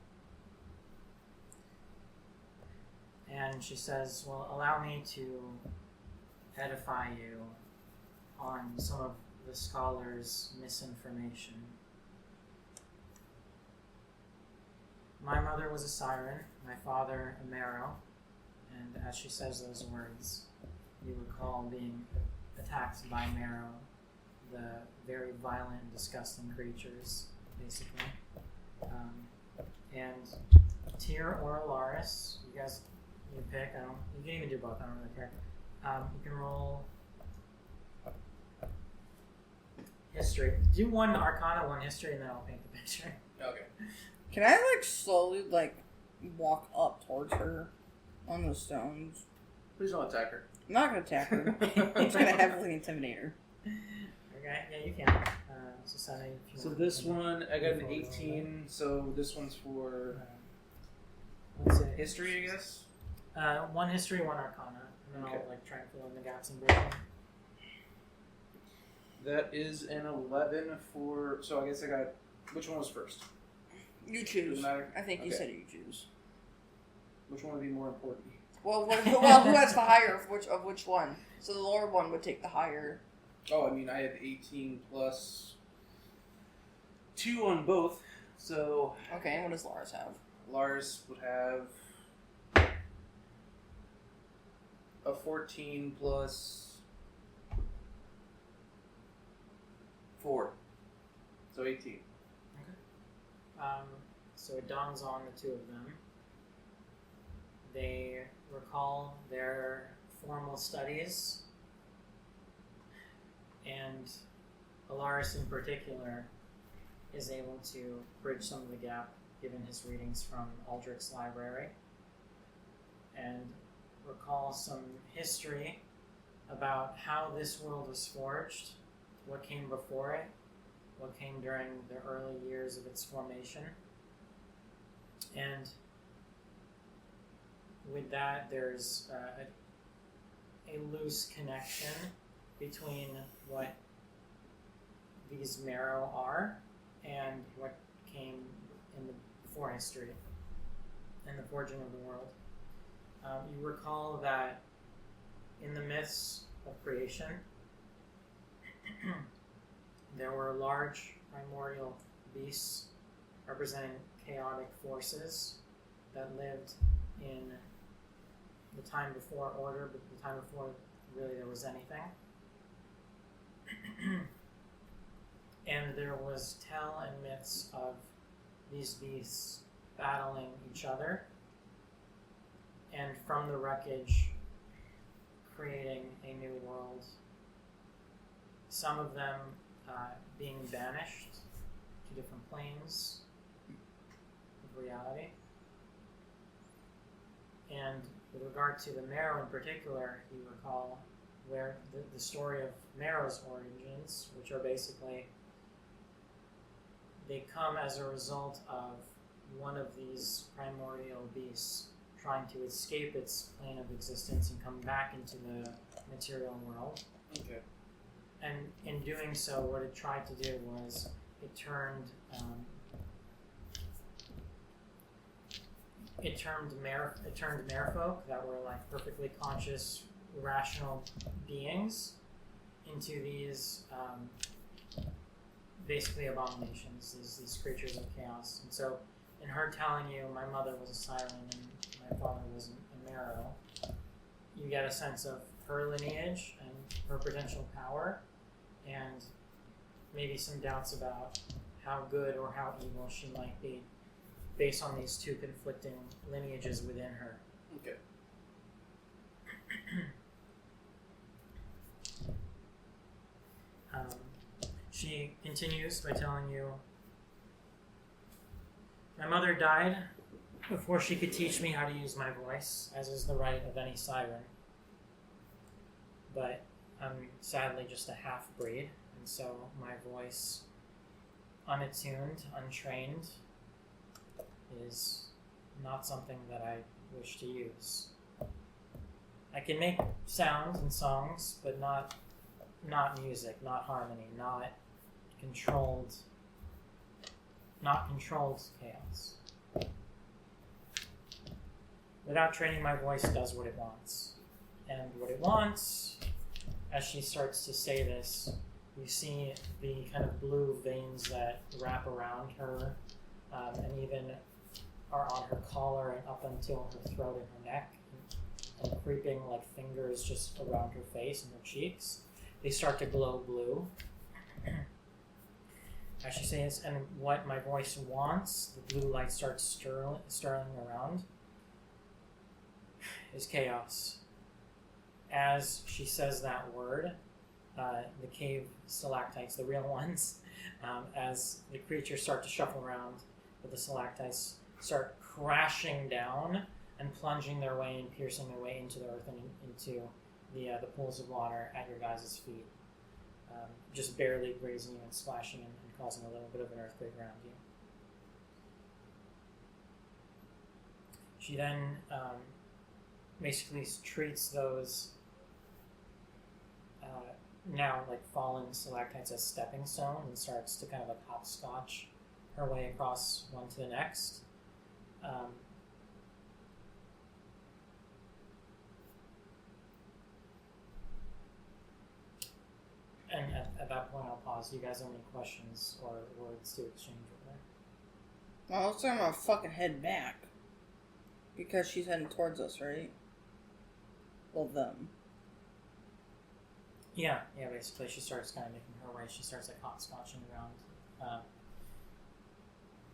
And she says, well, allow me to edify you on some of the scholars' misinformation. My mother was a siren, my father a marrow, and as she says those words, you recall being attacked by marrow, the very violent and disgusting creatures, basically. And Tyr or Alaris, you guys, you pick. You can even do both. I don't really care. You can roll history. Do one Arcana, one history, and then I'll paint the picture. Okay. Can I slowly walk up towards her on the stones? Please don't attack her. I'm not gonna attack her. I'm just gonna heavily intimidate her. Okay, yeah, you can. So Sana, if you So want this to- one, I got an 18, so this one's for Let's say history, I guess? one history, one Arcana, and then Okay. I'll try and fill in the gaps and break them. That is an 11 for, so I guess I got Which one was first? You choose. Doesn't matter? I think you Okay. said you choose. Which one would be more important? Well, who has the higher of which one? So the lower one would take the higher. Oh, I mean, I have 18 plus 2 on both. So Okay, and what does Lars have? Lars would have a 14 plus 4. So 18. So it dawns on the two of them. They recall their formal studies, and Alaris in particular is able to bridge some of the gap given his readings from Aldrich's library, and recall some history about how this world was forged, what came before it, what came during the early years of its formation. And with that, there's a loose connection between what these marrow are and what came in the before history and the forging of the world. You recall that in the myths of creation, there were large primordial beasts representing chaotic forces that lived in the time before order, but the time before really there was anything. And there was tell and myths of these beasts battling each other, and from the wreckage creating a new world. Some of them being banished to different planes of reality. And with regard to the marrow in particular, you recall where the story of marrow's origins, which are basically, they come as a result of one of these primordial beasts trying to escape its plane of existence and come back into the material world. Okay. And in doing so, what it tried to do was it turned merfolk that were like perfectly conscious, rational beings into these basically abominations, these creatures of chaos. And so, in her telling you, my mother was a siren and my father was a marrow, you get a sense of her lineage and her potential power, and maybe some doubts about how good or how evil she might be based on these two conflicting lineages within her. Okay. She continues by telling you, my mother died before she could teach me how to use my voice, as is the right of any siren. But I'm sadly just a half-breed, and so my voice, unattuned, untrained, is not something that I wish to use. I can make sounds and songs, but not music, not harmony, not controlled chaos. Without training, my voice does what it wants. And what it wants, as she starts to say this, you see the kind of blue veins that wrap around her, and even are on her collar and up until her throat and her neck, and creeping like fingers just around her face and her cheeks. They start to glow blue. As she says, and what my voice wants, the blue light starts stirring around, is chaos. As she says that word, the cave stalactites, the real ones, as the creatures start to shuffle around, but the stalactites start crashing down and plunging their way and piercing their way into the earth and into the pools of water at your guys' feet, just barely grazing you and splashing and causing a little bit of an earthquake around you. She then basically treats those now like fallen stalactites as stepping stones and starts to kind of like hopscotch her way across one to the next. And at that point, I'll pause. Do you guys have any questions or words to exchange with her? Well, let's I'm gonna fucking head back. Because she's heading towards us, right? Well, them. Yeah, basically she starts kind of making her way. She starts like hopscotching around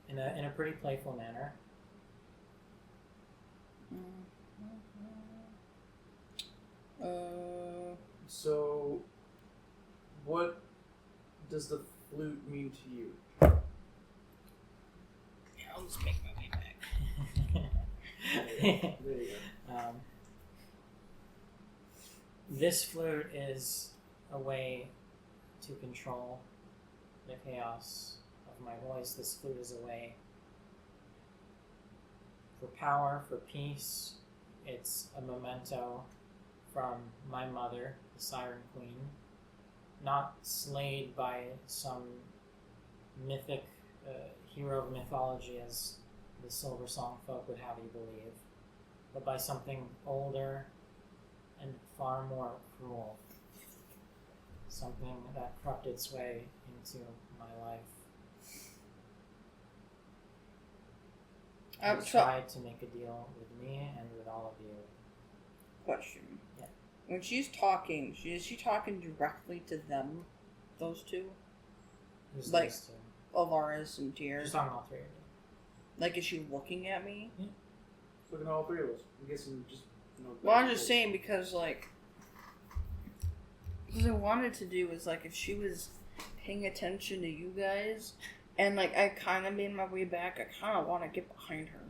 in a pretty playful manner. So, what does the flute mean to you? Yeah, I'll just make my way back. There you go. This flute is a way to control the chaos of my voice. This flute is a way for power, for peace. It's a memento from my mother, the Siren Queen, not slayed by some mythic hero of mythology as the Silver Song folk would have you believe, but by something older and far more cruel. Something that crept its way into my life. And tried to make a deal with me and with all of you. Question. Yeah. When she's talking, is she talking directly to them? Those two? Who's Like, those two? Alvaris and Tyr. She's talking all three of you. Like, is she looking at me? Yeah. Looking at all three of us. I'm guessing just. Well, I'm just saying because, like, what I wanted to do was, like, if she was paying attention to you guys, and, like, I kind of made my way back, I kind of want to get behind her.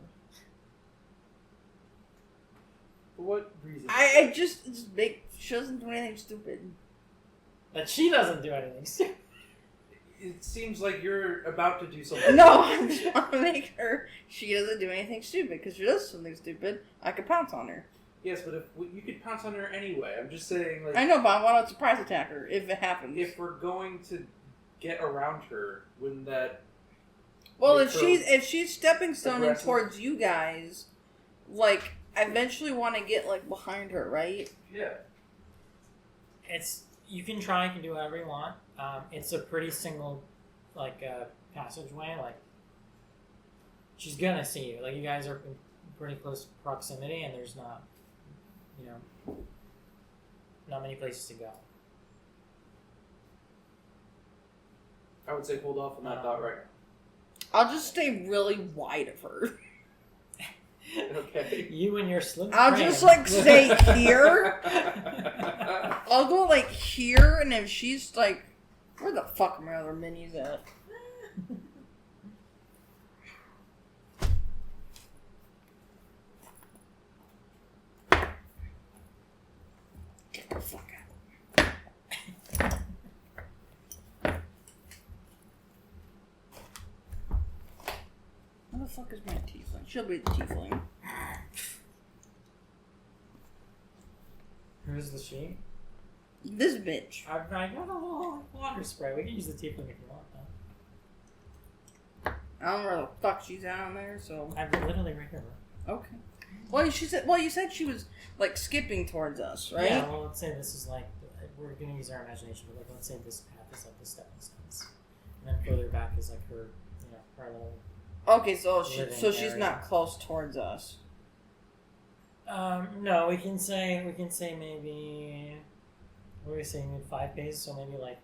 For what reason? I just she doesn't do anything stupid. But she doesn't do anything stupid. It seems like you're about to do something. No, I just want to make her she doesn't do anything stupid, because if she does something stupid, I could pounce on her. Yes, but if you could pounce on her anyway. I'm just saying, like, I know, but I want to surprise attack her if it happens. if we're going to get around her, wouldn't that? Well, make if she's stepping stoning aggressive? towards you guys, like, I eventually want to get, like, behind her, right? Yeah. You can try, you can do whatever you want. It's a pretty single, like, passageway. Like, she's gonna see you. Like, you guys are in pretty close proximity, and there's not, not many places to go. I would say hold off on that thought right I'll just stay really wide of her. now. Okay. You and your slim I'll frame. just, like, stay here. I'll go, like, here, and if she's, like... Where the fuck are my other minis at? Get the fuck out. Where the fuck is my tiefling? She'll be the tiefling. Who's the she? This bitch. I got a little water spray. We can use the tiefling if you want, though. I don't know where the fuck she's at on there, so... I've literally right here, bro. Okay. Well, you said she was, like, skipping towards us, right? Yeah, well, let's say this is like, we're going to use our imagination, but like, let's say this path is like the stepping stones. And then further back is like her, her little... Okay, so she's area. not close towards us. No, we can say maybe, what are we saying, maybe 5 paces, so maybe like,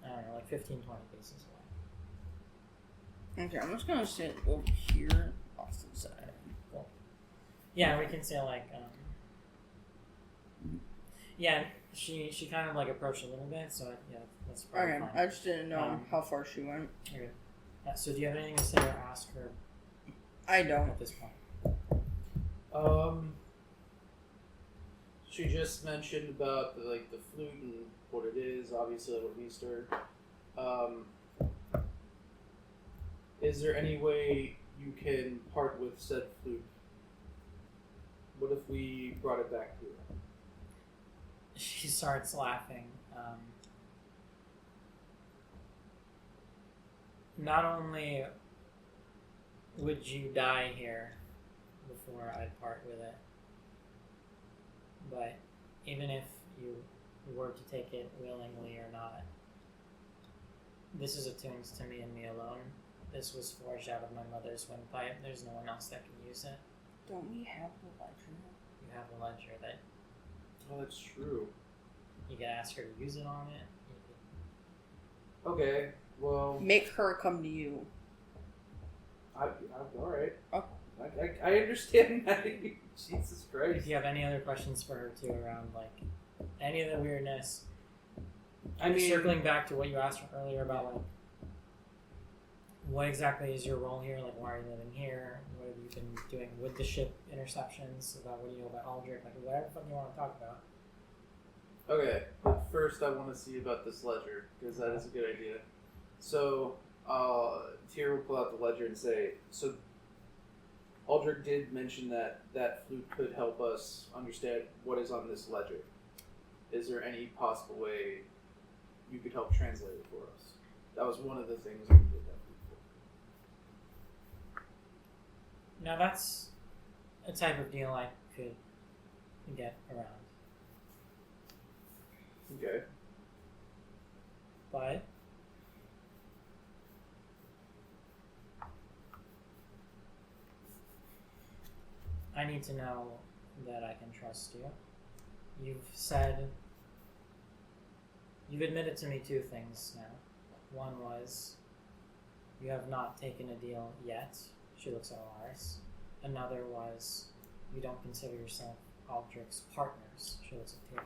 I don't know, like 15, 20 paces away. Okay, I'm just gonna sit over here off to the side. Cool. Yeah, we can say like, yeah, she kind of like approached a little bit, so yeah, that's probably Okay, fine. I just didn't know how far she went. You're good. So do you have anything to say or ask her I don't. at this point? She just mentioned about the flute and what it is. Obviously, that would be stirred. Is there any way you can part with said flute? What if we brought it back to her? She starts laughing. not only would you die here before I'd part with it, but even if you were to take it willingly or not, this is attuned to me and me alone. This was forged out of my mother's windpipe. There's no one else that can use it. Don't we have the ledger? You have a ledger that Oh, that's true. you can ask her to use it on it. You Okay, well, Make her come to you. all right. Oh. I understand that. Jesus could, Christ. if you have any other questions for her too around like any of the weirdness, I mean, circling back to what you asked earlier about like what exactly is your role here? Like, why are you living here? What have you been doing with the ship interceptions? About what do you know about Aldrich? Like, whatever the fuck you want to talk about. okay, but first I want to see about this ledger, because that is a good idea. So, Tyr will pull out the ledger and say, so Aldrich did mention that that flute could help us understand what is on this ledger. Is there any possible way you could help translate it for us? That was one of the things we did that flute for. Now that's a type of deal I could get around, Okay. but I need to know that I can trust you. You've admitted to me two things now. One was you have not taken a deal yet. She looks at Alaris. Another was you don't consider yourself Aldrich's partners. She looks at Tyr.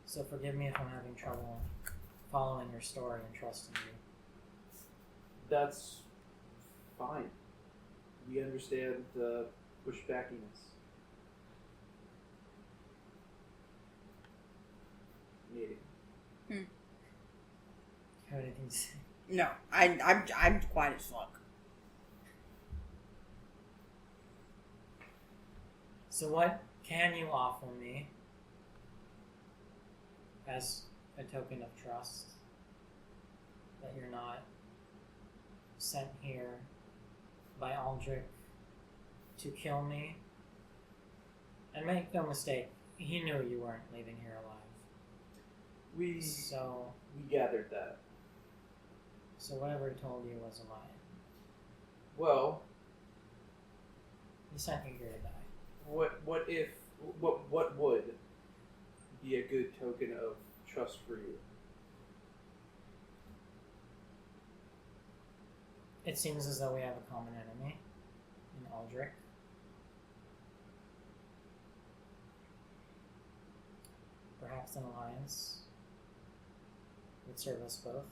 So forgive me if I'm having trouble following your story and trusting you. That's fine. We understand the pushbackiness. Meeting. Have anything to say? No, I'm quiet as fuck. So what can you offer me as a token of trust that you're not sent here by Aldrich to kill me? And make no mistake, he knew you weren't leaving here alive. We gathered that. So whatever he told you was a lie. Well, He sent you here to die. what would be a good token of trust for you? It seems as though we have a common enemy in Aldrich. Perhaps an alliance would serve us both.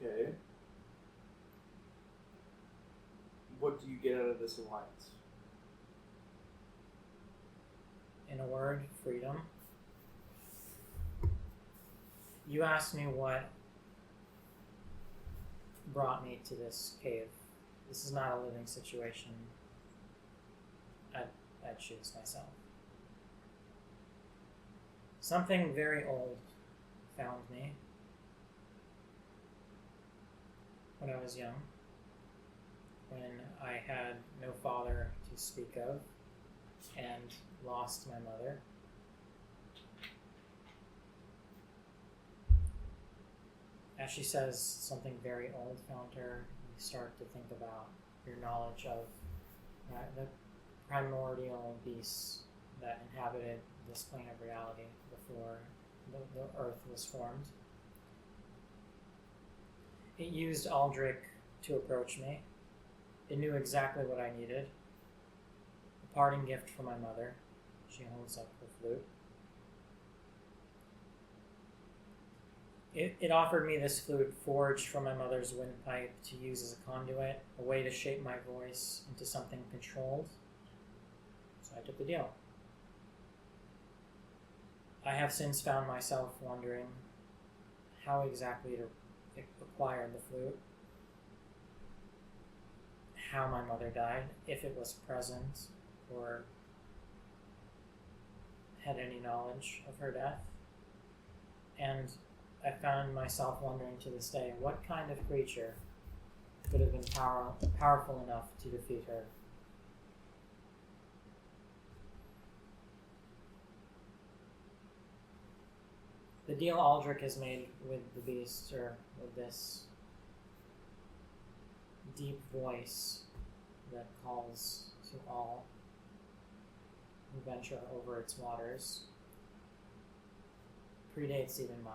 Okay. What do you get out of this alliance? In a word, freedom. You asked me what brought me to this cave. This is not a living situation. I'd choose myself. Something very old found me when I was young, when I had no father to speak of and lost my mother. As she says, something very old found her. You start to think about your knowledge of the primordial beasts that inhabited this plane of reality before the Earth was formed. It used Aldrich to approach me. It knew exactly what I needed. A parting gift from my mother. She holds up her flute. It offered me this flute forged from my mother's windpipe to use as a conduit, a way to shape my voice into something controlled. So I took the deal. I have since found myself wondering how exactly to acquire the flute, how my mother died, if it was present, or had any knowledge of her death. And I found myself wondering to this day, what kind of creature could have been powerful enough to defeat her? The deal Aldrich has made with the beast, or with this deep voice that calls to all who venture over its waters, predates even mine.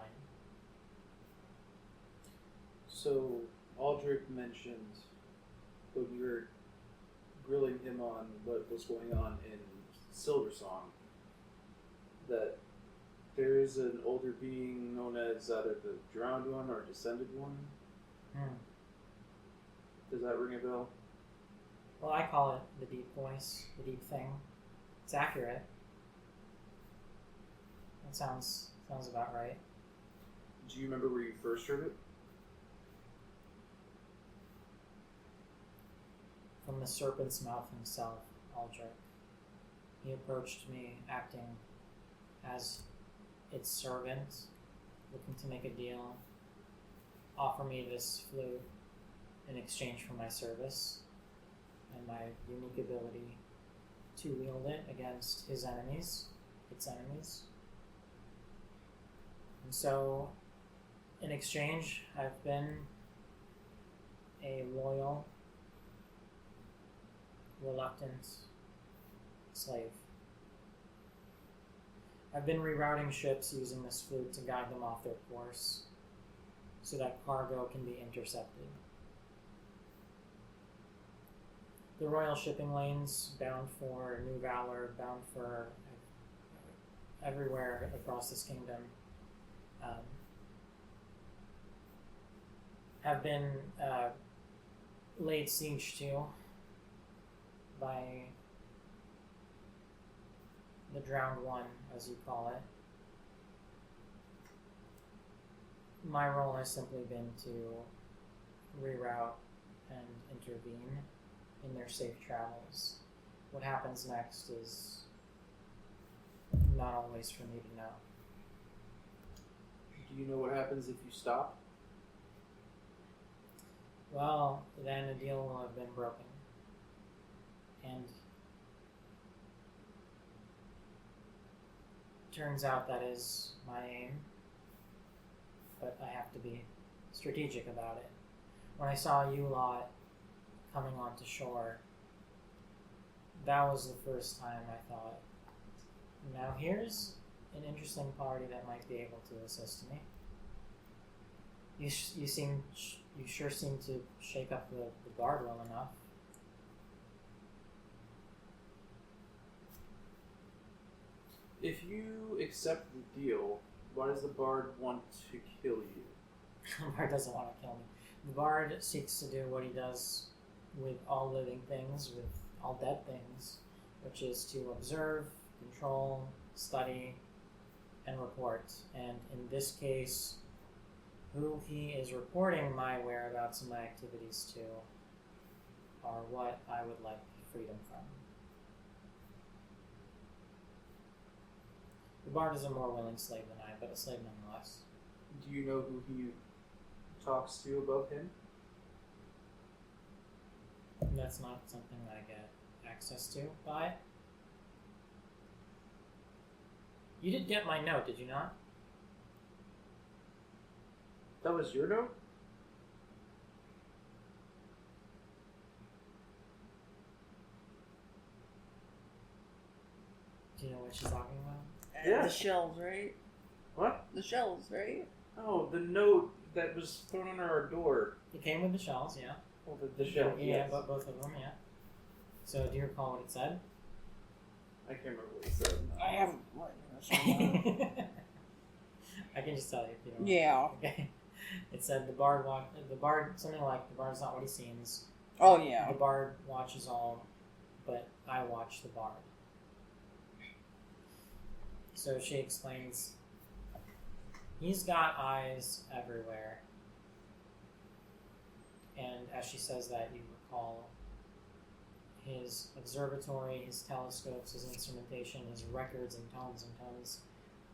So, Aldrich mentioned when we were grilling him on what was going on in Silversong that there is an older being known as either the drowned one or descended one. Does that ring a bell? Well, I call it the deep voice, the deep thing. It's accurate. That sounds about right. Do you remember where you first heard it? From the serpent's mouth himself, Aldrich. He approached me acting as its servant, looking to make a deal, offer me this flute in exchange for my service and my unique ability to wield it against its enemies. And so, in exchange, I've been a loyal, reluctant slave. I've been rerouting ships using this flute to guide them off their course so that cargo can be intercepted. The royal shipping lanes bound for New Valor, bound for everywhere across this kingdom, have been laid siege to by the drowned one, as you call it. My role has simply been to reroute and intervene in their safe travels. What happens next is not always for me to know. Do you know what happens if you stop? Well, then a deal will have been broken. And turns out that is my aim, but I have to be strategic about it. When I saw you lot coming onto shore, that was the first time I thought, now here's an interesting party that might be able to assist me. You sure seem to shake up the guard well enough. If you accept the deal, why does the bard want to kill you? The bard doesn't want to kill me. The bard seeks to do what he does with all living things, with all dead things, which is to observe, control, study, and report. And in this case, who he is reporting my whereabouts and my activities to are what I would like freedom from. The bard is a more willing slave than I, but a slave nonetheless. Do you know who he talks to above him? That's not something that I get access to by. You did get my note, did you not? That was your note? Do you know what she's talking about? Yeah. The shells, right? What? The shells, right? Oh, the note that was thrown under our door. It came with the shells, yeah. Oh, the shell. Yeah, Yes. but both of them, yeah. So, do you recall what it said? I can't remember what he said. I haven't written this. I can just tell you if you don't. Yeah. Okay. It said something like the bard's not what he seems. Oh, yeah. The bard watches all, but I watch the bard. So she explains, he's got eyes everywhere. And as she says that, you recall his observatory, his telescopes, his instrumentation, his records and tons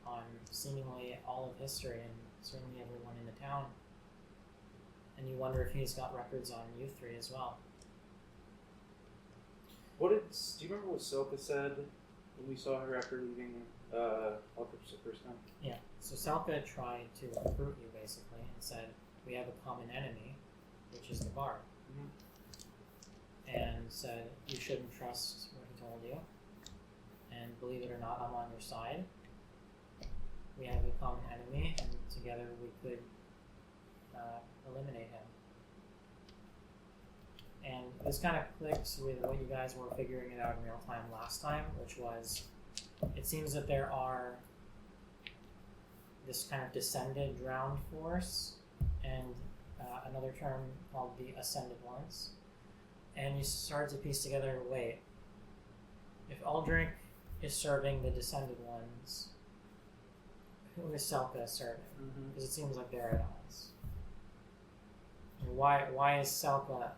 on seemingly all of history and certainly everyone in the town. And you wonder if he's got records on you three as well. Do you remember what Silka said when we saw her after leaving Aldrich the first time? Yeah. So Selka tried to recruit you basically and said, we have a common enemy, which is the bard. And said you shouldn't trust what he told you. And believe it or not, I'm on your side. We have a common enemy, and together we could eliminate him. And this kind of clicks with what you guys were figuring it out in real time last time, which was, it seems that there are this kind of descended drowned force, and another term called the ascended ones. And you start to piece together, wait, if Aldrich is serving the descended ones, who is Selka serving? Because it seems like they're at odds. And why is Selka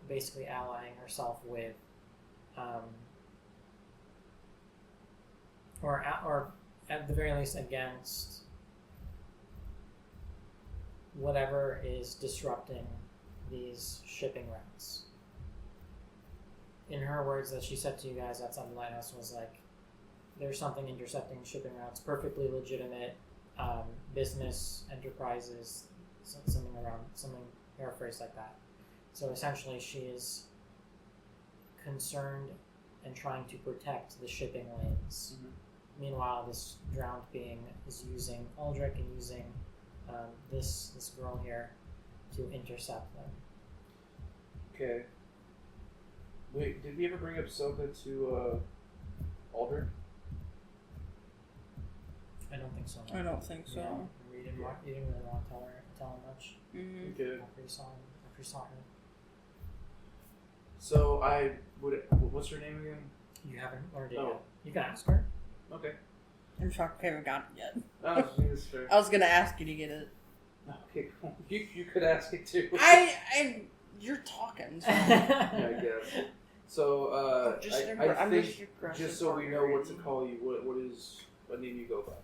basically allying herself with, or at the very least against whatever is disrupting these shipping routes? In her words that she said to you guys outside the lighthouse was like, there's something intercepting shipping routes, perfectly legitimate business enterprises, something paraphrased like that. So essentially she is concerned and trying to protect the shipping lanes. Meanwhile, this drowned being is using Aldrich and using this girl here to intercept them. Okay. Wait, did we ever bring up Soka to Aldrich? I don't think so. I don't think so. Yeah. You didn't really want to tell her much. Okay. After you saw her. So what's her name again? You haven't learned it Oh. yet. You can ask her. Okay. I'm shocked I haven't got it yet. Oh, that's fair. I was gonna ask you to get it. Okay, cool. You could ask it too. You're talking. So. Yeah, I guess. So, I I'm think, just just so we know what to call you, what name you go by?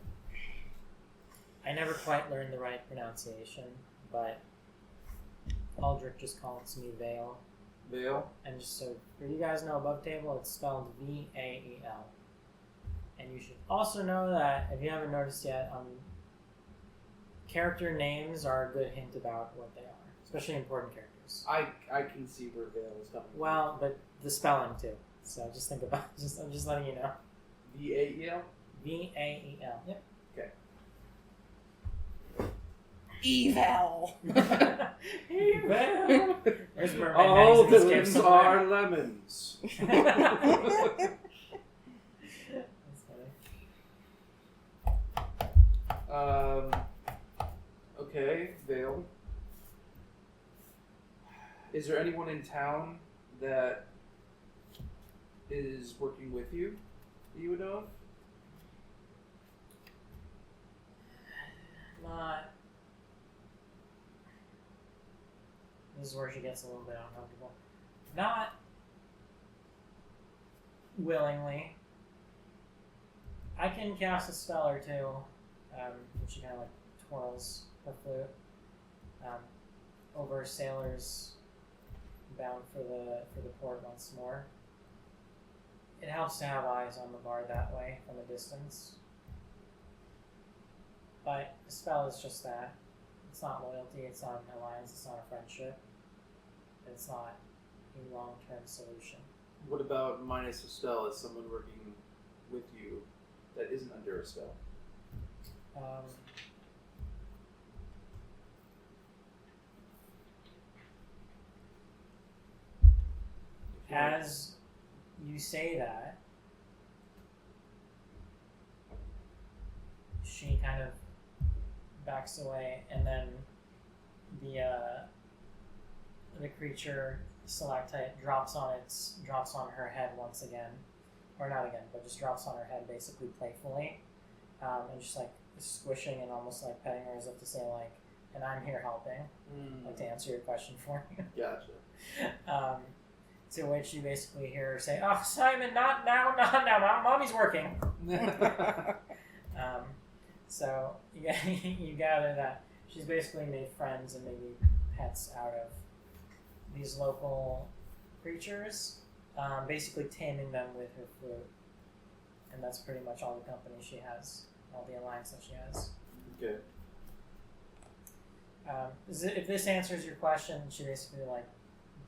I never quite learned the right pronunciation, but Aldrich just calls me Vale. Vale? And just so for you guys know, above table it's spelled Vael. And you should also know that, if you haven't noticed yet, character names are a good hint about what they are, especially important characters. I can see where Vale is coming from. Well, but the spelling too. So just think about it. I'm just letting you know. V-A-E-L? Vael. Yep. Okay. Eval. Eval. There's mermaid All eggs in this villains cave somewhere. are lemons. That's funny. Okay, Vale. Is there anyone in town that is working with you that you would know of? Not. This is where she gets a little bit uncomfortable. Not willingly. I can cast a spell or two. And she kind of like twirls her flute over sailors bound for the port once more. It helps to have eyes on the bar that way from a distance. But the spell is just that. It's not loyalty, it's not an alliance, it's not a friendship. It's not a long-term solution. What about minus a spell? Is someone working with you that isn't under a spell? As you say that, she kind of backs away, and then the creature stalactite drops on her head once again, or not again, but just drops on her head basically playfully, and just like squishing and almost like petting her as if to say like, and I'm here helping, like to answer your question for you. Gotcha. To which you basically hear her say, "Oh, Simon, not now, mommy's working." So you gather that she's basically made friends and maybe pets out of these local creatures, basically taming them with her flute. And that's pretty much all the company she has, all the alliance that she has. Okay. If this answers your question, she basically like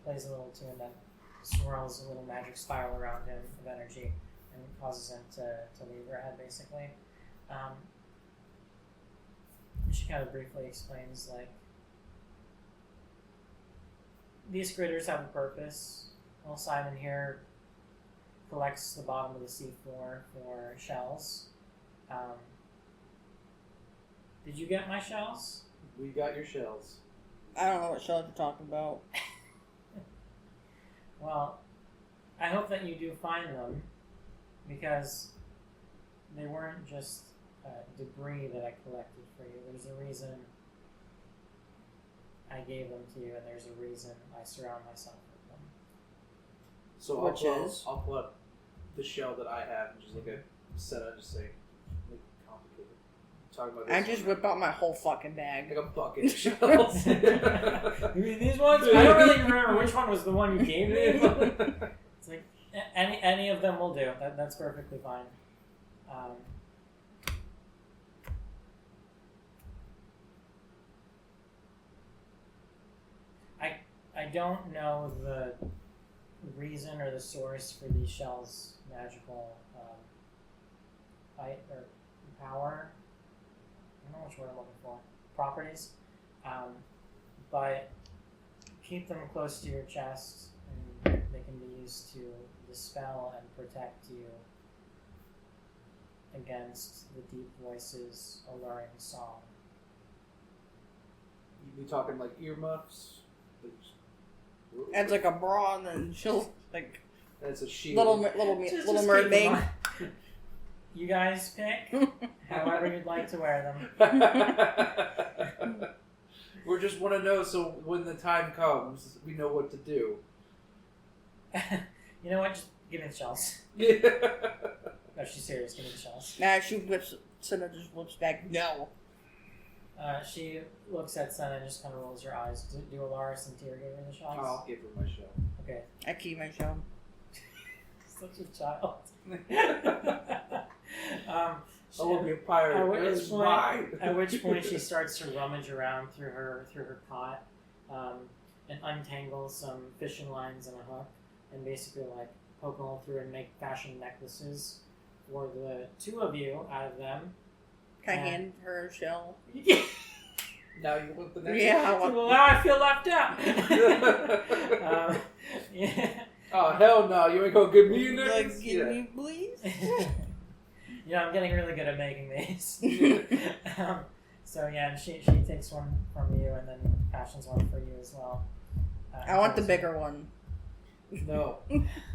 plays a little tune that swirls a little magic spiral around him of energy and causes him to leave her head, basically. She kind of briefly explains, like, these critters have a purpose. Well, Simon here collects the bottom of the seafloor for shells. Did you get my shells? We got your shells. I don't know what show you're talking about. Well, I hope that you do find them, because they weren't just debris that I collected for you. There's a reason I gave them to you, and there's a reason I surround myself with them. So I'll pull up the shell that I have and just look at Senna, just say, make it complicated. Talking about this I just whip out my whole fucking bag. like a bucket of shells. You mean these ones? I don't really remember which one was the one you gave me. It's like any of them will do. That's perfectly fine. I don't know the reason or the source for these shells' magical height or power. I don't know which word I'm looking for. Properties. But keep them close to your chest, and they can be used to dispel and protect you against the deep voices alluring song. You be talking like earmuffs? Adds like a bra, and then she'll like That's a shield. little Just mermaid. keep them on. You guys pick however you'd like to wear them. We just want to know so when the time comes, we know what to do. You know what? Just give me the shells. Yeah. No, she's serious. Give me the shells. Nah, she whips. Senna just whips back. No. She looks at Senna and just kind of rolls her eyes. Do Alaris and Tyr give her the shells? I'll give her my shell. Okay. I keep my shell. Such a child. I will be a pirate. At which point she starts to rummage around through her pot and untangle some fishing lines and a hook, and basically like poke a hole through and make fashion necklaces for the two of you out of them. Can I hand her a shell? Now you want the next Yeah. one? Well, now I feel left out. Yeah. Oh, hell no. You ain't gonna give me a Like, necklace? give me, please. Yeah, I'm getting really good at making these. So yeah, and she takes one from you and then fashions one for you as well. I want the bigger one. No.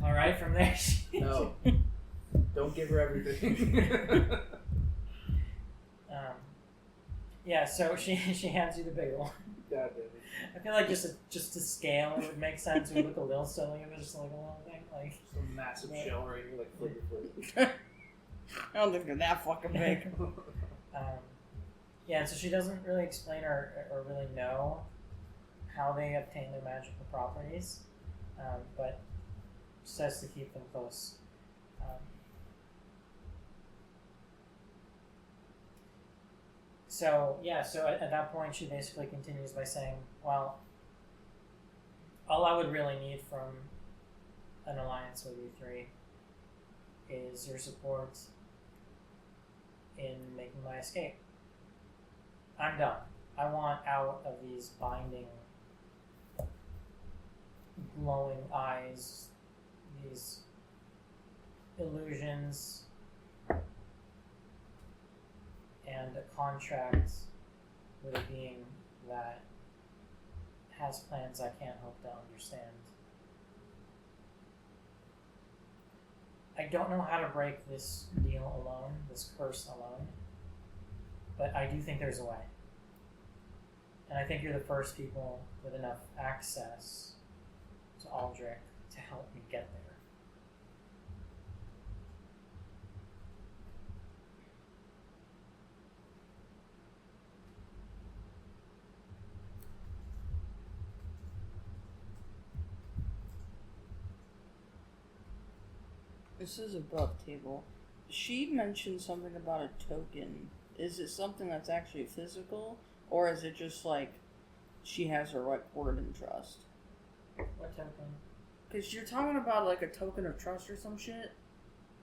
All right, from there. No. Don't give her everything. Yeah, so she hands you the bigger one. God damn it. I feel like just to scale, it would make sense. It would look a little silly if it was just like a little thing. Like Just a massive shell right here, like flicker. I don't think they're that fucking big. Yeah, and so she doesn't really explain or really know how they obtain their magical properties, but says to keep them close. So at that point she basically continues by saying, well, all I would really need from an alliance with you three is your support in making my escape. I'm done. I want out of these binding, glowing eyes, these illusions, and a contract with a being that has plans I can't hope to understand. I don't know how to break this deal alone, this curse alone, but I do think there's a way. And I think you're the first people with enough access to Aldrich to help me get there. This is above table. She mentioned something about a token. Is it something that's actually physical, or is it just like she has her like word and trust? What token? Because you're talking about like a token of trust or some shit.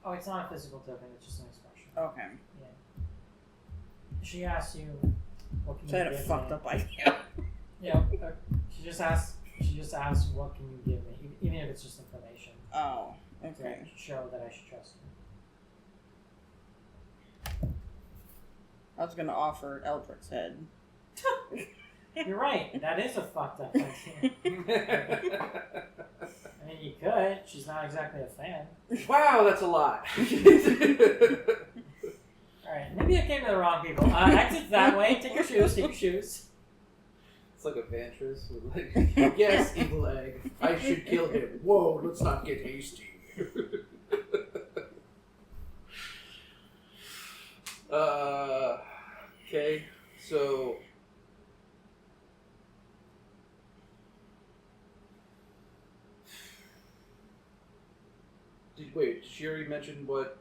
Oh, it's not a physical token. It's just an expression. Okay. Yeah. She asked you, "What can So I you had a give fucked me?" up idea. Yeah. She just asked. "What can you give me?" Even if it's just information. Oh. Okay. To show that I should trust you. I was gonna offer Eldrick's head. You're right. That is a fucked up idea. I mean, you could. She's not exactly a fan. Wow, that's a lot. Alright, maybe I came to the wrong people. Exit that way. Take your shoes. Take your shoes. It's like a Vantress with like, yes, evil egg. I should kill him. Whoa, let's not get hasty. Okay, so did she already mention what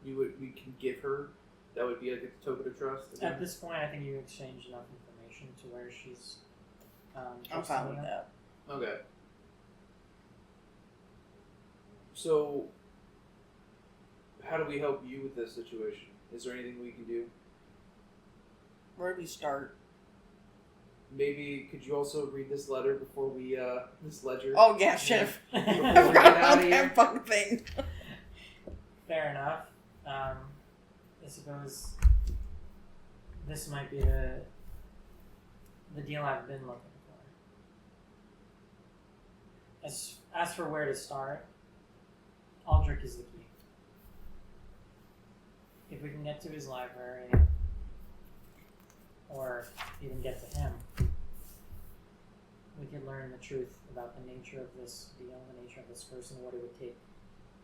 we can give her? That would be like a token of trust. At this point, I think you exchange enough information to where she's. I'm fine with that. Okay. So, how do we help you with this situation? Is there anything we can do? Where do we start? Maybe could you also read this letter before we this ledger? Oh yeah, shit. I Before we forgot get out about of here? that fucking thing. Fair enough. I suppose this might be the deal I've been looking for. As for where to start, Aldrich is the key. If we can get to his library, or even get to him, we can learn the truth about the nature of this deal, the nature of this person, what it would take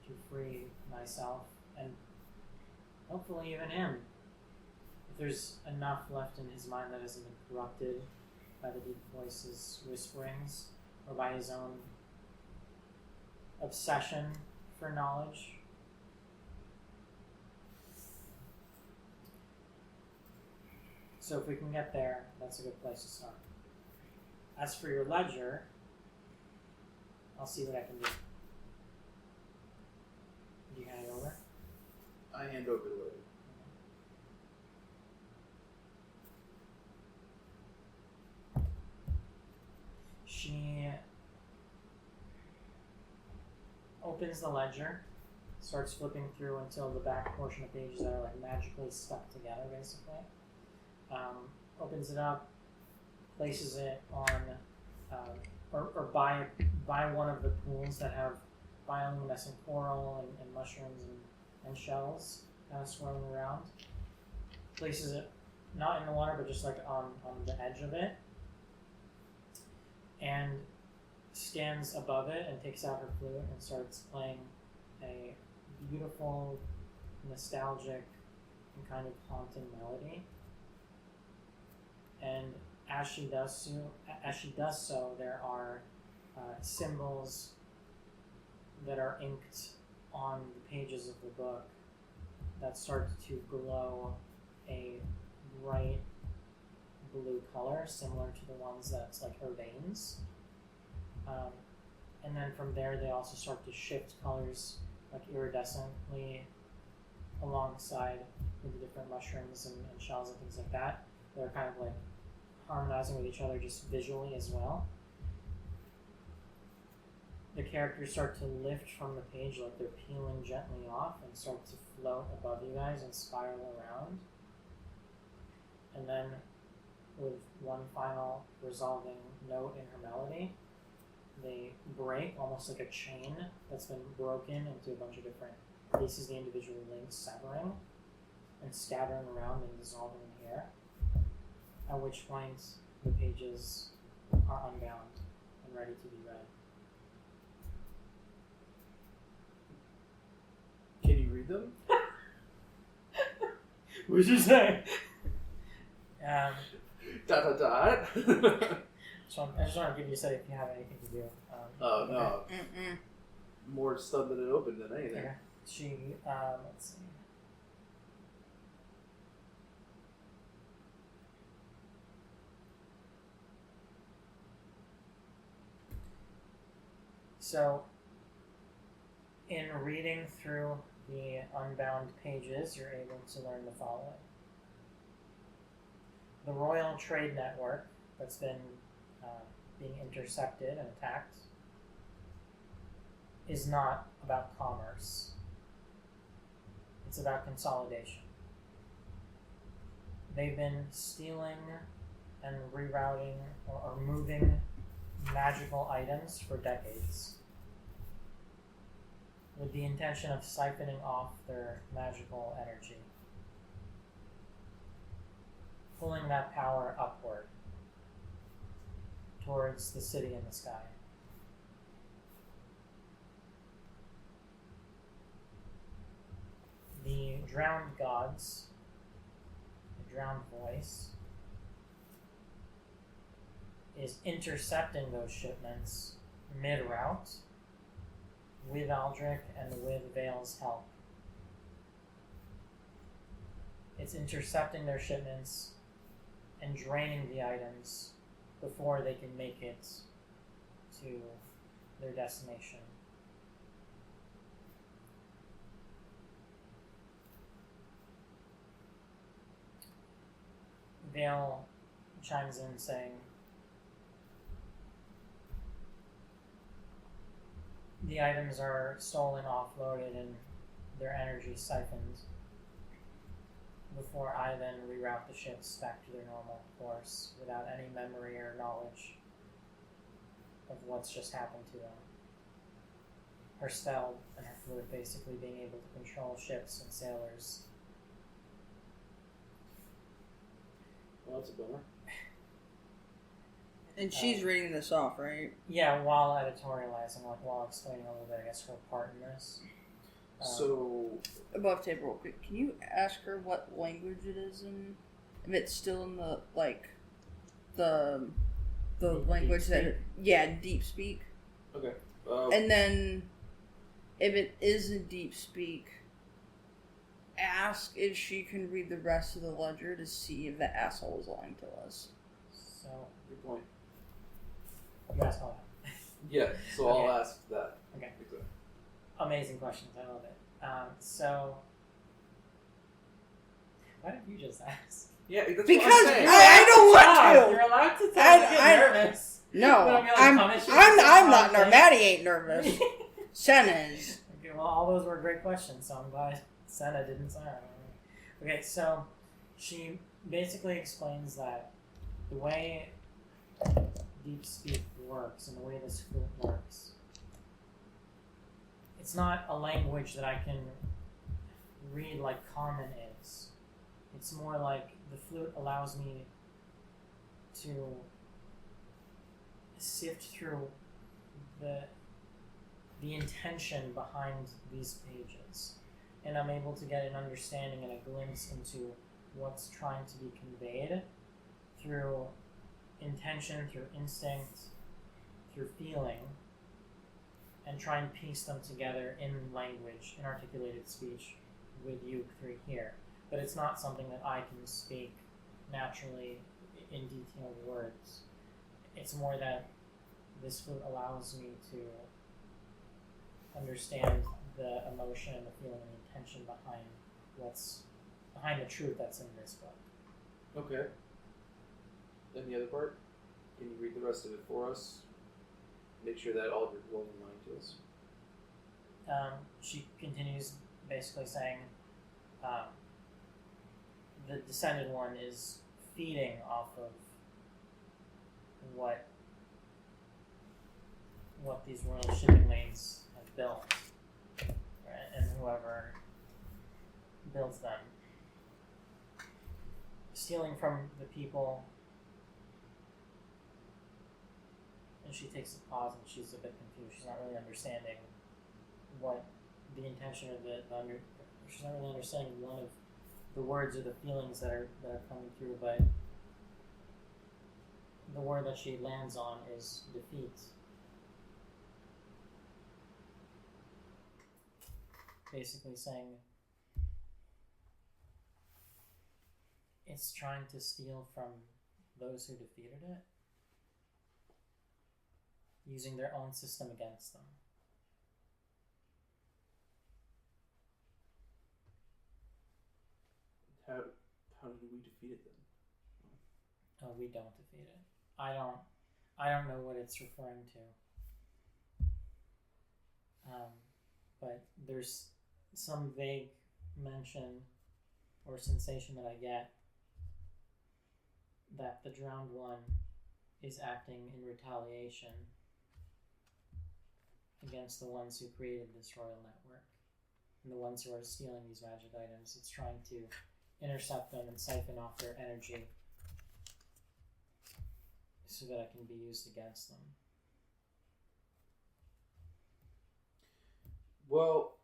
to free myself, and hopefully even him. If there's enough left in his mind that hasn't been corrupted by the deep voice's whisperings, or by his own obsession for knowledge. So if we can get there, that's a good place to start. As for your ledger, I'll see what I can do. Do you hand it over? I hand over the letter. She opens the ledger, starts flipping through until the back portion of pages that are like magically stuck together, basically. Opens it up, places it on, or by one of the pools that have bioluminescent coral and mushrooms and shells kind of swirling around. Places it not in the water, but just like on the edge of it, and stands above it and takes out her flute and starts playing a beautiful, nostalgic, and kind of haunting melody. And as she does so, there are symbols that are inked on the pages of the book that start to glow a bright blue color, similar to the ones that's like her veins. And then from there, they also start to shift colors like iridescently alongside with the different mushrooms and shells and things like that. They're kind of like harmonizing with each other just visually as well. The characters start to lift from the page like they're peeling gently off and start to float above you guys and spiral around. And then with one final resolving note in her melody, they break almost like a chain that's been broken into a bunch of different pieces, the individual links severing and scattering around and dissolving in the air. At which point the pages are unbound and ready to be read. Can you read them? What'd you say? Dot dot dot. So I just want to give you a say if you have anything to do. Oh no. more stunned than it opened than anything. Okay. She, let's see. So, in reading through the unbound pages, you're able to learn the following. The Royal Trade Network that's been being intercepted and attacked is not about commerce. It's about consolidation. They've been stealing and rerouting or moving magical items for decades with the intention of siphoning off their magical energy, pulling that power upward towards the city in the sky. The drowned gods, the drowned voice, is intercepting those shipments mid-route with Aldrich and with Vale's help. It's intercepting their shipments and draining the items before they can make it to their destination. Vale chimes in saying, the items are stolen, offloaded, and their energy siphoned before I then reroute the ships back to their normal course without any memory or knowledge of what's just happened to them. Her spell and her fluid basically being able to control ships and sailors. Well, that's a bummer. And she's reading this off, right? Yeah, while editorializing, like while explaining a little bit, I guess, her part in this. So, Above table real quick, can you ask her what language it is in? If it's still in the, like, the language that... Deep speak. okay. And then, if it is in deep speak, ask if she can read the rest of the ledger to see if the asshole is lying to us. So, Good point. you ask all that. Yeah, so Okay. I'll ask that. Okay. Exactly. Amazing questions. I love it. So, why did you just ask? Yeah, that's Because what I'm saying. I don't want You're to! allowed to talk. I- Get I- nervous. No, But I'm gonna I'm punish you for saying not one nervous. thing. Maddie ain't nervous. Senna is. Okay, well, all those were great questions, so I'm glad Senna didn't say it. Okay, so she basically explains that the way deep speak works and the way this flute works, it's not a language that I can read like common is. It's more like the flute allows me to sift through the intention behind these pages, and I'm able to get an understanding and a glimpse into what's trying to be conveyed through intention, through instinct, through feeling, and try and piece them together in language, in articulated speech with you three here. But it's not something that I can speak naturally in detailed words. It's more that this flute allows me to understand the emotion and the feeling and the intention behind the truth that's in this book. Okay. And the other part? Can you read the rest of it for us? Make sure that Aldrich will align to us. She continues basically saying, the Descended One is feeding off of what these royal shipping lanes have built, right? And whoever builds them. Stealing from the people. And she takes a pause and she's a bit confused. She's not really understanding what the intention of she's not really understanding one of the words or the feelings that are coming through, but the word that she lands on is defeat. basically saying it's trying to steal from those who defeated it, using their own system against them. How did we defeat it then? Oh, we don't defeat it. I don't know what it's referring to. But there's some vague mention or sensation that I get that the drowned one is acting in retaliation against the ones who created this royal network and the ones who are stealing these magic items. It's trying to intercept them and siphon off their energy so that it can be used against them. Well,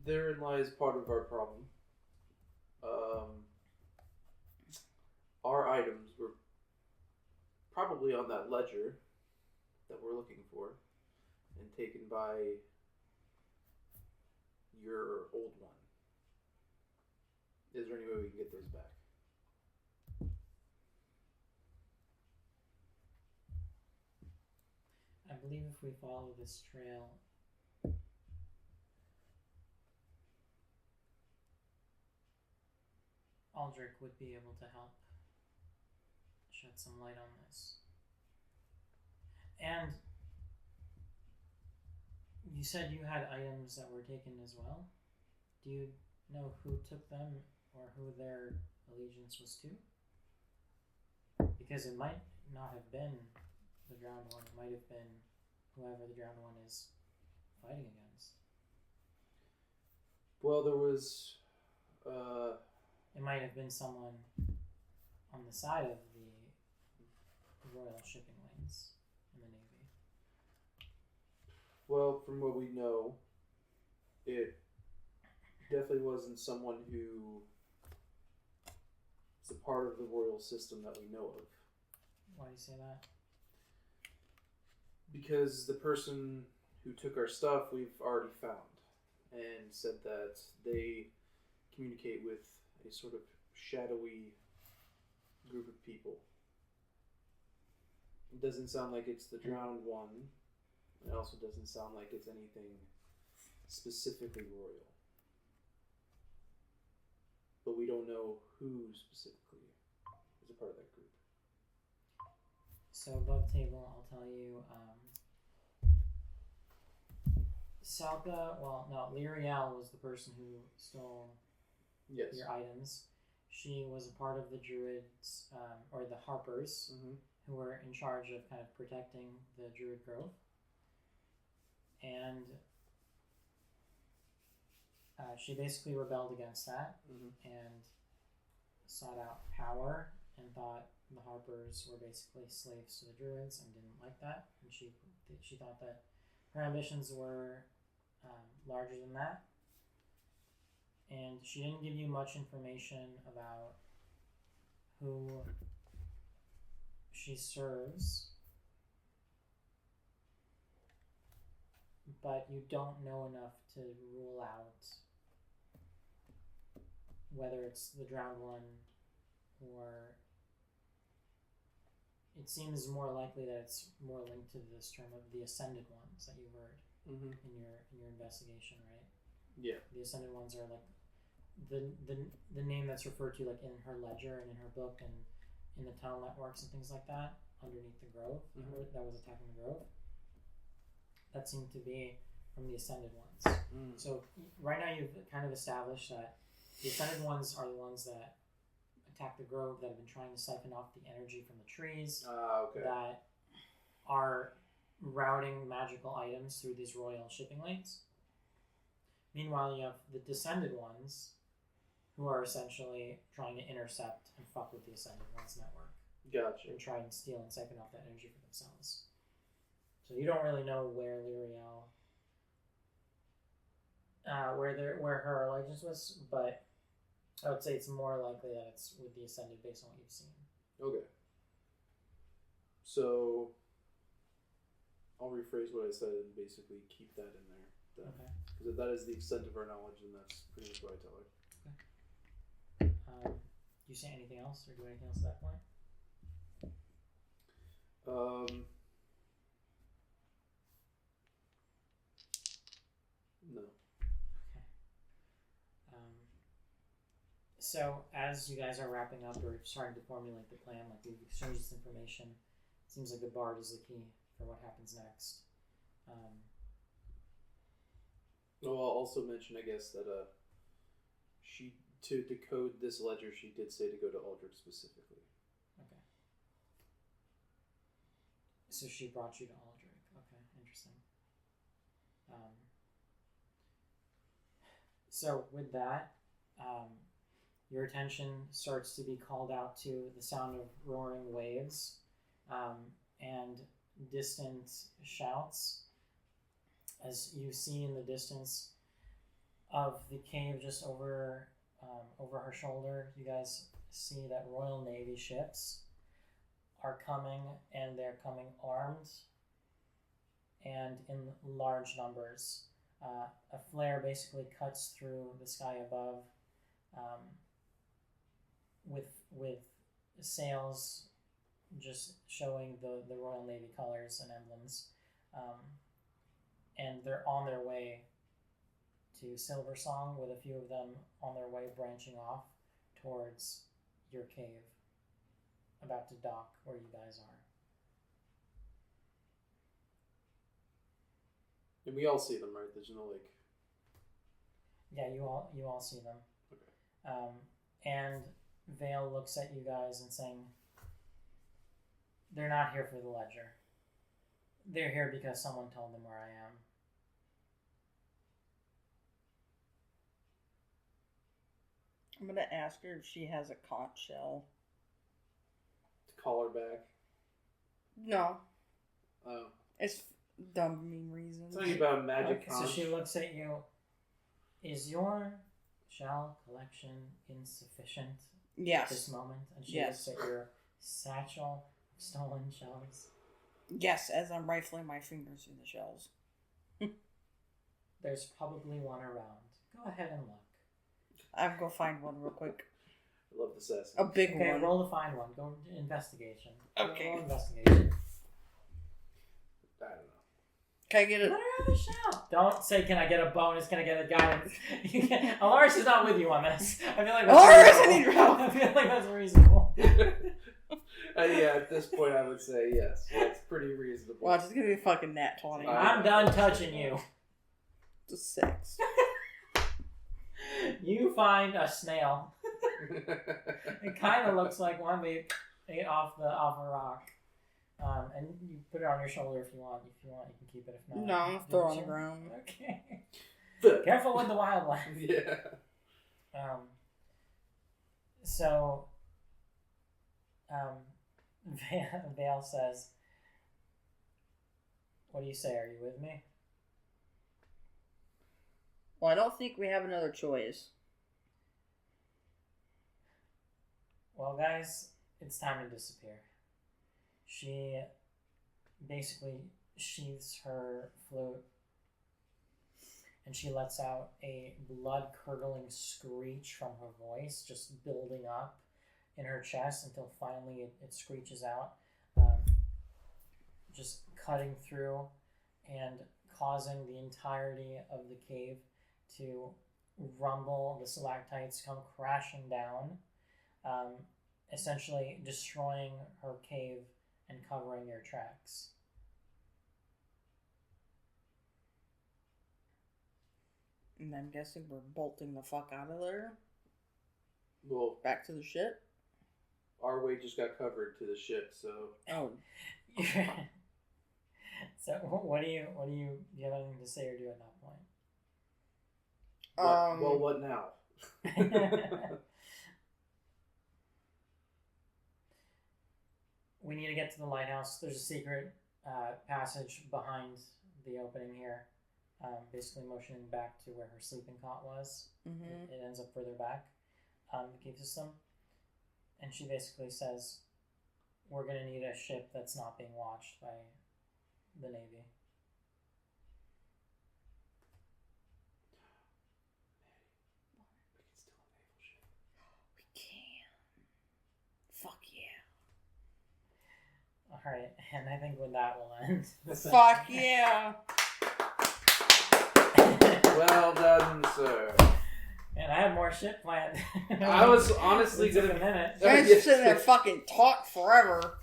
therein lies part of our problem. Our items were probably on that ledger that we're looking for and taken by your old one. Is there any way we can get those back? I believe if we follow this trail, Aldrich would be able to help shed some light on this. And you said you had items that were taken as well. Do you know who took them or who their allegiance was to? Because it might not have been the drowned one. It might have been whoever the drowned one is fighting against. Well, there was... It might have been someone on the side of the royal shipping lanes in the Navy. Well, from what we know, it definitely wasn't someone who is a part of the royal system that we know of. Why do you say that? Because the person who took our stuff we've already found and said that they communicate with a sort of shadowy group of people. It doesn't sound like it's the drowned one. It also doesn't sound like it's anything specifically royal. But we don't know who specifically is a part of that group. So above table, I'll tell you, Lyriel was the person who stole Yes. your items. She was a part of the Druids, or the Harpers, Mm-hmm. who were in charge of kind of protecting the Druid Grove. And she basically rebelled against that and sought out power and thought the Harpers were basically slaves to the Druids and didn't like that. And she thought that her ambitions were larger than that. And she didn't give you much information about who she serves, but you don't know enough to rule out whether it's the drowned one or it seems more likely that it's more linked to this term of the ascended ones that you heard in your investigation, right? Yeah. The ascended ones are like the name that's referred to like in her ledger and in her book and in the tunnel networks and things like that underneath the grove that was attacking the grove. That seemed to be from the ascended ones. So right now you've kind of established that the ascended ones are the ones that attack the grove, that have been trying to siphon off the energy from the trees, that are routing magical items through these royal shipping lanes. Meanwhile, you have the descended ones who are essentially trying to intercept and fuck with the ascended ones network. Gotcha. And try and steal and siphon off that energy for themselves. So you don't really know where Lyriel, where her allegiance was, but I would say it's more likely that it's with the ascended based on what you've seen. Okay. So I'll rephrase what I said and basically keep that in there. then. Okay. Because if that is the extent of our knowledge, then that's pretty much what I tell her. Do you say anything else or do anything else at that point? No. Okay. So as you guys are wrapping up or starting to formulate the plan, like we've exchanged this information, it seems like the bard is the key for what happens next. I'll also mention, I guess, that she to decode this ledger, she did say to go to Aldrich specifically. Okay. So she brought you to Aldrich. Okay, interesting. So with that, your attention starts to be called out to the sound of roaring waves and distant shouts. As you see in the distance of the cave just over her shoulder, you guys see that Royal Navy ships are coming, and they're coming armed and in large numbers. A flare basically cuts through the sky above with sails just showing the Royal Navy colors and emblems. And they're on their way to Silver Song, with a few of them on their way branching off towards your cave, about to dock where you guys are. And we all see them, right? There's no like. Yeah, you all see them. Okay. And Vale looks at you guys and saying, "They're not here for the ledger. They're here because someone told them where I am." I'm gonna ask her if she has a conch shell. To call her back. No. Oh. It's dumb, mean reasons. Something about magic Okay, so conch. she looks at you. Is your shell collection insufficient at this Yes. moment? And she Yes. looks at your satchel of stolen shells. Yes, as I'm rifling my fingers through the shells. There's probably one around. Go ahead and look. I'll go find one real quick. I love the sassy. A big Okay, one. roll to find one. Go to investigation. Okay. Roll investigation. I don't know. Can I get Let it? her have a shout. Don't say, "Can I get a bonus? Can I get a guidance?" Alaris is not with you on this. I feel like Alaris, I need reasonable. help. I feel like that's reasonable. Yeah, at this point, I would say yes. That's pretty reasonable. Watch, it's gonna be a fucking nat 20. I'm done touching you. It's a 6. You find a snail. It kind of looks like one they ate off a rock. And you put it on your shoulder if you want. If you want, you can keep it. If not, No, I'm gonna throw it on the ground. Okay. Careful with the wildlife. Yeah. So, Vale says, "What do you say? Are you with me?" Well, I don't think we have another choice. Well, guys, it's time to disappear. She basically sheathes her flute and she lets out a blood-curdling screech from her voice, just building up in her chest until finally it screeches out, just cutting through and causing the entirety of the cave to rumble. The stalactites come crashing down, essentially destroying her cave and covering your tracks. And I'm guessing we're bolting the fuck out of there. Well, Back to the ship. our way just got covered to the ship, so. Oh. So what do you have anything to say or do at that point? Well, what now? We need to get to the lighthouse. There's a secret passage behind the opening here, basically motioning back to where her sleeping cot was. Mm-hmm. It ends up further back, the cave system. And she basically says, "We're going to need a ship that's not being watched by the Navy." Alright, and I think when that will end. Fuck yeah. Well done, sir. And I have more shit planned. I was honestly It took gonna. a minute. You guys just sitting there fucking talk forever.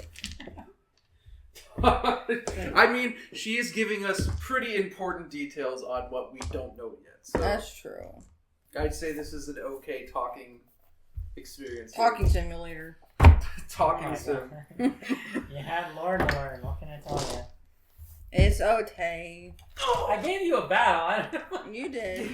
I mean, she is giving us pretty important details on what we don't know yet. So That's true. I'd say this is an okay talking experience. Talking simulator. Talking Oh, sim. God. You had more to learn. What can I tell you? It's okay. I gave you a battle. I don't know. You did.